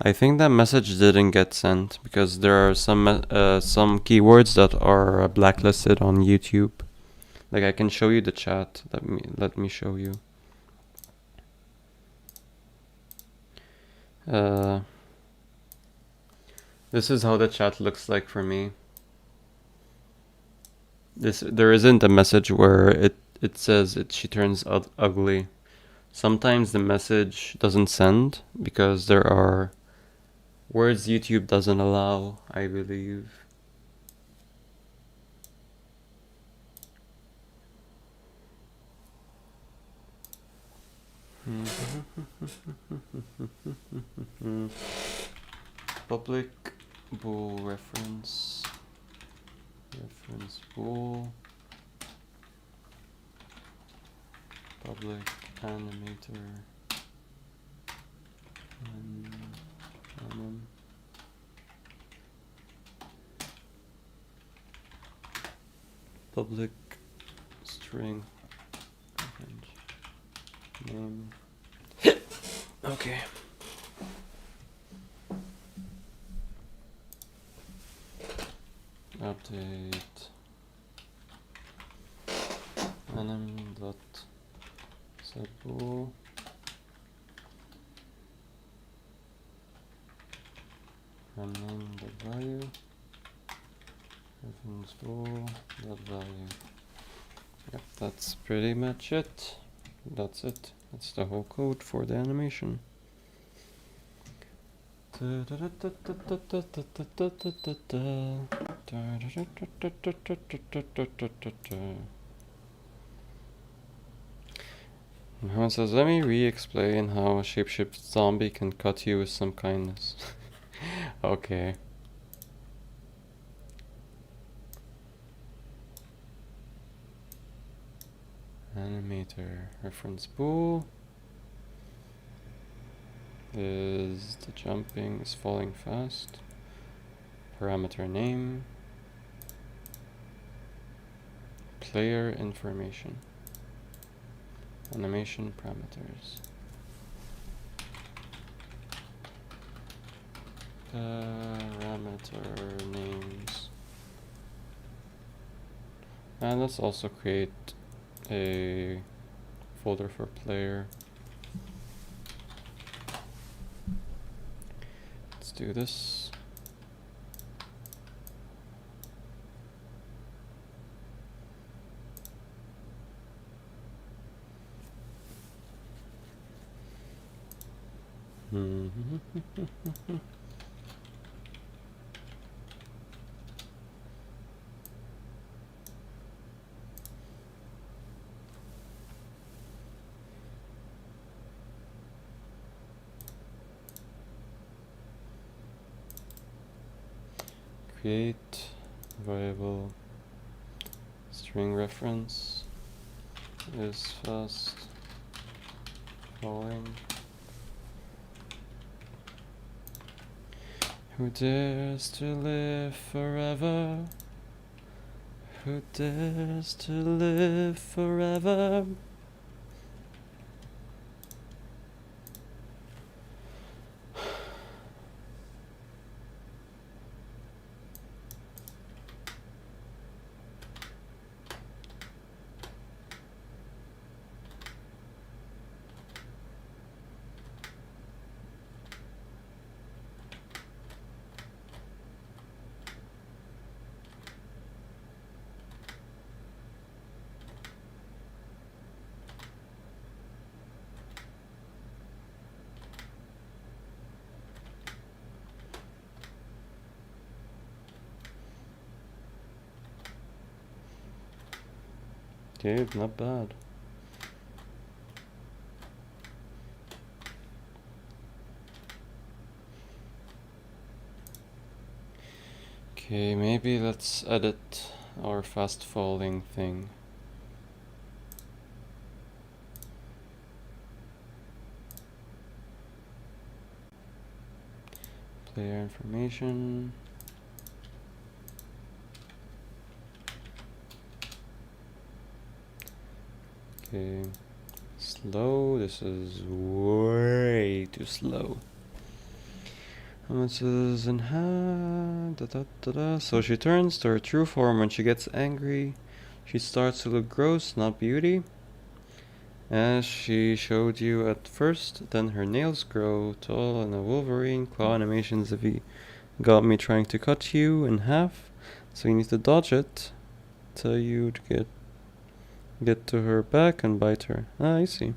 I think that message didn't get sent because there are some keywords that are blacklisted on YouTube. Like I can show you the chat. Let me show you. This is how the chat looks like for me. There isn't a message where it says she turns ugly. Sometimes the message doesn't send because there are words YouTube doesn't allow, I believe. Public bool reference bool public animator anim public string name. Okay. Update anim dot set bool and name dot value reference bool dot value. Yep, that's pretty much it. That's it. That's the whole code for the animation. Mohammed says, let me re-explain how a shapeshift zombie can cut you with some kindness. Okay. Animator reference bool is the jumping is falling fast. Parameter name. Player information. Animation parameters. Parameter names. And let's also create a folder for player. Let's do this. Create variable string reference is fast falling. Who dares to live forever? Who dares to live forever? Okay, not bad. Okay, maybe let's edit our fast falling thing. Player information. Okay, slow. This is way too slow. How much is in hand? So she turns to her true form when she gets angry. She starts to look gross, not beauty. As she showed you at first, then her nails grow tall and a Wolverine claw animations if he got me trying to cut you in half. So you need to dodge it till you get to her back and bite her. Ah, I see.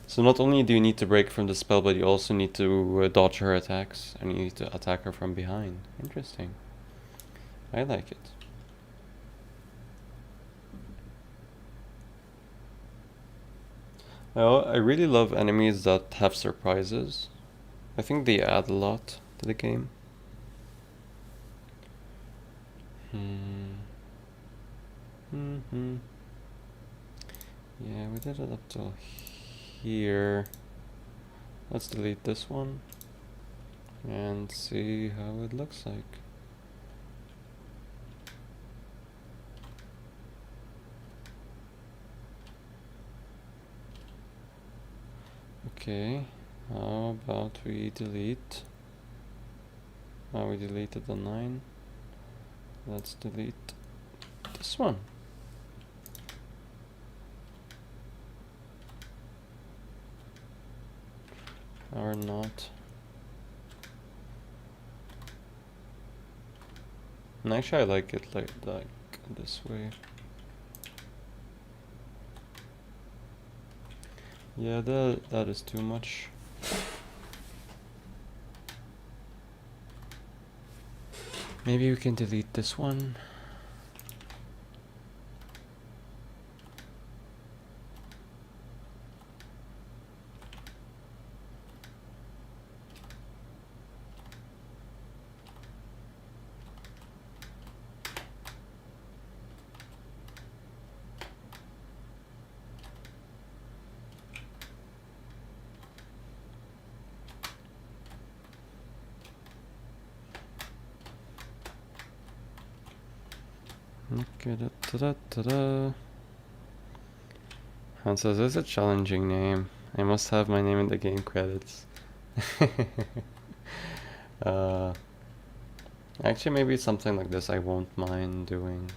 So not only do you need to break from the spell, but you also need to dodge her attacks, and you need to attack her from behind. Interesting. I like it. Well, I really love enemies that have surprises. I think they add a lot to the game. Hmm. Yeah, we did it up till here. Let's delete this one and see how it looks like. Okay, how about we delete? We deleted the 9. Let's delete this one. Or not. And actually I like it like this way. Yeah, that is too much. Maybe we can delete this one. Okay, da. Hans says, "It's a challenging name. I must have my name in the game credits." uh, Actually, maybe something like this I won't mind doing.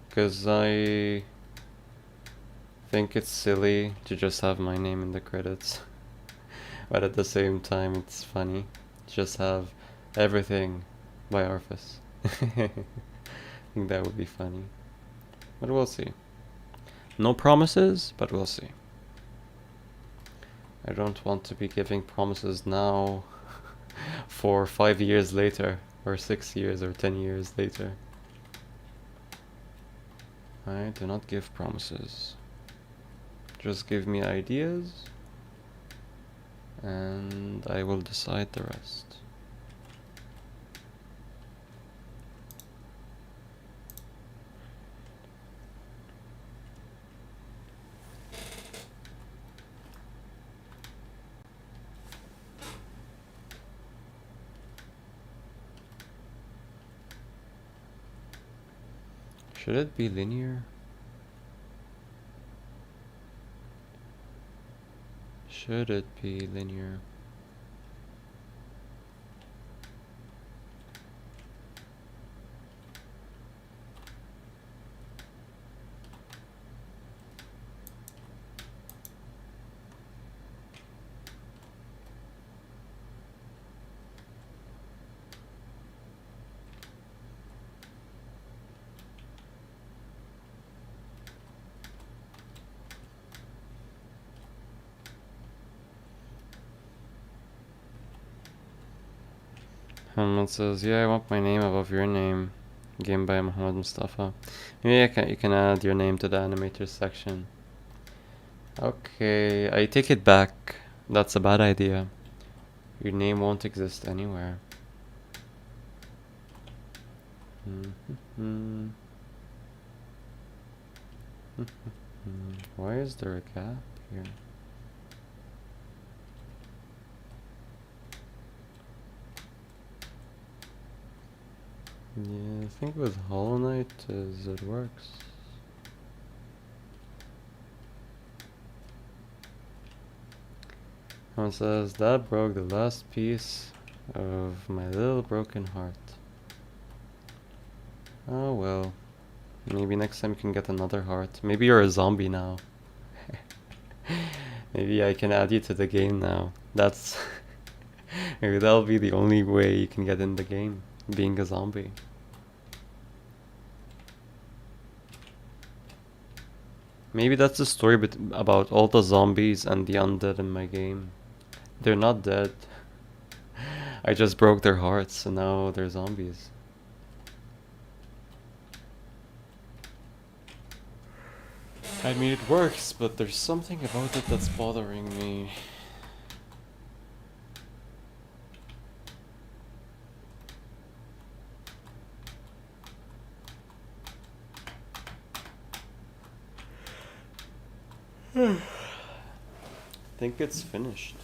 Because I think it's silly to just have my name in the credits. But at the same time, it's funny. Just have everything by Arthas. I think that would be funny. But we'll see. No promises, but we'll see. I don't want to be giving promises now for 5 years later, or 6 years, or 10 years later. I do not give promises. Just give me ideas, and I will decide the rest. Should it be linear? Should it be linear? Helmut says, "Yeah, I want my name above your name." Game by Muhammad Mustafa. Maybe you can add your name to the animators section. Okay, I take it back. That's a bad idea. Your name won't exist anywhere. Why is there a gap here? Yeah, I think with Hollow Knight it works. Someone says, that broke the last piece of my little broken heart. Oh well. Maybe next time you can get another heart. Maybe you're a zombie now. Maybe I can add you to the game now. That's... maybe that'll be the only way you can get in the game. Being a zombie. Maybe that's the story about all the zombies and the undead in my game. They're not dead. I just broke their hearts and now they're zombies. I mean, it works, but there's something about it that's bothering me. I think it's finished.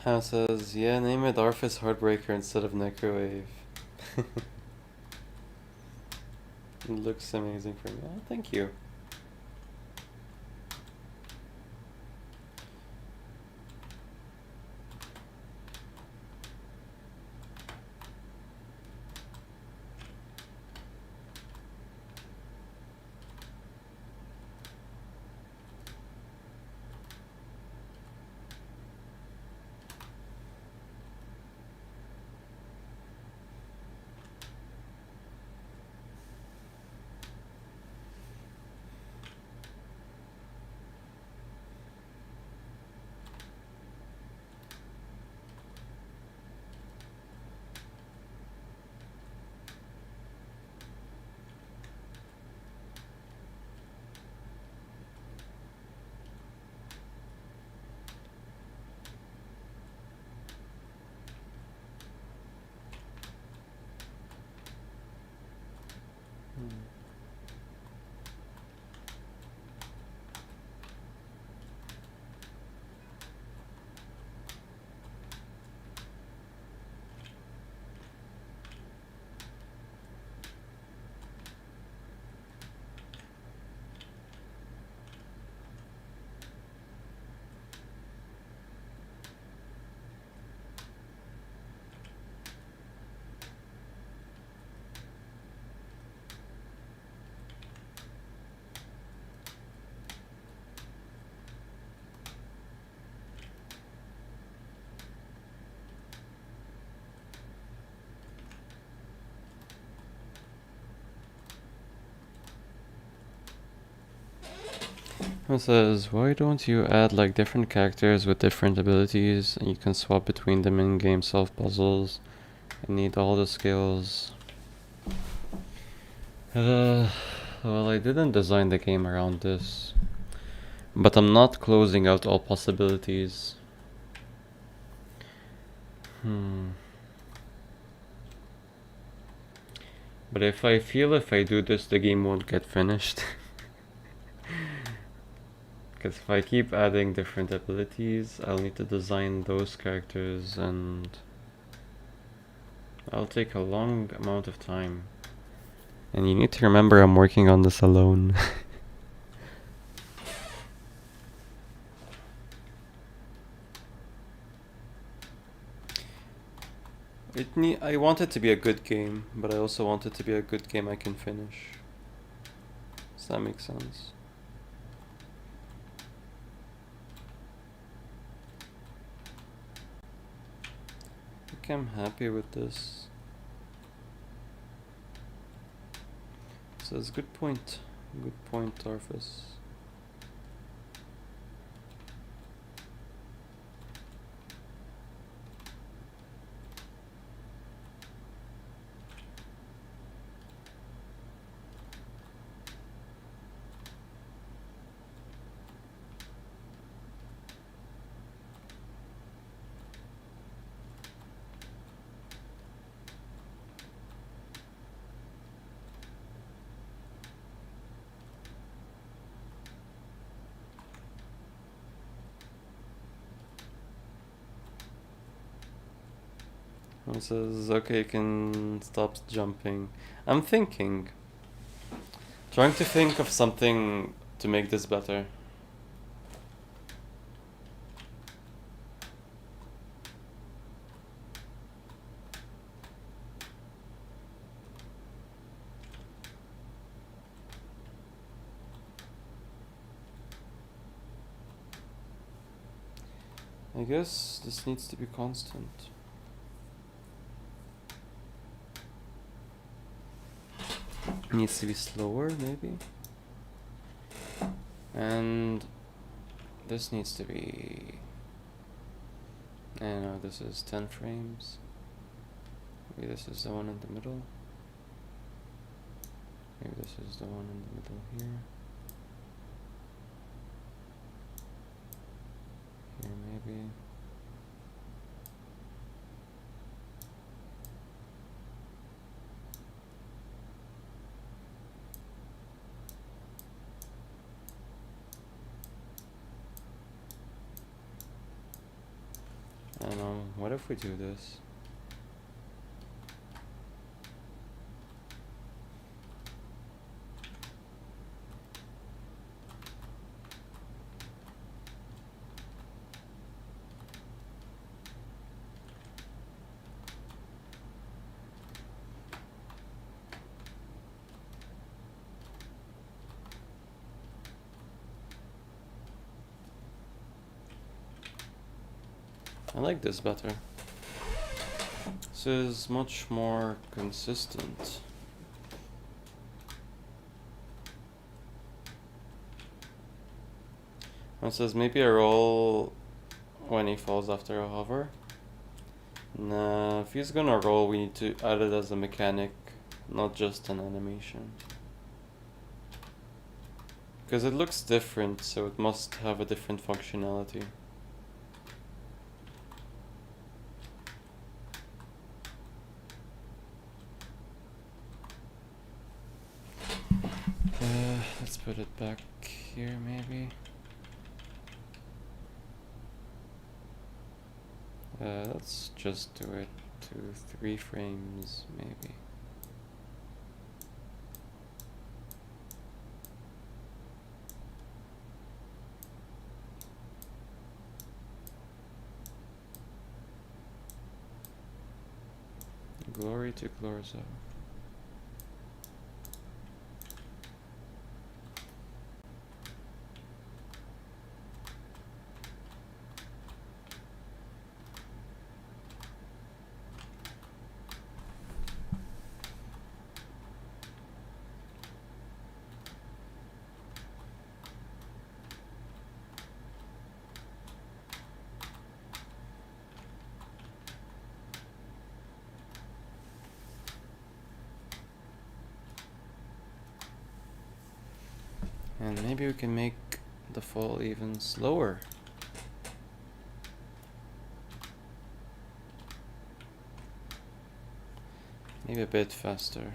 Hannah says, yeah, name it Arthas Heartbreaker instead of Necrowave. It looks amazing for me. Oh, thank you. It says, why don't you add like different characters with different abilities and you can swap between them in game, solve puzzles and need all the skills? Well, I didn't design the game around this, but I'm not closing out all possibilities. But if I feel if I do this, the game won't get finished. Because if I keep adding different abilities, I'll need to design those characters and I'll take a long amount of time. And you need to remember I'm working on this alone. I want it to be a good game, but I also want it to be a good game I can finish. Does that make sense? think I'm happy with this. So it's a good point. Good point, Tarfus. It says, okay, you can stop jumping. I'm thinking. Trying to think of something to make this better. I guess this needs to be constant. Needs to be slower, maybe? And this needs to be... I don't know, this is 10 frames. Maybe this is the one in the middle. Maybe this is the one in the middle here. Here maybe. I don't know, what if we do this? I like this better. This is much more consistent. It says maybe a roll when he falls after a hover. Nah, if he's gonna roll, we need to add it as a mechanic, not just an animation. Because it looks different, so it must have a different functionality. Let's put it back here, maybe. Let's just do it to 3 frames, maybe. Glory to Glorza. And maybe we can make the fall even slower. Maybe a bit faster.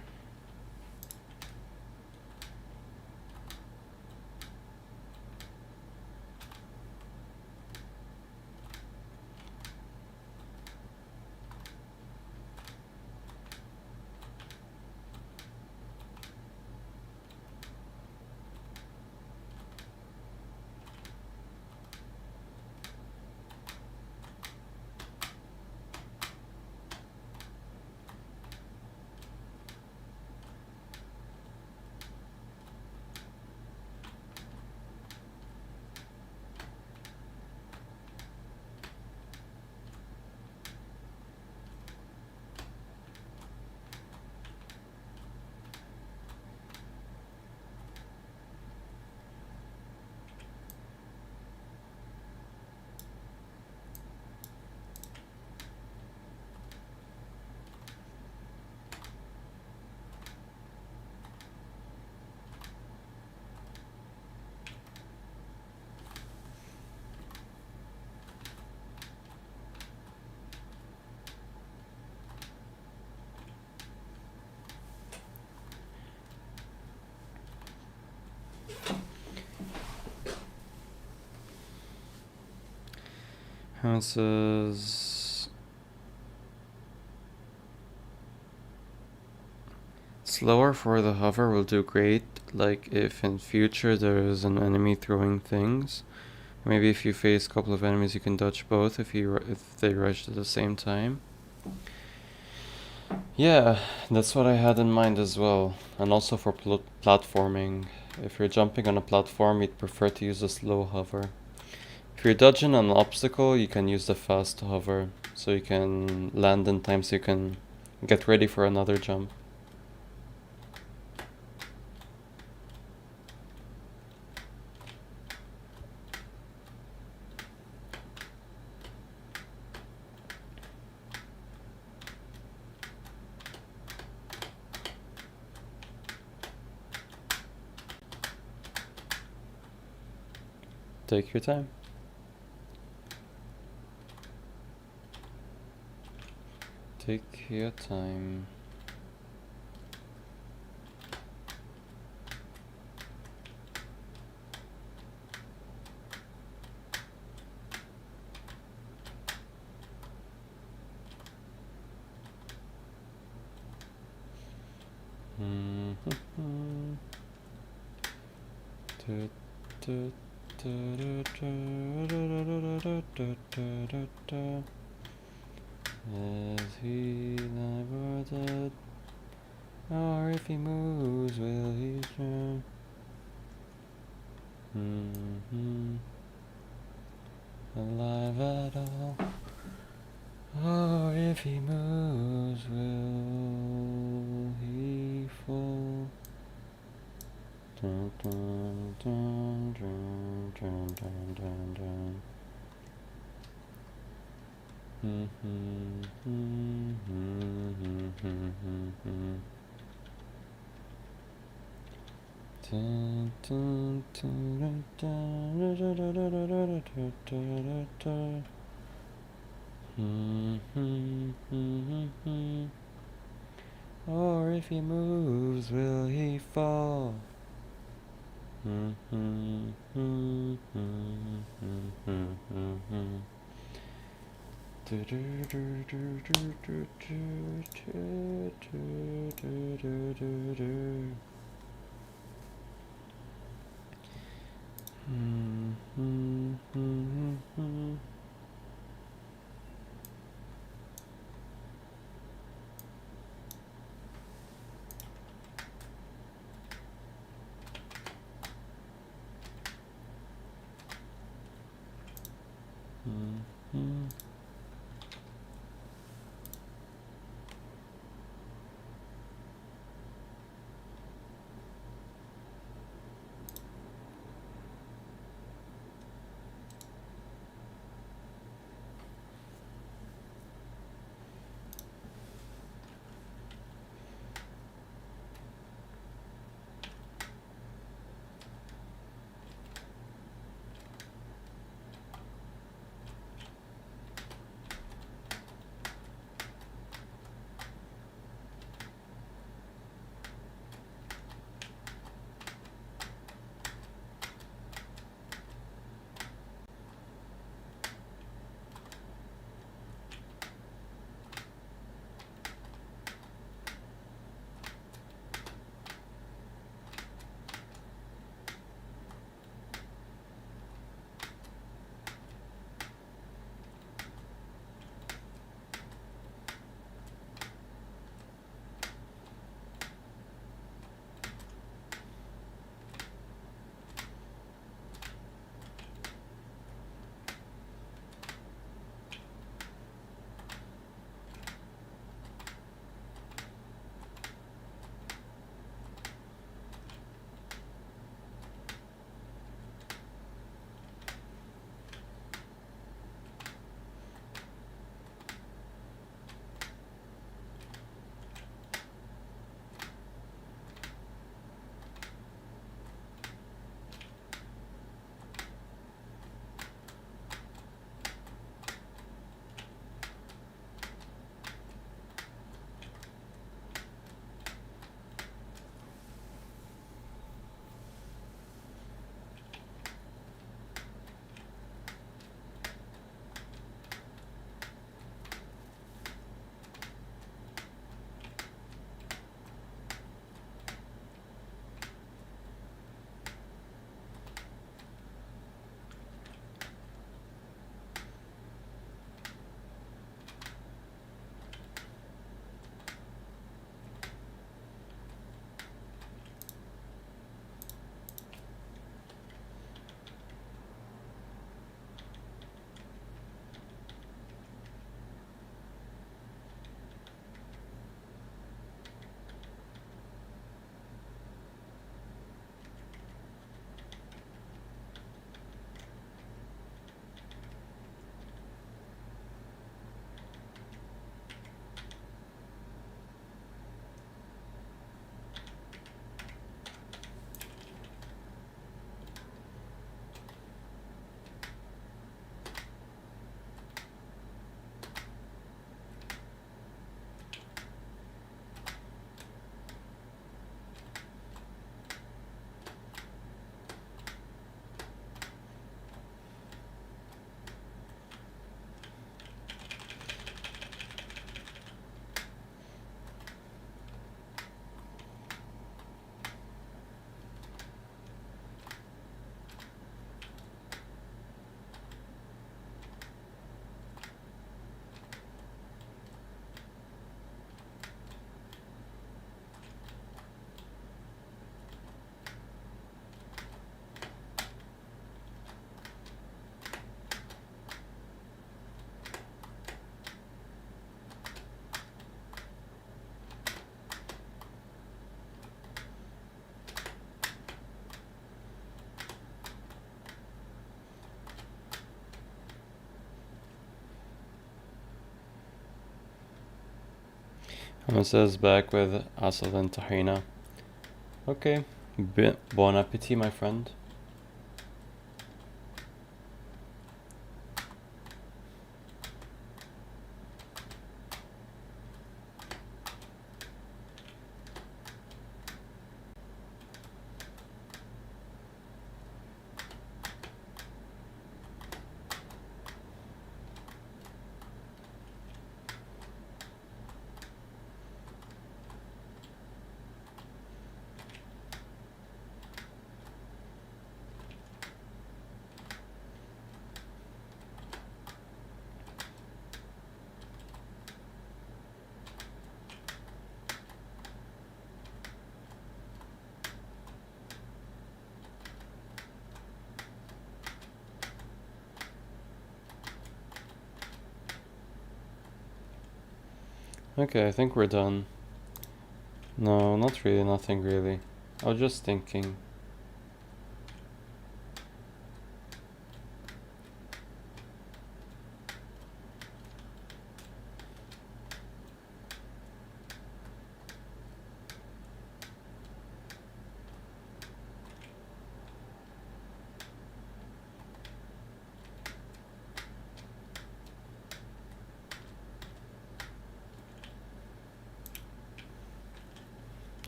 It says slower for the hover will do great, like if in future there is an enemy throwing things. Maybe if you face a couple of enemies you can dodge both if they rush at the same time. Yeah, that's what I had in mind as well. And also for platforming. If you're jumping on a platform, you'd prefer to use a slow hover. If you're dodging an obstacle, you can use the fast hover. So you can land in time so you can get ready for another jump. Take your time. Take your time. Is he never dead? Or if he moves, will he turn? Alive at all? Or if he moves, will he fall? Dun, dun, dun, dun, dun, dun, dun, dun. Dun, dun, dun, dun, dun, dun. Or if he moves, will he fall? Hamza is back with asal and tahina. Okay, bon appetit, my friend. Okay, I think we're done. No, not really, nothing really. I was just thinking.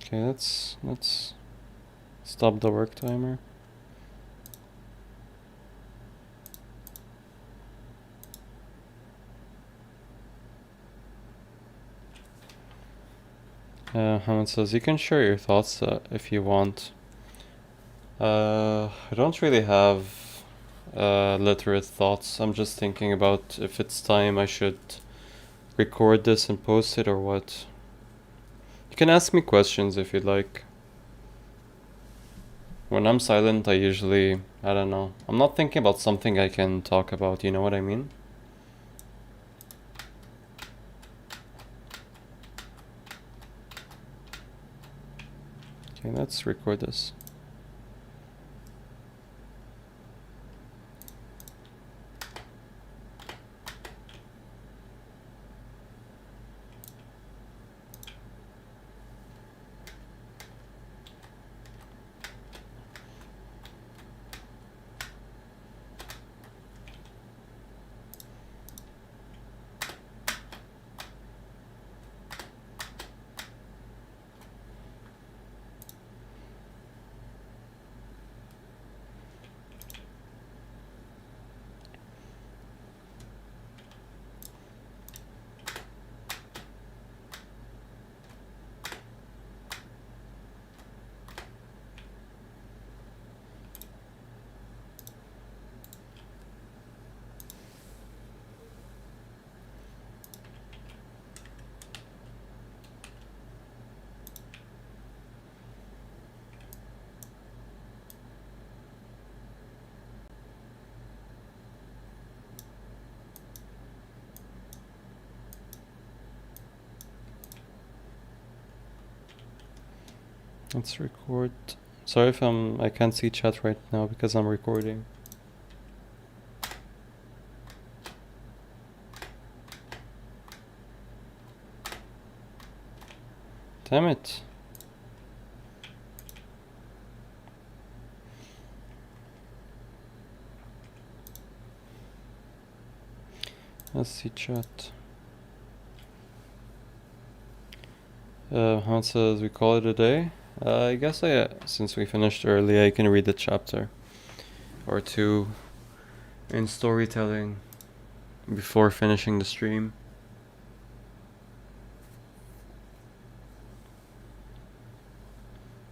Okay, let's stop the work timer. Hamid says you can share your thoughts if you want. I don't really have literate thoughts. I'm just thinking about if it's time I should record this and post it or what. You can ask me questions if you'd like. When I'm silent, I usually, I don't know. I'm not thinking about something I can talk about, you know what I mean? Okay, let's record this. Let's record. Sorry if I can't see chat right now because I'm recording. Damn it. Let's see chat. Hans says we call it a day. I guess since we finished early, I can read a chapter or two in storytelling before finishing the stream.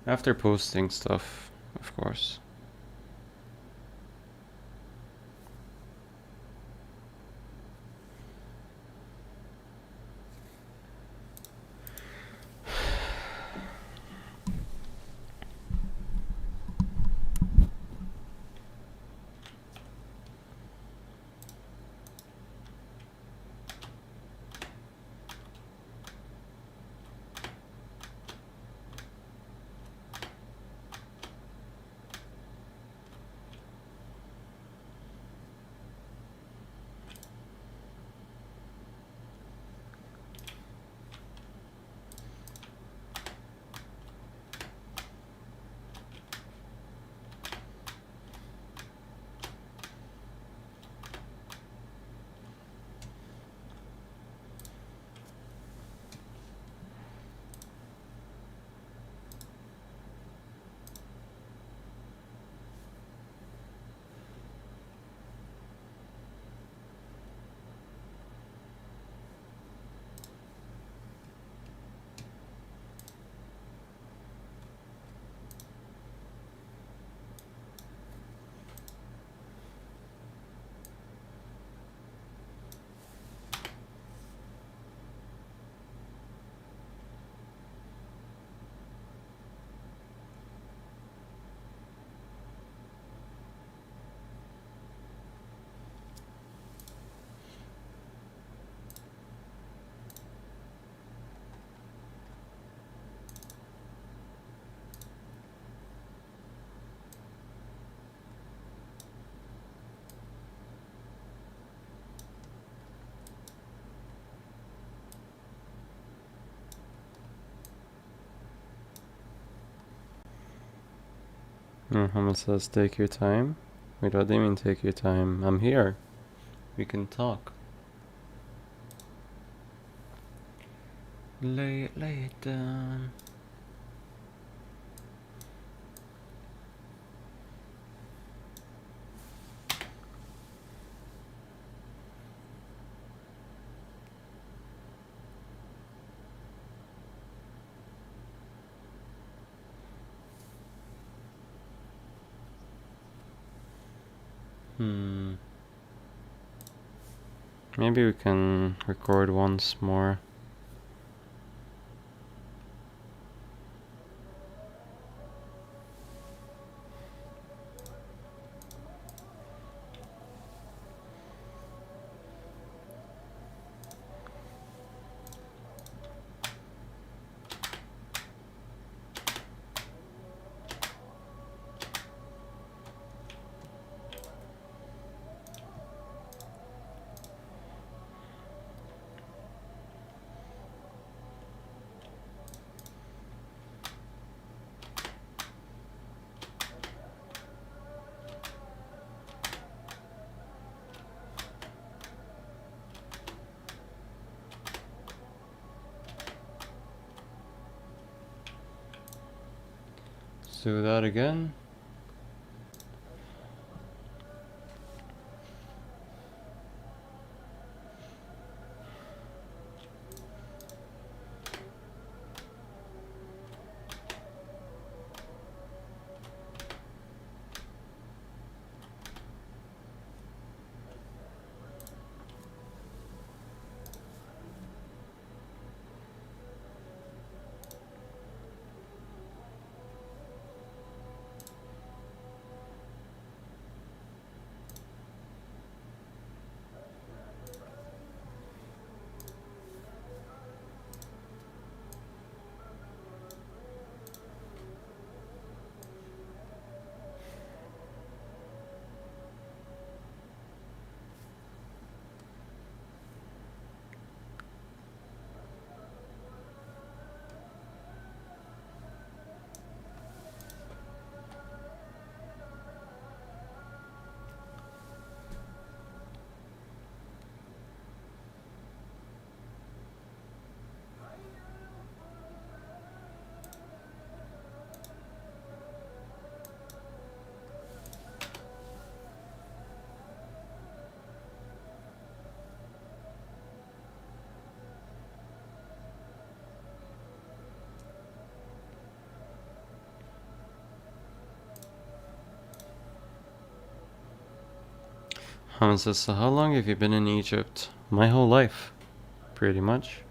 After posting stuff, of course. Muhammad says, take your time. Wait, what do you mean take your time? I'm here. We can talk. Lay it down. Maybe we can record once more. Let's do that again. Muhammad says, so how long have you been in Egypt? My whole life, pretty much.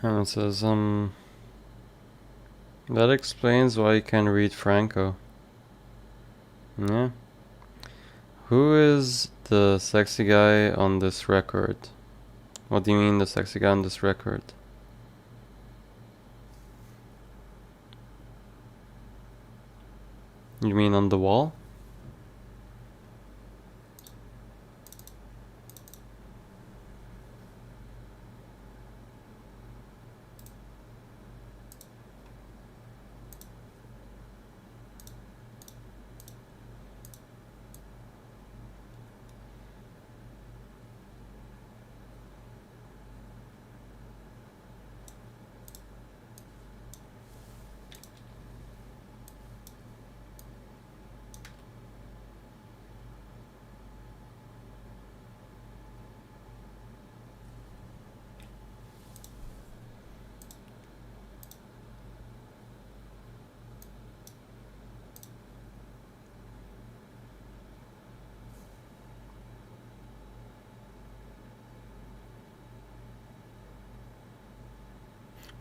And it says, that explains why you can read Franco. Yeah. Who is the sexy guy on this record? What do you mean the sexy guy on this record? You mean on the wall?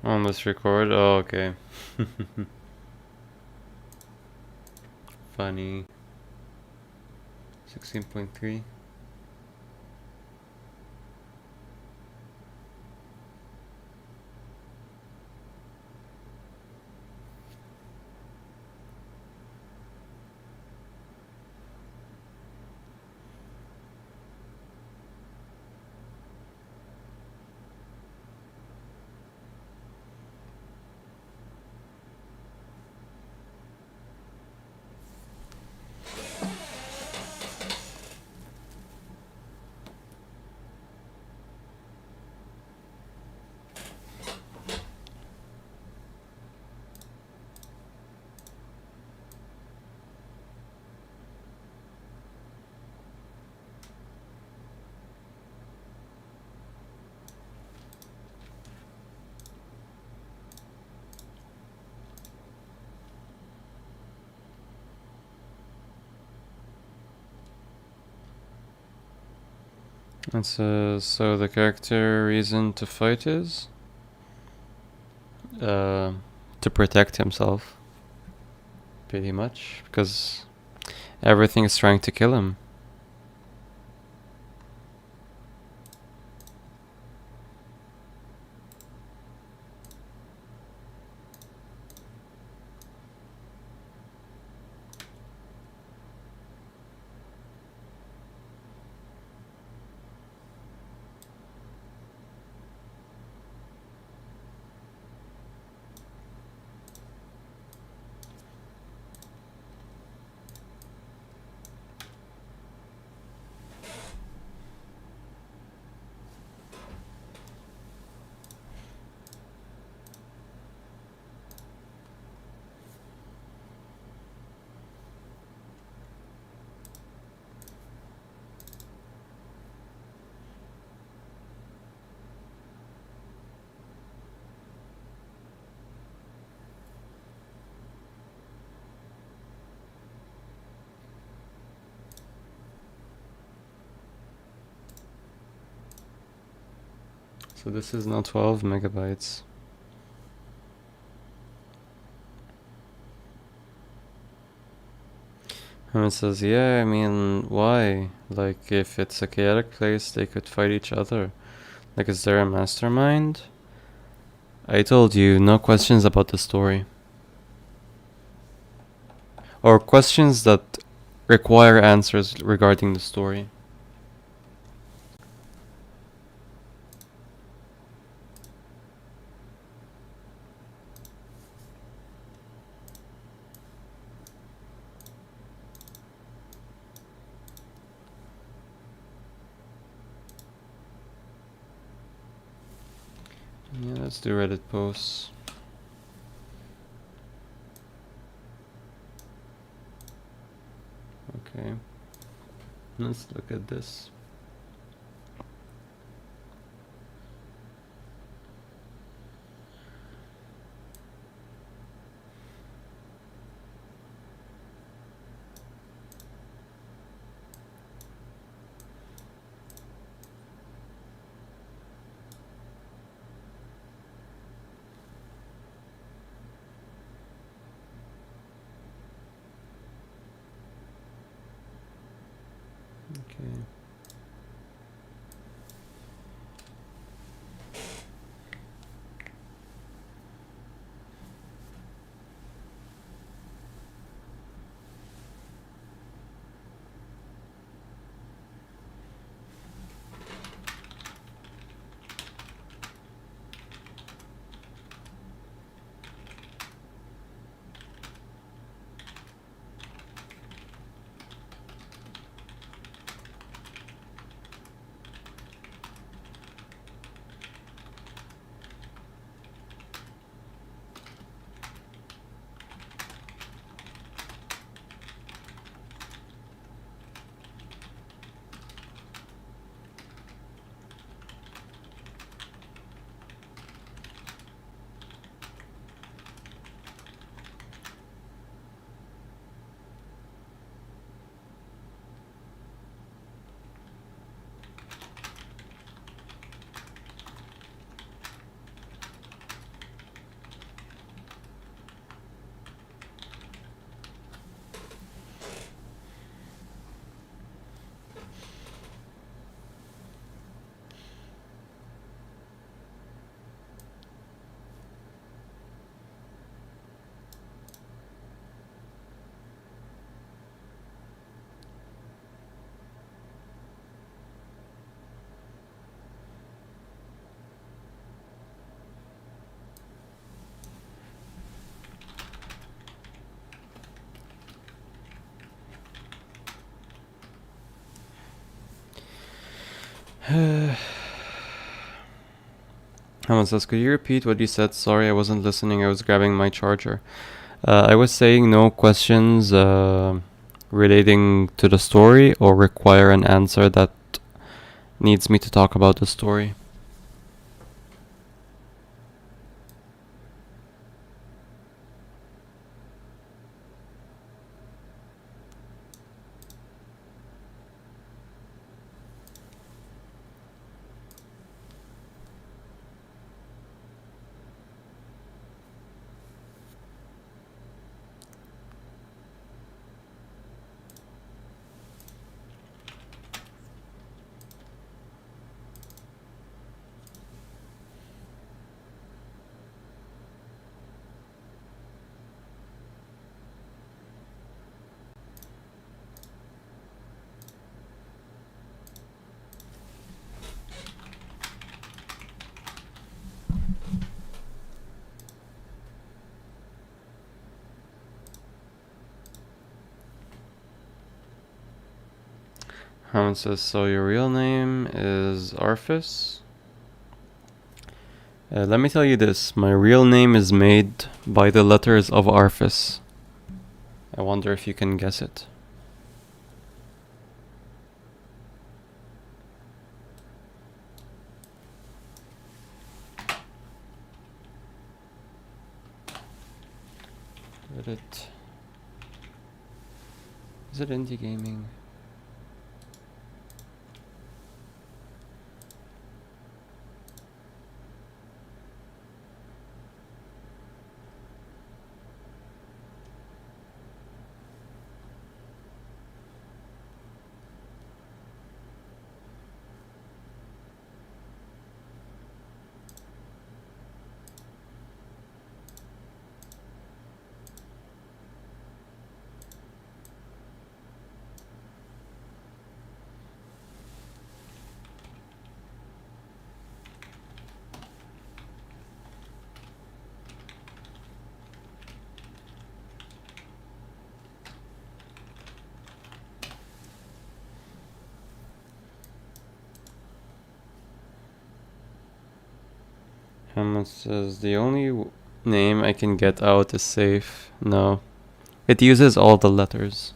On this record? Oh, okay. Funny. 16.3. It says, so the character reason to fight is? To protect himself. Pretty much. Because everything is trying to kill him. So this is now 12 megabytes. And it says, yeah, I mean, why? Like, if it's a chaotic place, they could fight each other. Like, is there a mastermind? I told you, no questions about the story. Or questions that require answers regarding the story. Yeah, let's do Reddit posts. Okay. Let's look at this. Okay. Haman says, could you repeat what you said? Sorry, I wasn't listening. I was grabbing my charger. I was saying no questions relating to the story or require an answer that needs me to talk about the story. Haman says, so your real name is Arfis? Let me tell you this. My real name is made by the letters of Arfis. I wonder if you can guess it. Reddit. Is it indie gaming? Hammond says the only name I can get out is safe. No. It uses all the letters.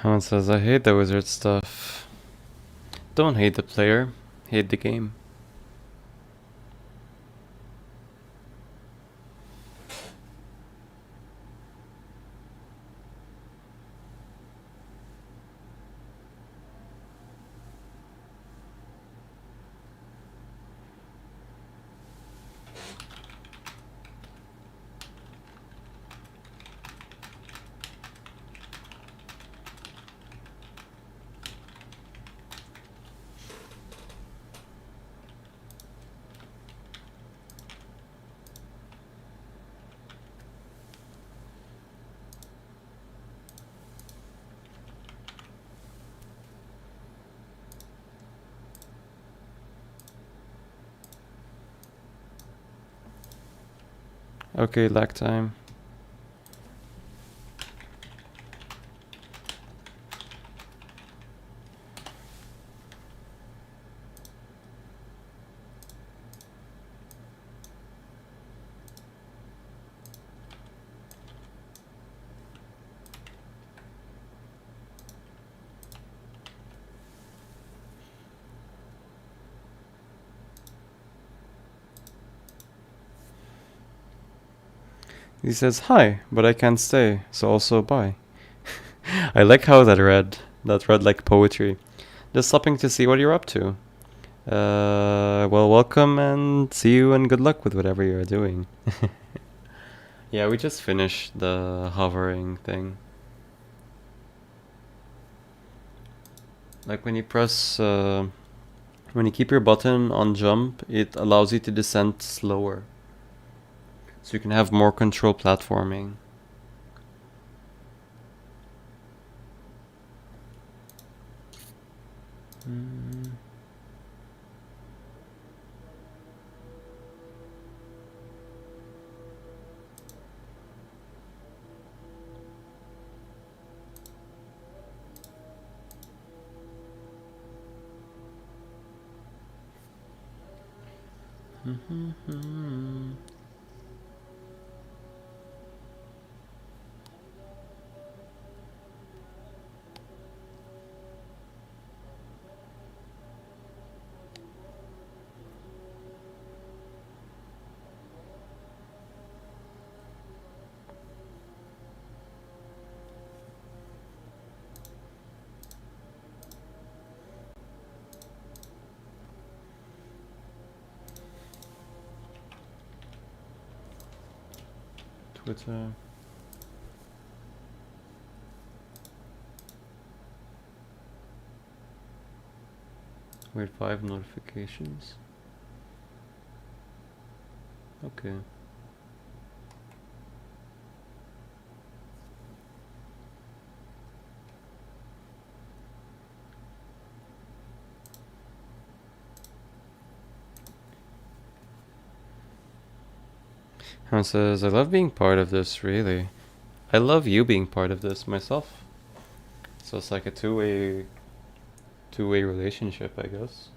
Hammond says, I hate the wizard stuff. Don't hate the player, hate the game. Okay, lag time. He says, hi, but I can't stay, so also bye. I like how that read like poetry. Just stopping to see what you're up to. Well, welcome and see you and good luck with whatever you're doing. Yeah, we just finished the hovering thing. Like when you press, when you keep your button on jump, it allows you to descend slower. So you can have more control platforming. Twitter. Wait, 5 notifications. Okay. Han says, I love being part of this, really. I love you being part of this myself. So it's like a two-way relationship, I guess.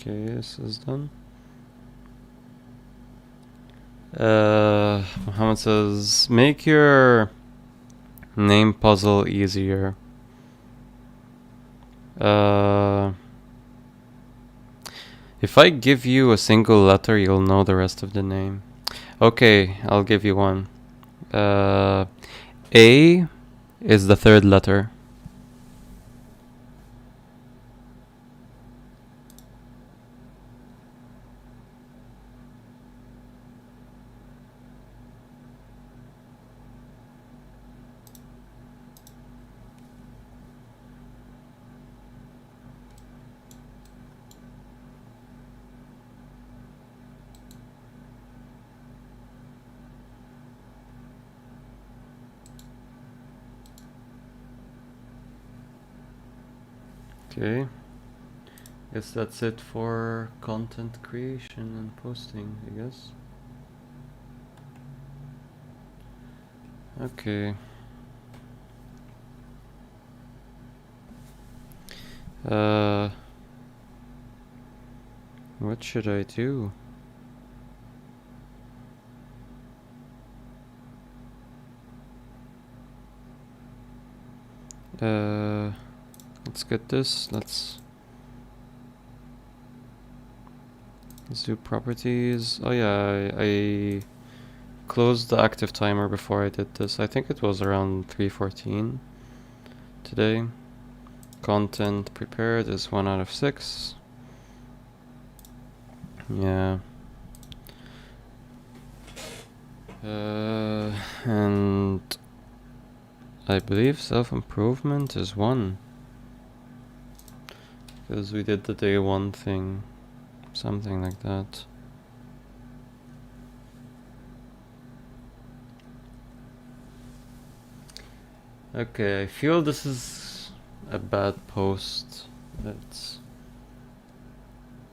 Okay, this is done. Muhammad says, make your name puzzle easier. If I give you a single letter, you'll know the rest of the name. Okay, I'll give you one. A is the third letter. Okay. Guess that's it for content creation and posting, I guess. Okay. What should I do? Let's get this. Let's do properties. Oh yeah, I closed the active timer before I did this. I think it was around 3:14 today. Content prepared is 1 out of 6. Yeah. And I believe self-improvement is 1. Because we did the day 1 thing. Something like that. Okay, I feel this is a bad post. That's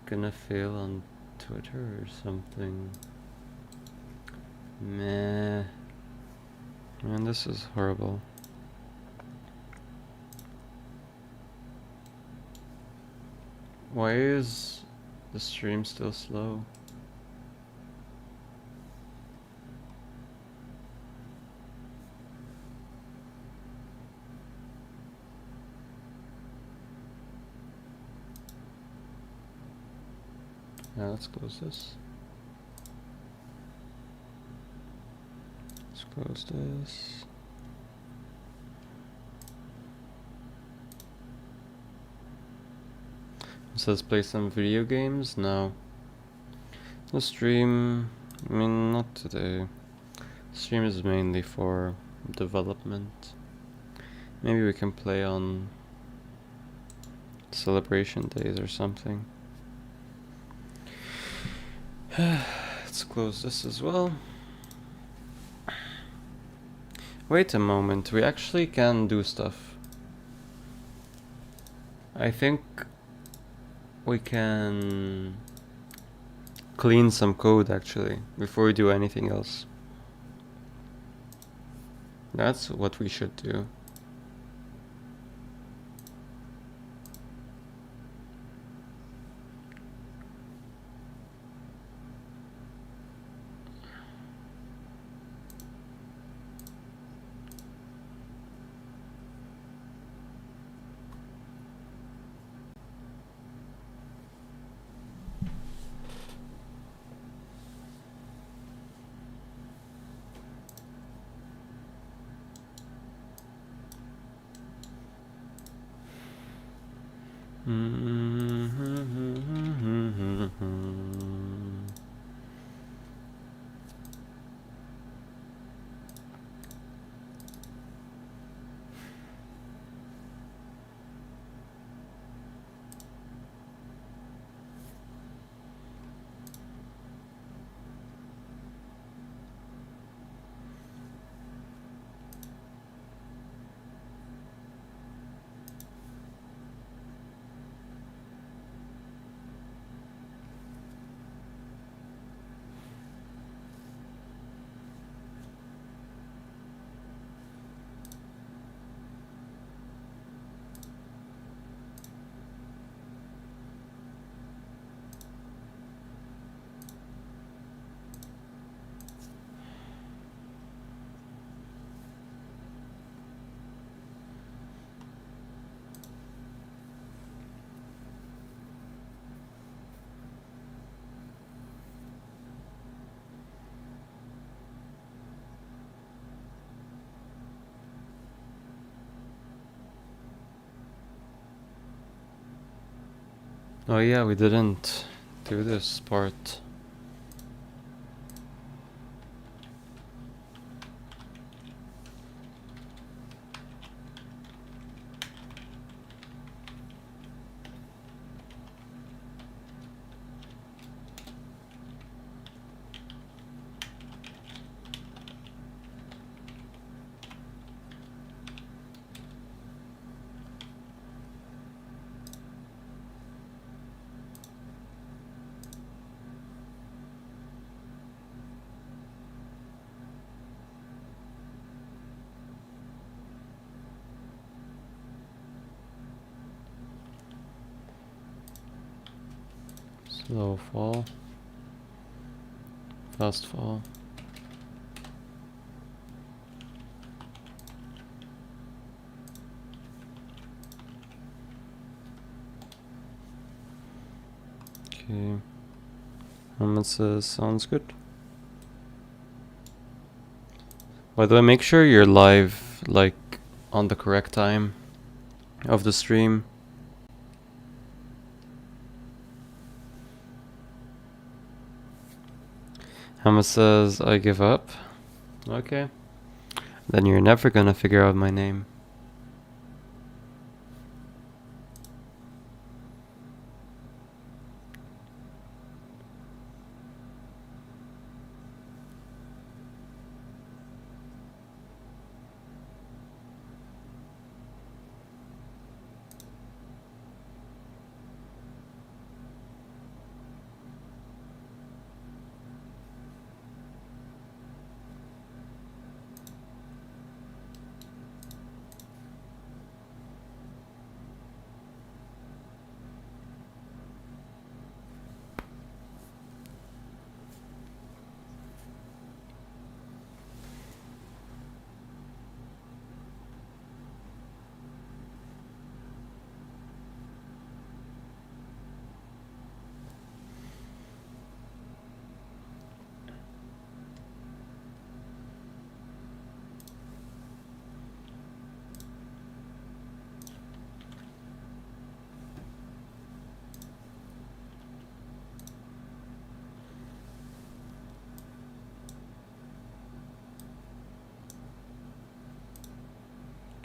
gonna fail on Twitter or something. Meh. Man, this is horrible. Why is the stream still slow? Yeah, let's close this. Let's close this. It says play some video games. No. The stream, I mean, not today. The stream is mainly for development. Maybe we can play on celebration days or something. Let's close this as well. Wait a moment, we actually can do stuff. I think we can clean some code actually before we do anything else. That's what we should do. Oh yeah, we didn't do this part. Slow fall. Fast fall. Okay. It says sounds good. By the way, make sure you're live, like, on the correct time of the stream. Hammer says, I give up. Okay. Then you're never gonna figure out my name.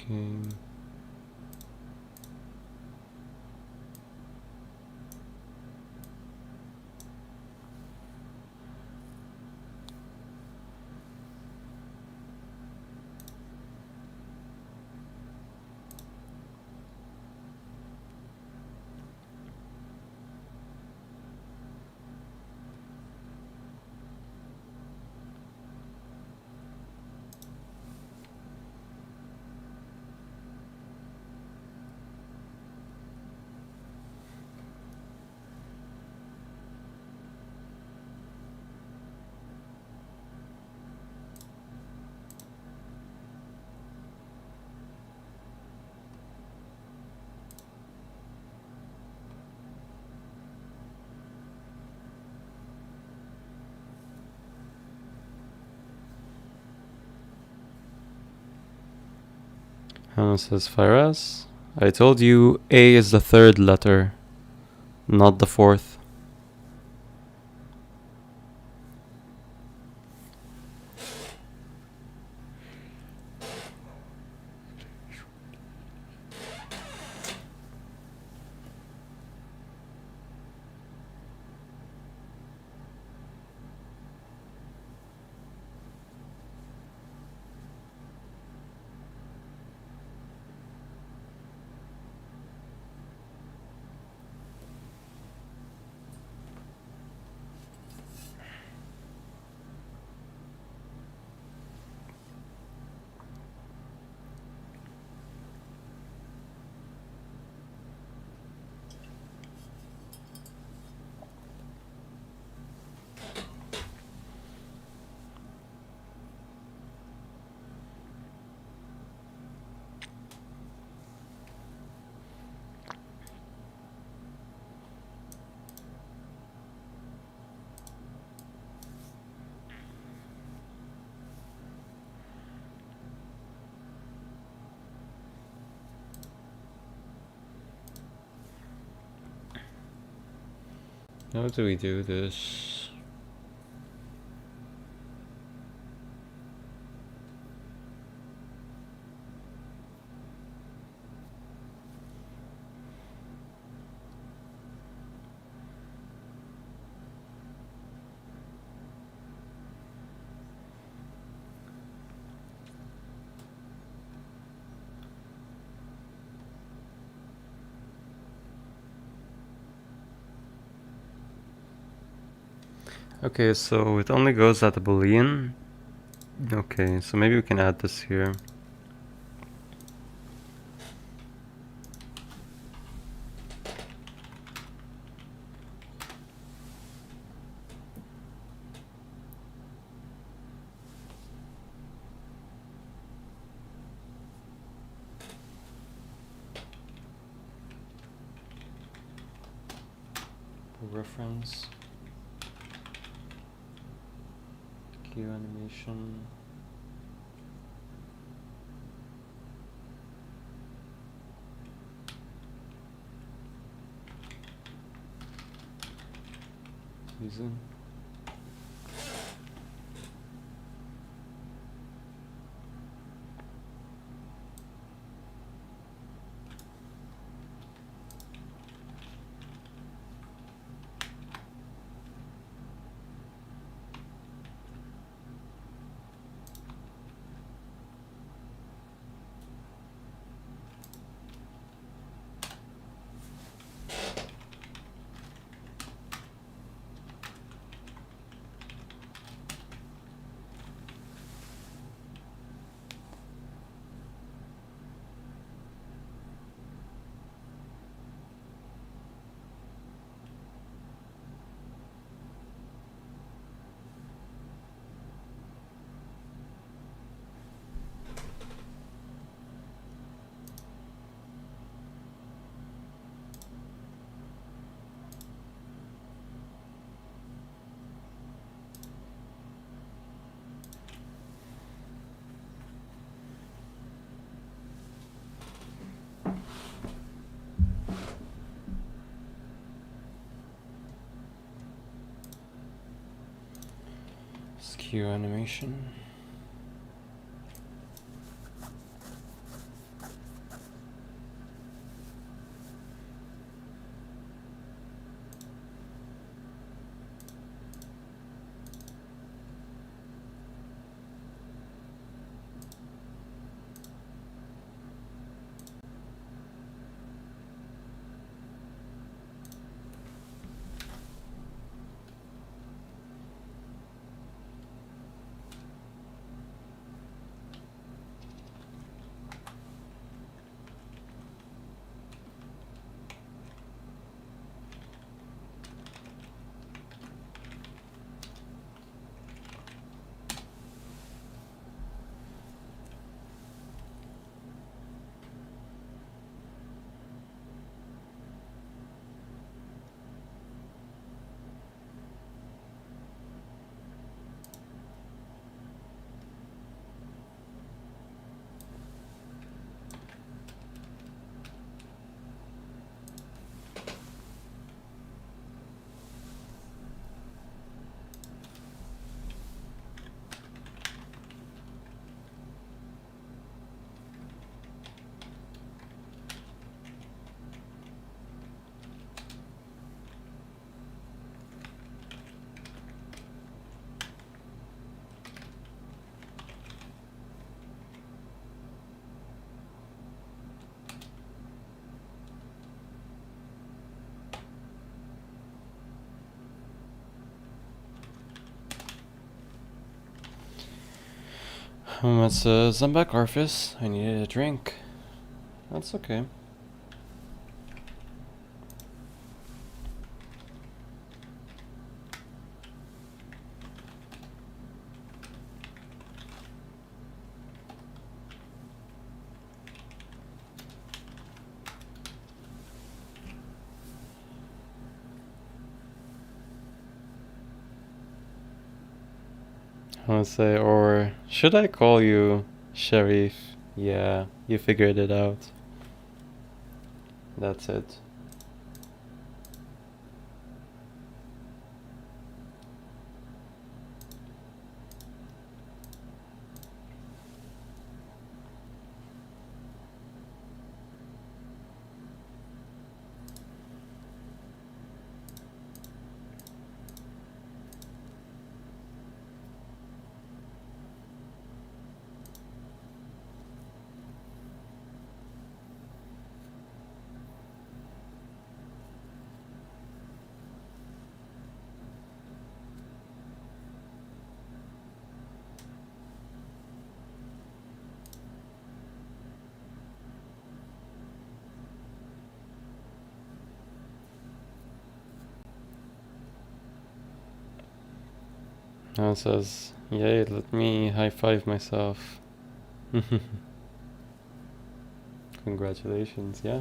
Okay. Hammer says, Firas. I told you A is the third letter, not the fourth. How do we do this? Okay, so it only goes at a Boolean. Okay, so maybe we can add this here. Reference. Queue animation. Season. Skew animation. It's Zembek Arfis. I needed a drink. That's okay. I want to say, or should I call you Sharif? Yeah, you figured it out. That's it. Now it says, yay, let me high five myself. Congratulations, yeah.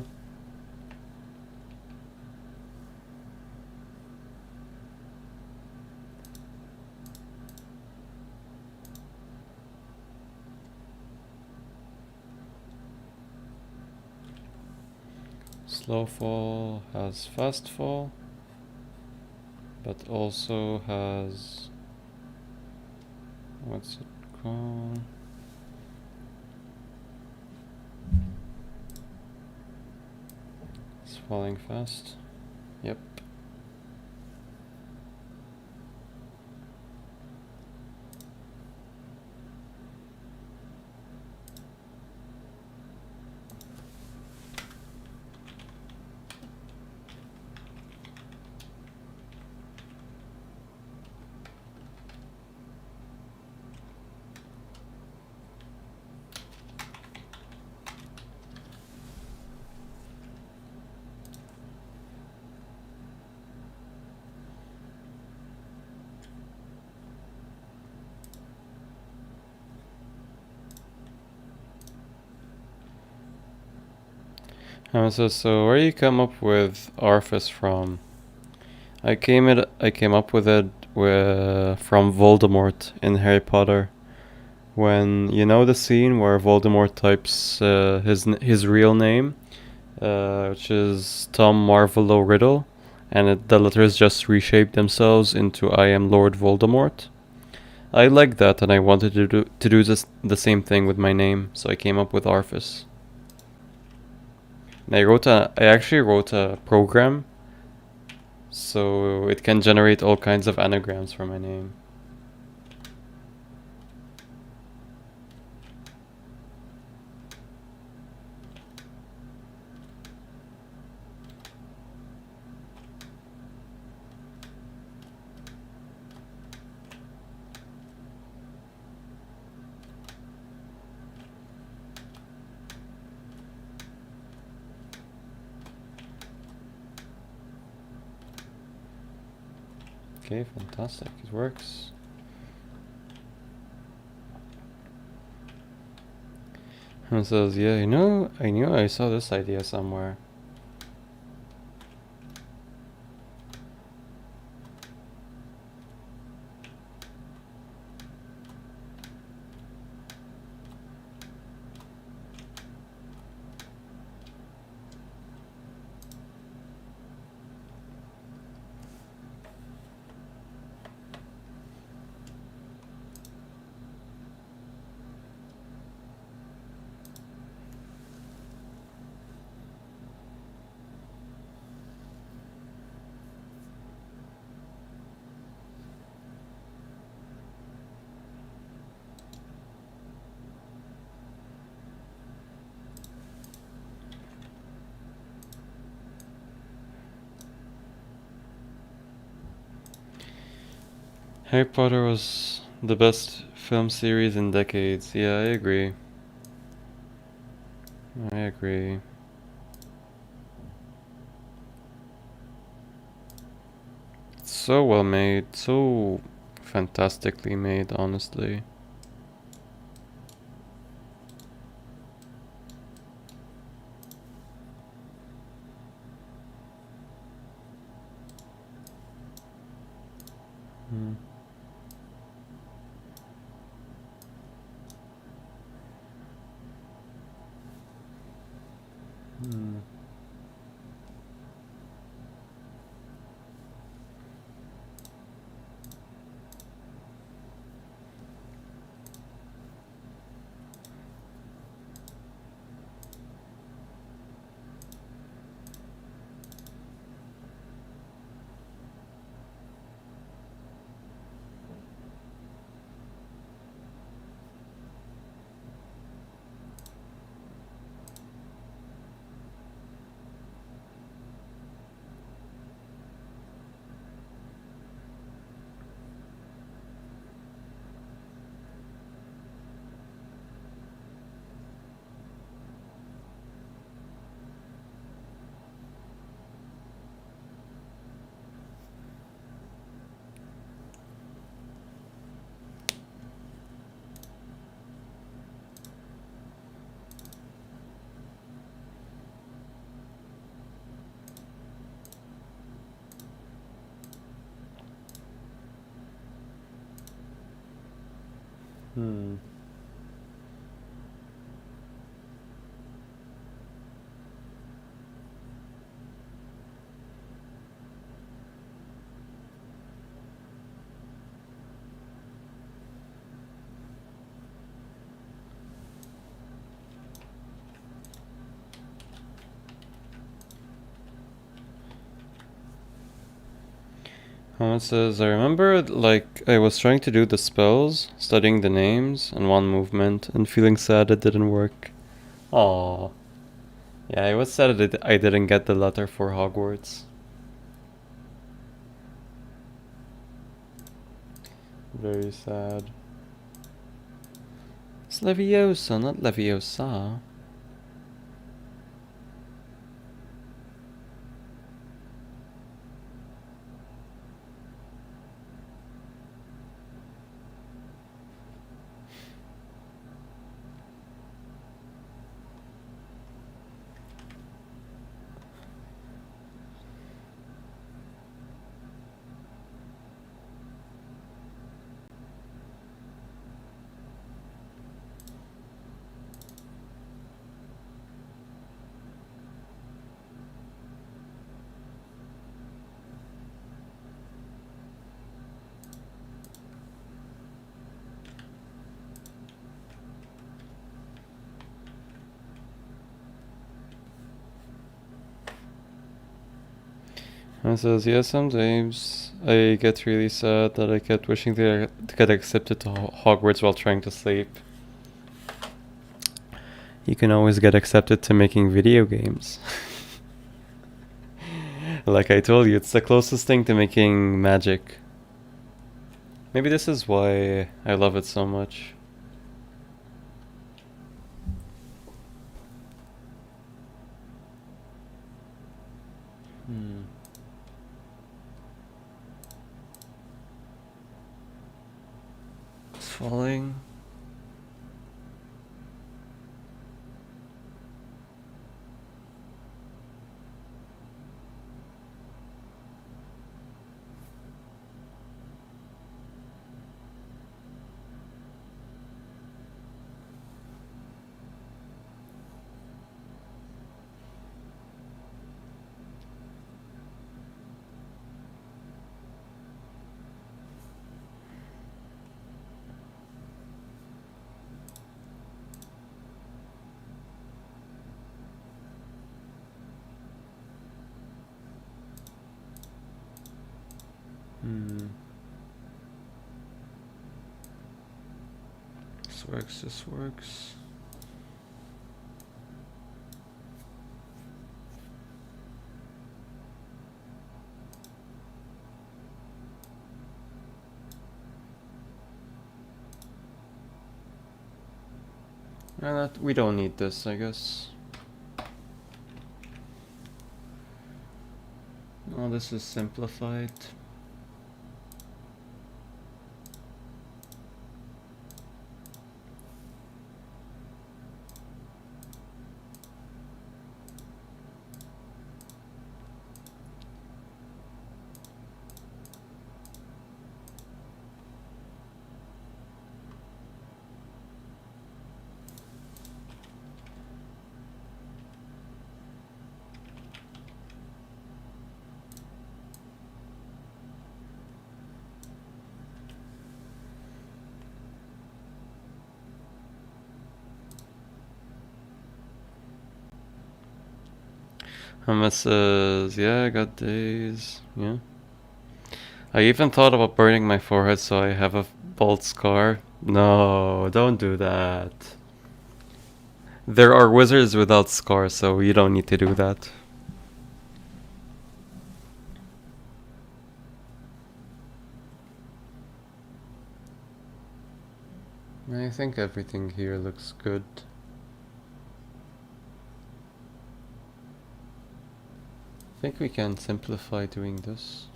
Slow fall has fast fall, but also has, what's it called? It's falling fast. Yep. So where you come up with Arthas from? I came up with it from Voldemort in Harry Potter. When you know the scene where Voldemort types his real name, which is Tom Marvolo Riddle, and the letters just reshape themselves into "I am Lord Voldemort." I like that, and I wanted to do the same thing with my name, so I came up with Arthas. And I actually wrote a program so it can generate all kinds of anagrams for my name. Okay, fantastic. It works. And says, yeah, I knew I saw this idea somewhere. Harry Potter was the best film series in decades. Yeah, I agree. I agree. It's so well made, so fantastically made, honestly. Hmm. Hmm. Hmm. It says, I remember, like, I was trying to do the spells, studying the names and one movement, and feeling sad it didn't work. Aww. Yeah, I was sad that I didn't get the letter for Hogwarts. Very sad. It's Leviosa, not Leviosa. And it says, yeah, some days I get really sad that I kept wishing to get accepted to Hogwarts while trying to sleep. You can always get accepted to making video games. Like I told you, it's the closest thing to making magic. Maybe this is why I love it so much. It's falling. This works. We don't need this, I guess. Oh, this is simplified. says, yeah, I got days. Yeah. I even thought about burning my forehead so I have a bald scar. No, don't do that. There are wizards without scars, so you don't need to do that. I think everything here looks good. I think we can simplify doing this.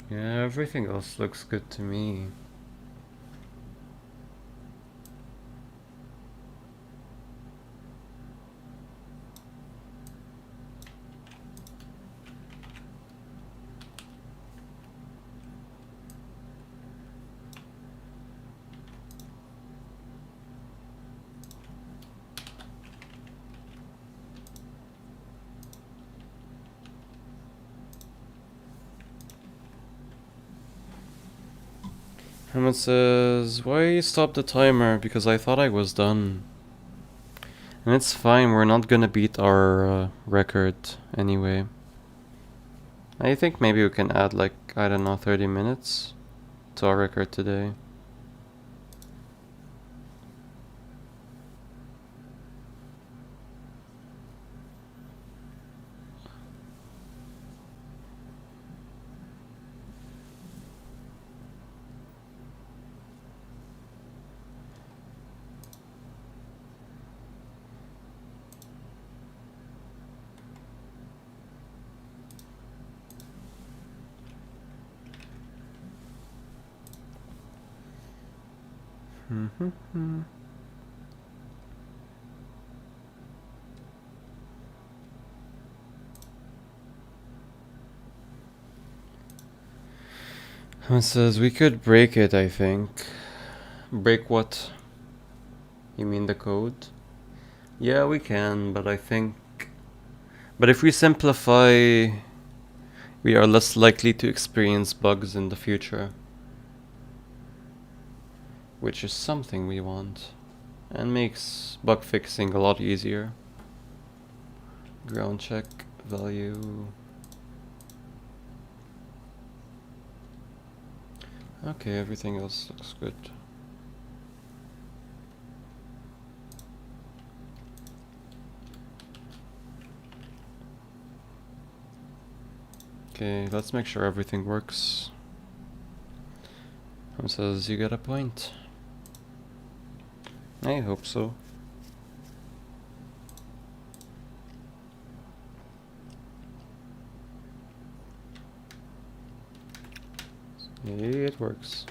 Yeah, everything else looks good to me. Hammond says, why stop the timer? Because I thought I was done. And it's fine, we're not gonna beat our record anyway. I think maybe we can add like, I don't know, 30 minutes to our record today. It says we could break it, I think. Break what? You mean the code? Yeah, we can, but I think... But if we simplify, we are less likely to experience bugs in the future. Which is something we want. And makes bug fixing a lot easier. Ground check value. Okay, everything else looks good. Okay, let's make sure everything works. It says you got a point. I hope so. It works.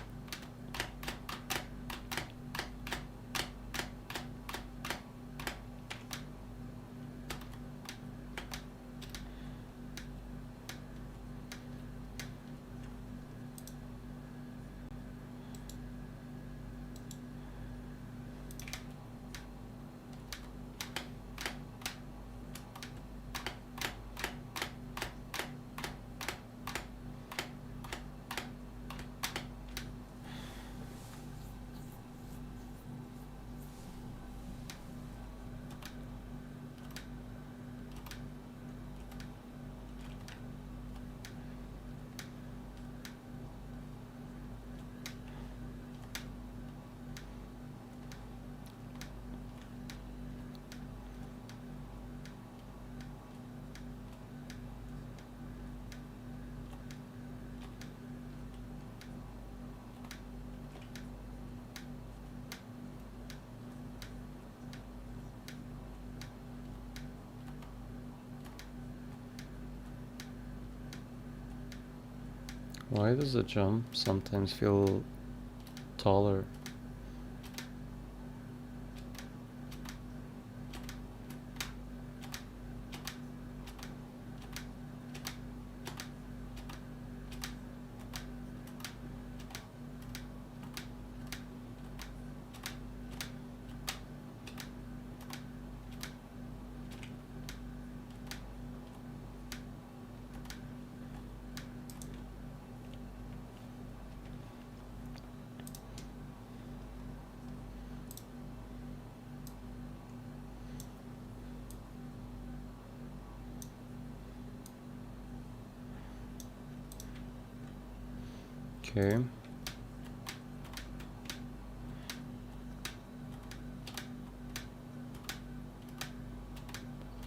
Why does the jump sometimes feel taller? Okay.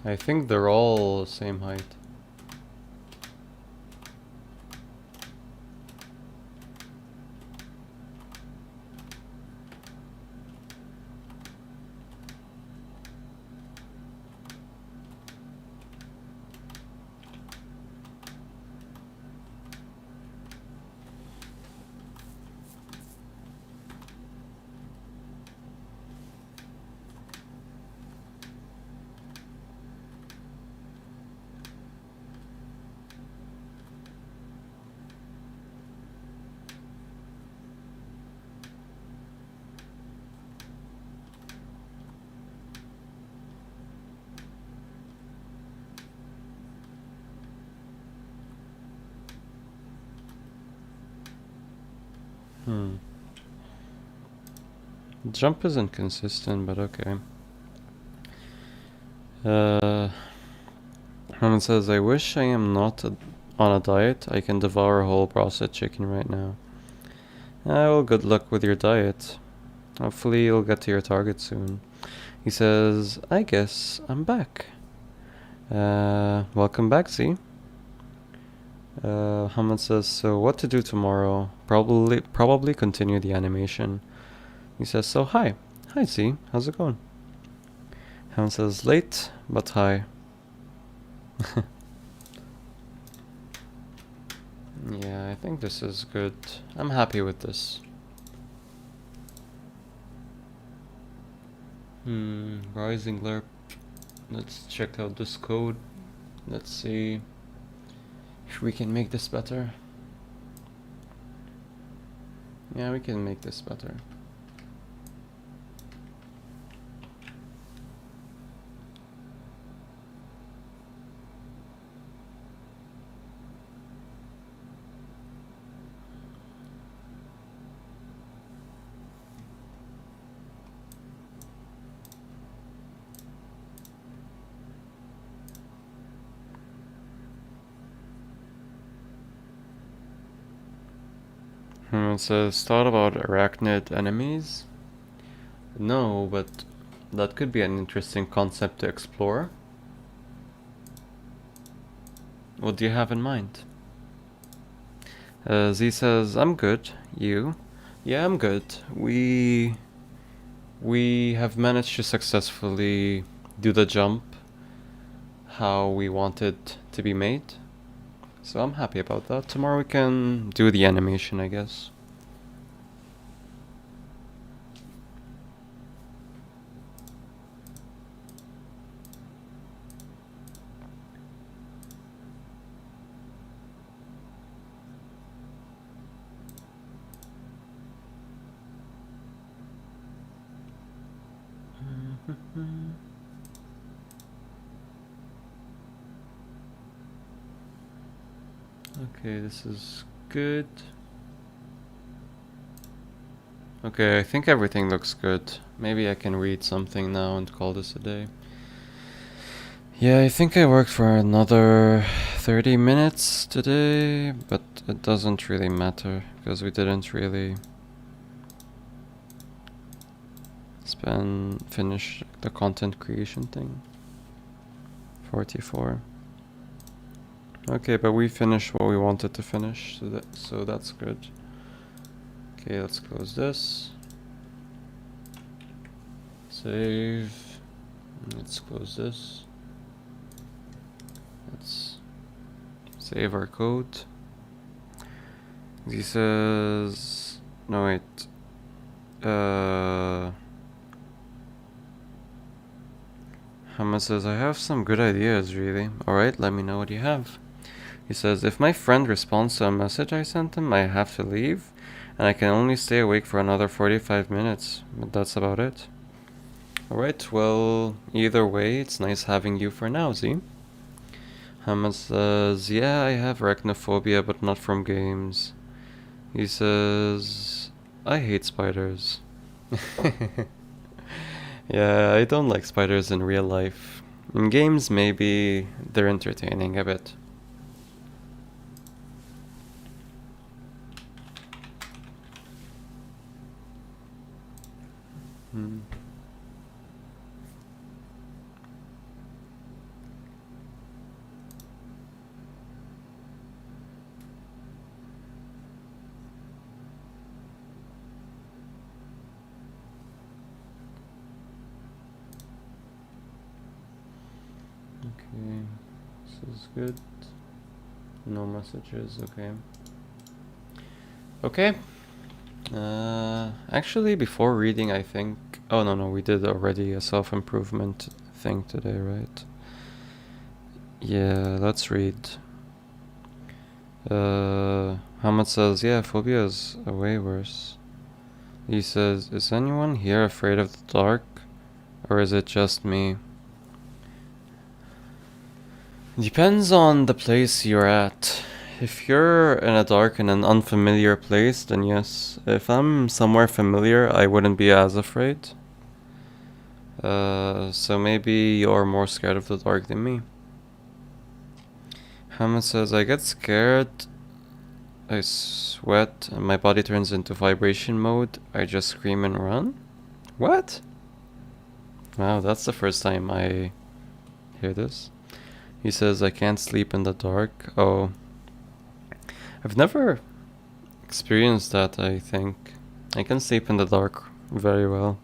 I think they're all the same height. Jump is inconsistent, but okay. Herman says, I wish I am not on a diet. I can devour a whole processed chicken right now. Well, good luck with your diet. Hopefully you'll get to your target soon. He says, I guess I'm back. Welcome back, Z. Hamad says, so what to do tomorrow? Probably continue the animation. He says, so hi. Hi, Z. How's it going? Hamad says, late, but hi. Yeah, I think this is good. I'm happy with this. Rising lerp. Let's check out this code. Let's see if we can make this better. Yeah, we can make this better. It says, thought about arachnid enemies? No, but that could be an interesting concept to explore. What do you have in mind? Z says, I'm good. You? Yeah, I'm good. We have managed to successfully do the jump how we want it to be made. So I'm happy about that. Tomorrow we can do the animation, I guess. Okay, this is good. Okay, I think everything looks good. Maybe I can read something now and call this a day. Yeah, I think I worked for another 30 minutes today, but it doesn't really matter because we didn't really finish the content creation thing. 44. Okay, but we finished what we wanted to finish, so that's good. Okay, let's close this. Save. Let's close this. Let's save our code. He says, no wait. Hama says, I have some good ideas, really. Alright, let me know what you have. He says, if my friend responds to a message I sent him, I have to leave, and I can only stay awake for another 45 minutes, but that's about it. Alright, well, either way, it's nice having you for now, Z. Hamad says, yeah, I have arachnophobia, but not from games. He says, I hate spiders. Yeah, I don't like spiders in real life. In games, maybe they're entertaining a bit. Okay, this is good. No messages, okay. Okay. Actually, before reading, I think... Oh, no, we did already a self-improvement thing today, right? Yeah, let's read. Hamad says, yeah, phobia is way worse. He says, is anyone here afraid of the dark? Or is it just me? Depends on the place you're at. If you're in a dark and an unfamiliar place, then yes. If I'm somewhere familiar, I wouldn't be as afraid. So maybe you're more scared of the dark than me. Hamid says, I get scared, I sweat, and my body turns into vibration mode. I just scream and run? What? Wow, that's the first time I hear this. He says, I can't sleep in the dark. Oh, I've never experienced that, I think. I can sleep in the dark very well.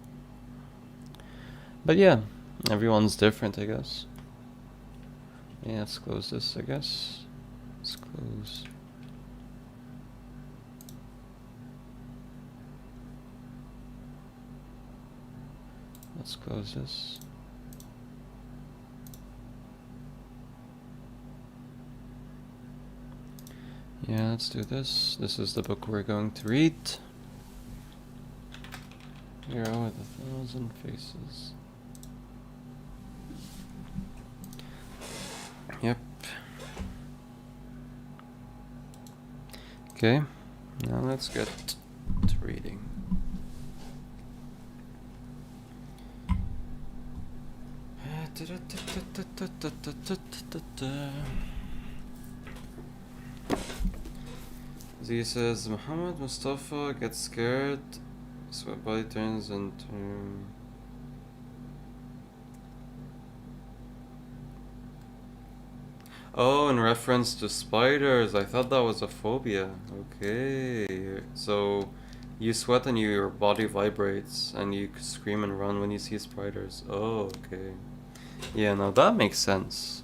But yeah, everyone's different, I guess. Yeah, let's close this, I guess. Let's close. Let's close this. Yeah, let's do this. This is the book we're going to read. Hero with 1,000 Faces. Yep. Okay, now let's get to reading. Z says Muhammad Mustafa gets scared, so my body turns into. Oh, in reference to spiders. I thought that was a phobia. Okay, so you sweat and your body vibrates, and you scream and run when you see spiders. Oh, okay. Yeah, no, that makes sense.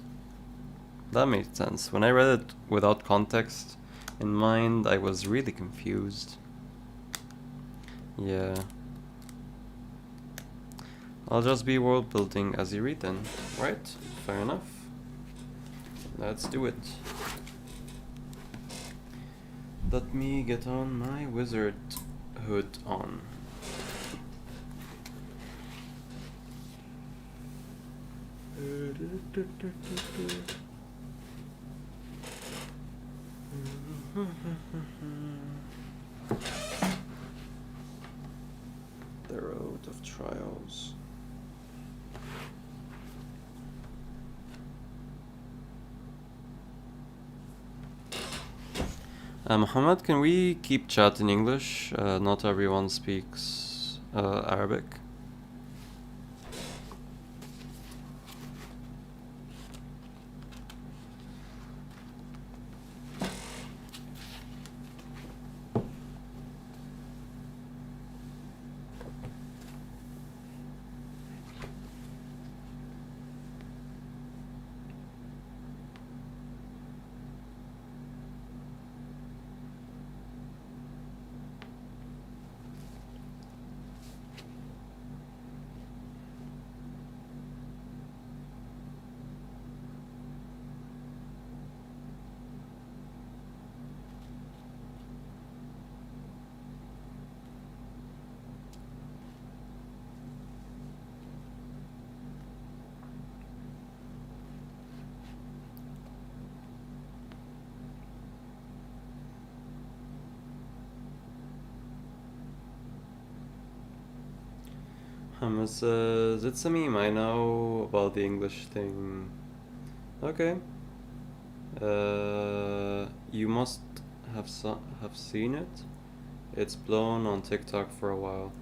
That made sense. When I read it without context in mind, I was really confused. Yeah. I'll just be world building as you read then, right? Fair enough. Let's do it. Let me get on my wizard hood on. The road of trials. Muhammad, can we keep chat in English? Not everyone speaks Arabic. Muhammad says, it's a meme, I know about the English thing. Okay. You must have seen it. It's blown on TikTok for a while.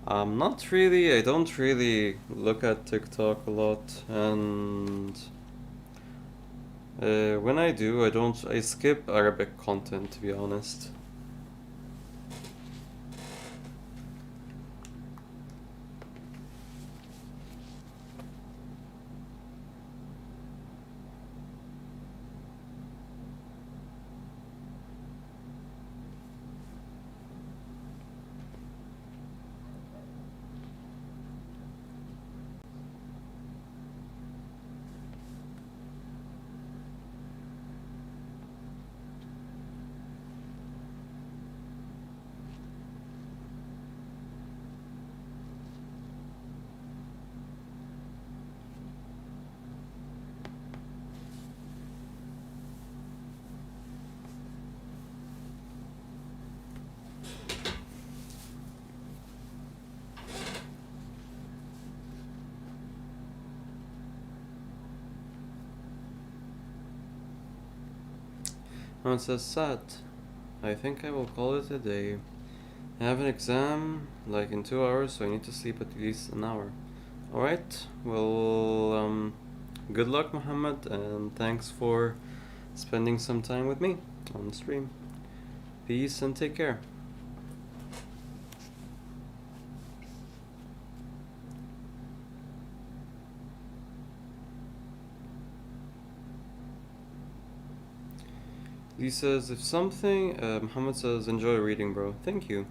Not really. I don't really look at TikTok a lot, and when I do, I skip Arabic content, to be honest. Mohammed says, sad. I think I will call it a day. I have an exam like in 2 hours, so I need to sleep at least an hour. Alright, well, good luck, Muhammad, and thanks for spending some time with me on the stream. Peace and take care. Lee says, if something, Muhammad says, enjoy reading, bro. Thank you.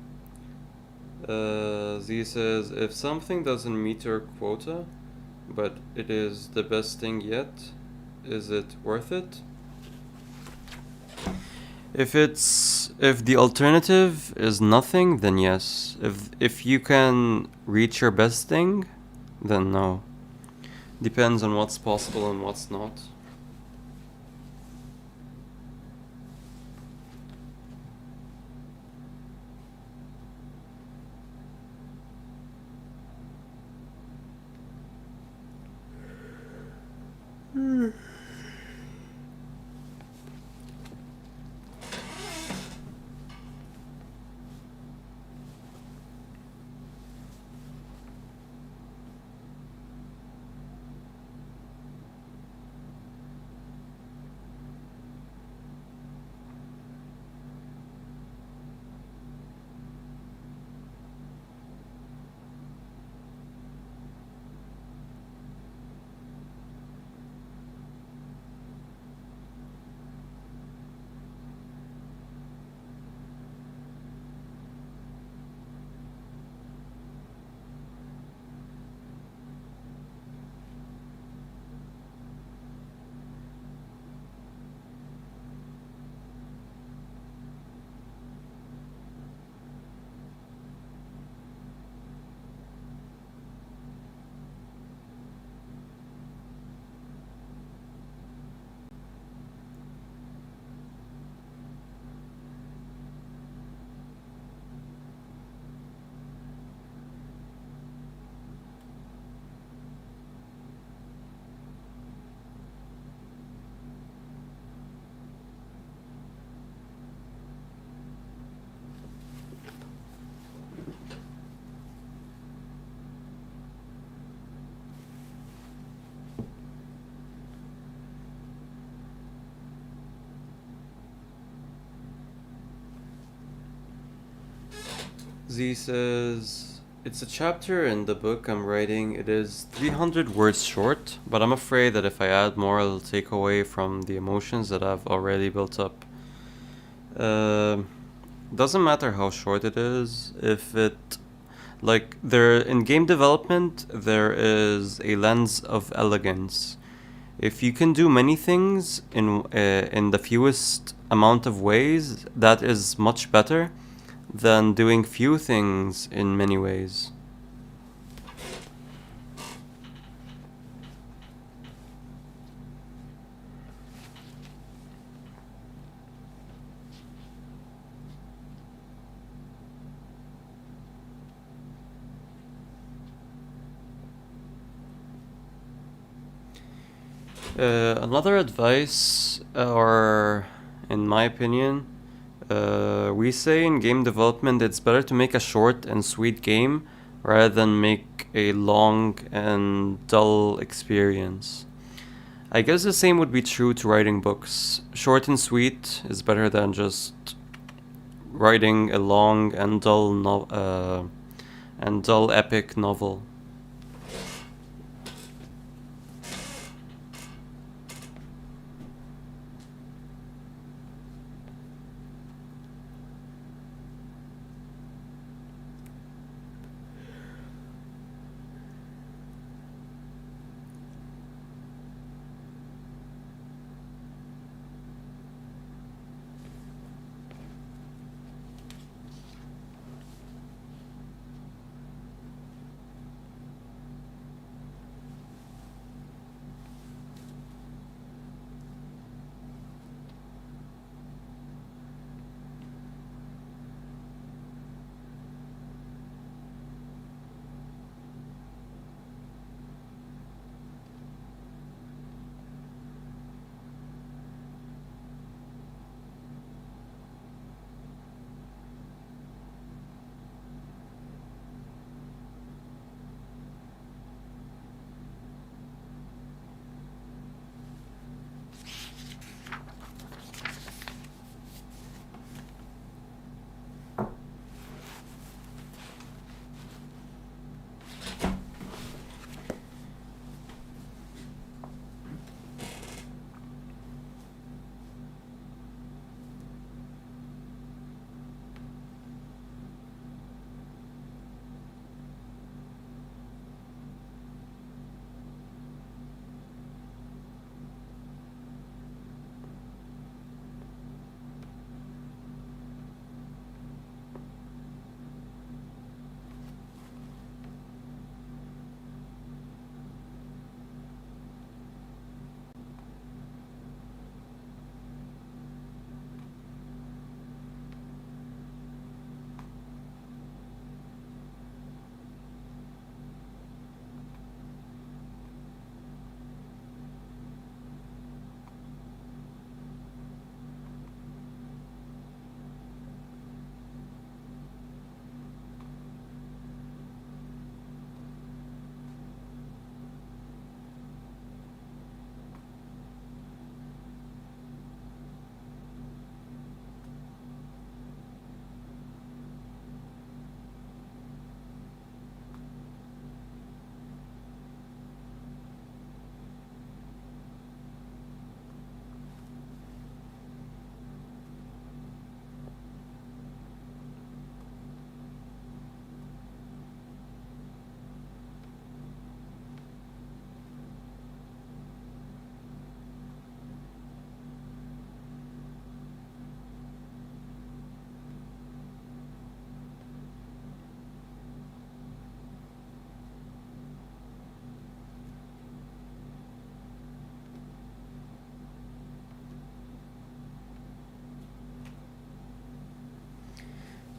Z says, if something doesn't meet your quota, but it is the best thing yet, is it worth it? If the alternative is nothing, then yes. If you can reach your best thing, then no. Depends on what's possible and what's not. Z says, it's a chapter in the book I'm writing. It is 300 words short, but I'm afraid that if I add more, it'll take away from the emotions that I've already built up. Doesn't matter how short it is. If it, like, there in game development, there is a lens of elegance. If you can do many things in the fewest amount of ways, that is much better than doing few things in many ways. Another advice, or in my opinion, we say in game development it's better to make a short and sweet game rather than make a long and dull experience. I guess the same would be true to writing books. Short and sweet is better than just writing a long and dull epic novel.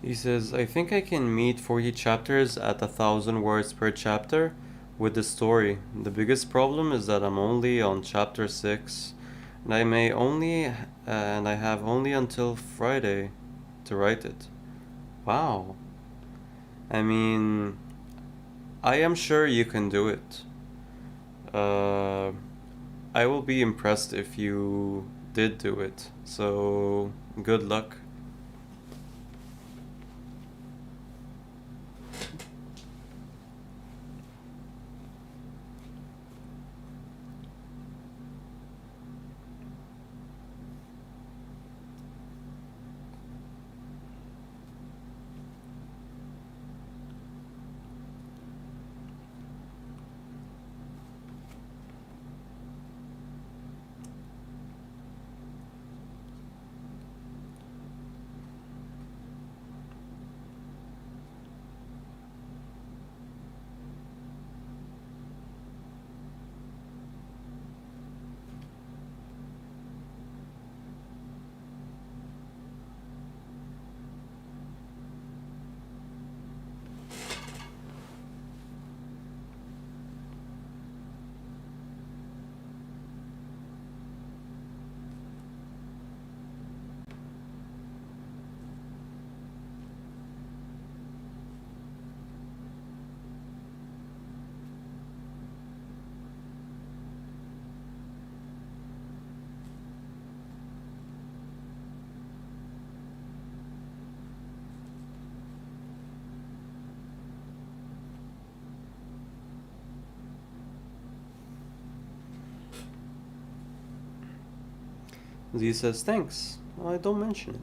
He says, I think I can meet 40 chapters at 1,000 words per chapter with the story. The biggest problem is that I'm only on chapter 6, and I have only until Friday to write it. Wow. I mean, I am sure you can do it. Uh, I will be impressed if you did do it. So, good luck. Z says, thanks. I don't mention it.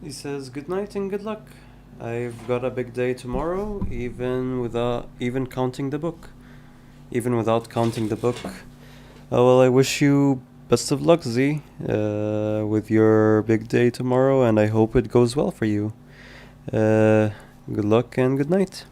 He says good night and good luck. I've got a big day tomorrow, even counting the book. Even without counting the book. Well, I wish you best of luck, Z, with your big day tomorrow, and I hope it goes well for you. Good luck and good night.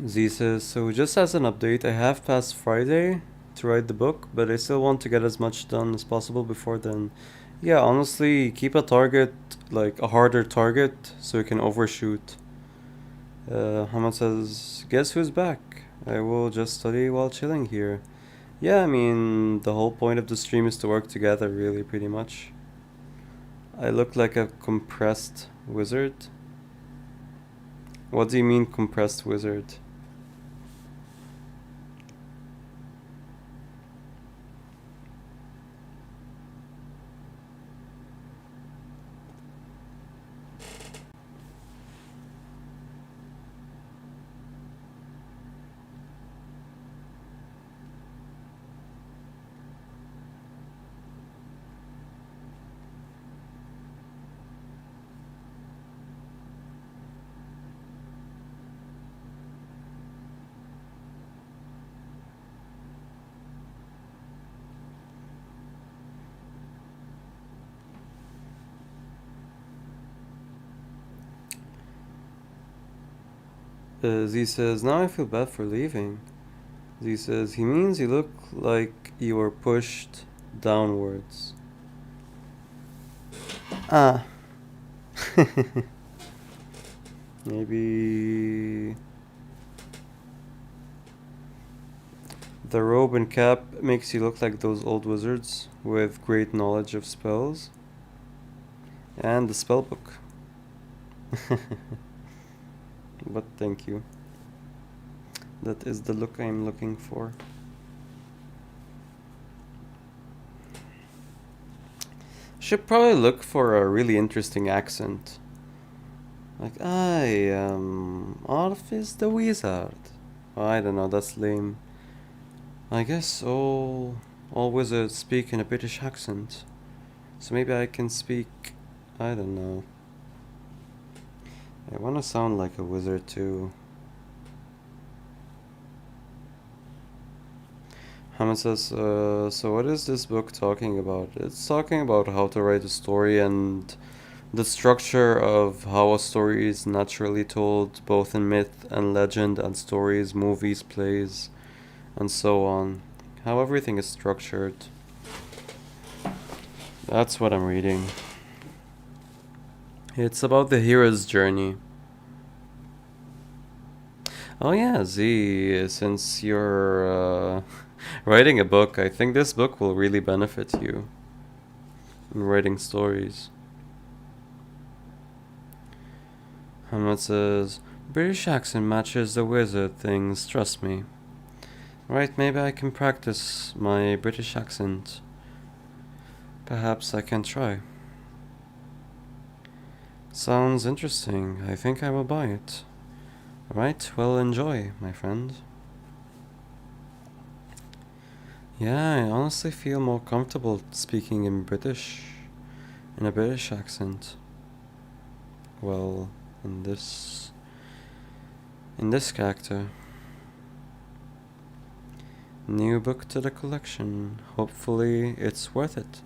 Z says, so just as an update, I have past Friday to write the book, but I still want to get as much done as possible before then. Yeah, honestly, keep a target, like a harder target, so you can overshoot. Hamad says, guess who's back? I will just study while chilling here. Yeah, I mean, the whole point of the stream is to work together, really, pretty much. I look like a compressed wizard. What do you mean, compressed wizard? Z says, now I feel bad for leaving. Z says, he means you look like you were pushed downwards. Ah. Maybe the robe and cap makes you look like those old wizards with great knowledge of spells. And the spell book. But thank you. That is the look I'm looking for. Should probably look for a really interesting accent. Like, I am Orpheus the Wizard. Oh, I don't know, that's lame. I guess all wizards speak in a British accent. So maybe I can speak, I don't know. I wanna sound like a wizard too. Hammond says, so what is this book talking about? It's talking about how to write a story and the structure of how a story is naturally told, both in myth and legend and stories, movies, plays, and so on. How everything is structured. That's what I'm reading. It's about the hero's journey. Oh yeah, Z, since you're writing a book, I think this book will really benefit you in writing stories. Hamlet says, British accent matches the wizard things, trust me. Right, maybe I can practice my British accent. Perhaps I can try. Sounds interesting. I think I will buy it. Alright, well, enjoy, my friend. Yeah, I honestly feel more comfortable speaking in a British accent. Well, in this character. New book to the collection. Hopefully, it's worth it.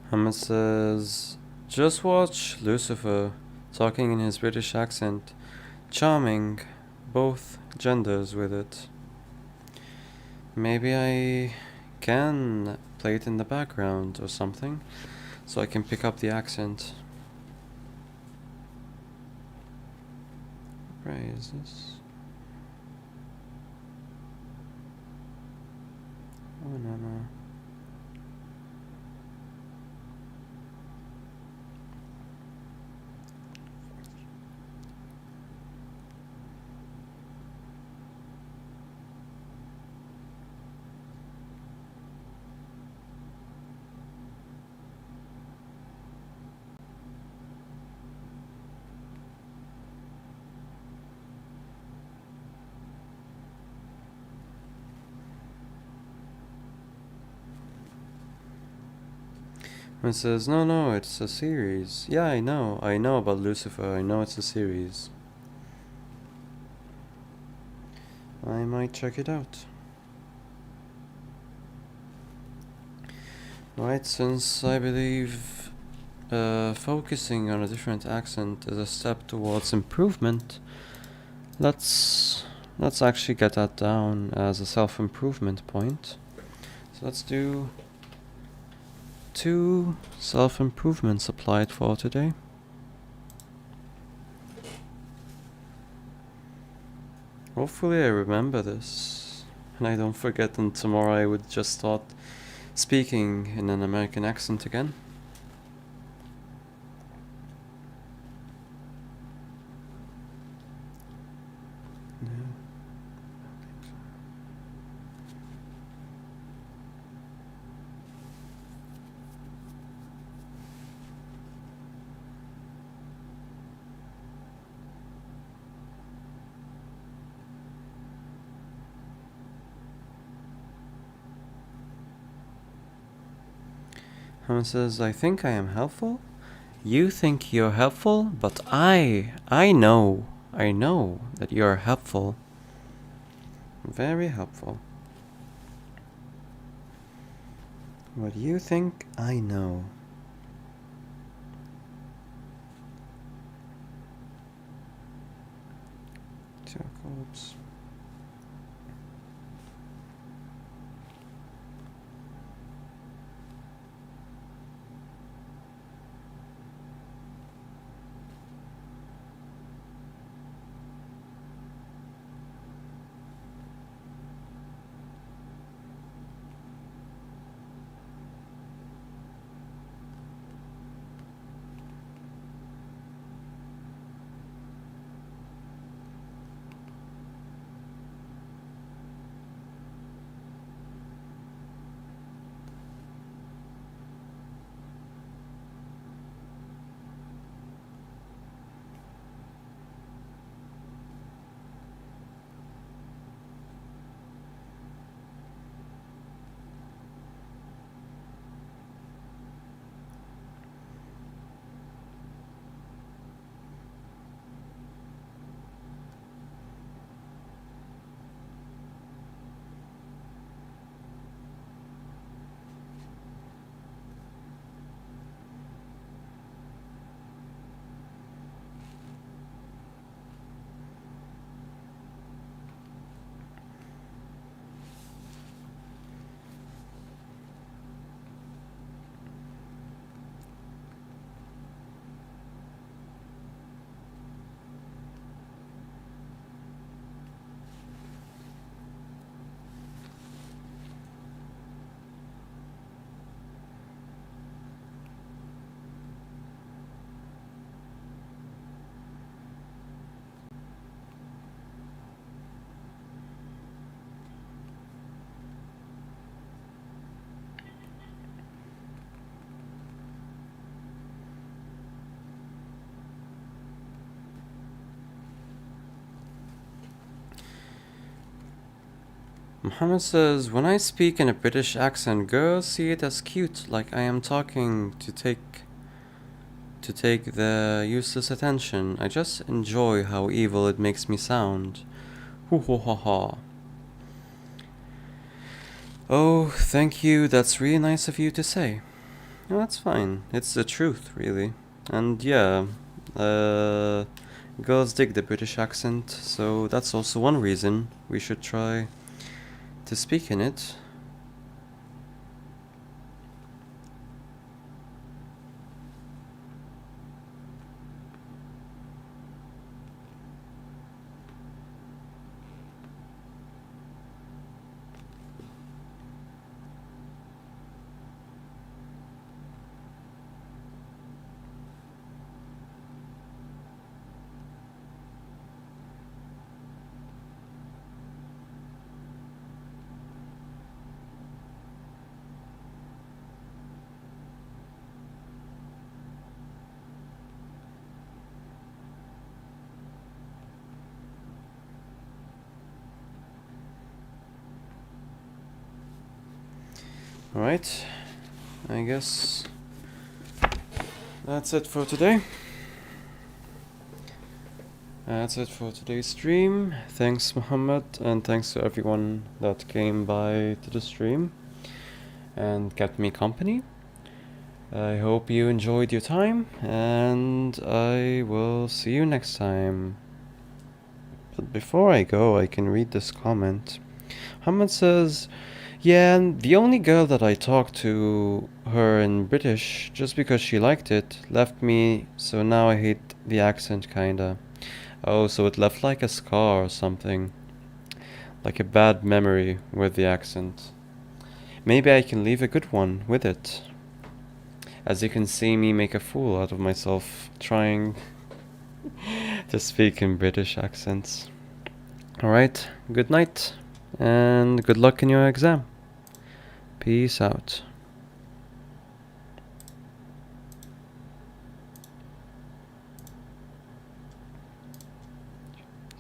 Hamid says, just watch Lucifer talking in his British accent. Charming, both genders with it. Maybe I can play it in the background or something, so I can pick up the accent. Where is this? Oh no. It says, no, it's a series. Yeah, I know about Lucifer, I know it's a series. I might check it out. Right, since I believe focusing on a different accent is a step towards improvement, let's actually get that down as a self-improvement point. So let's do 2 self-improvements applied for today. Hopefully I remember this and I don't forget, and tomorrow I would just start speaking in an American accent again. Someone says, I think I am helpful? You think you're helpful, but I know that you're helpful. Very helpful. What you think, I know. Jacobs. Muhammad says, when I speak in a British accent, girls see it as cute, like I am talking to take the useless attention. I just enjoy how evil it makes me sound. Hoo ho ha ha. Oh, thank you, that's really nice of you to say. No, that's fine. It's the truth, really. And yeah, uh, girls dig the British accent, so that's also one reason we should try to speak in it. Alright, I guess that's it for today. That's it for today's stream. Thanks, Muhammad, and thanks to everyone that came by to the stream and kept me company. I hope you enjoyed your time, and I will see you next time. But before I go, I can read this comment. Muhammad says, yeah, and the only girl that I talked to her in British, just because she liked it, left me, so now I hate the accent kinda. Oh, so it left like a scar or something. Like a bad memory with the accent. Maybe I can leave a good one with it. As you can see me make a fool out of myself trying to speak in British accents. Alright, good night, and good luck in your exam. Peace out.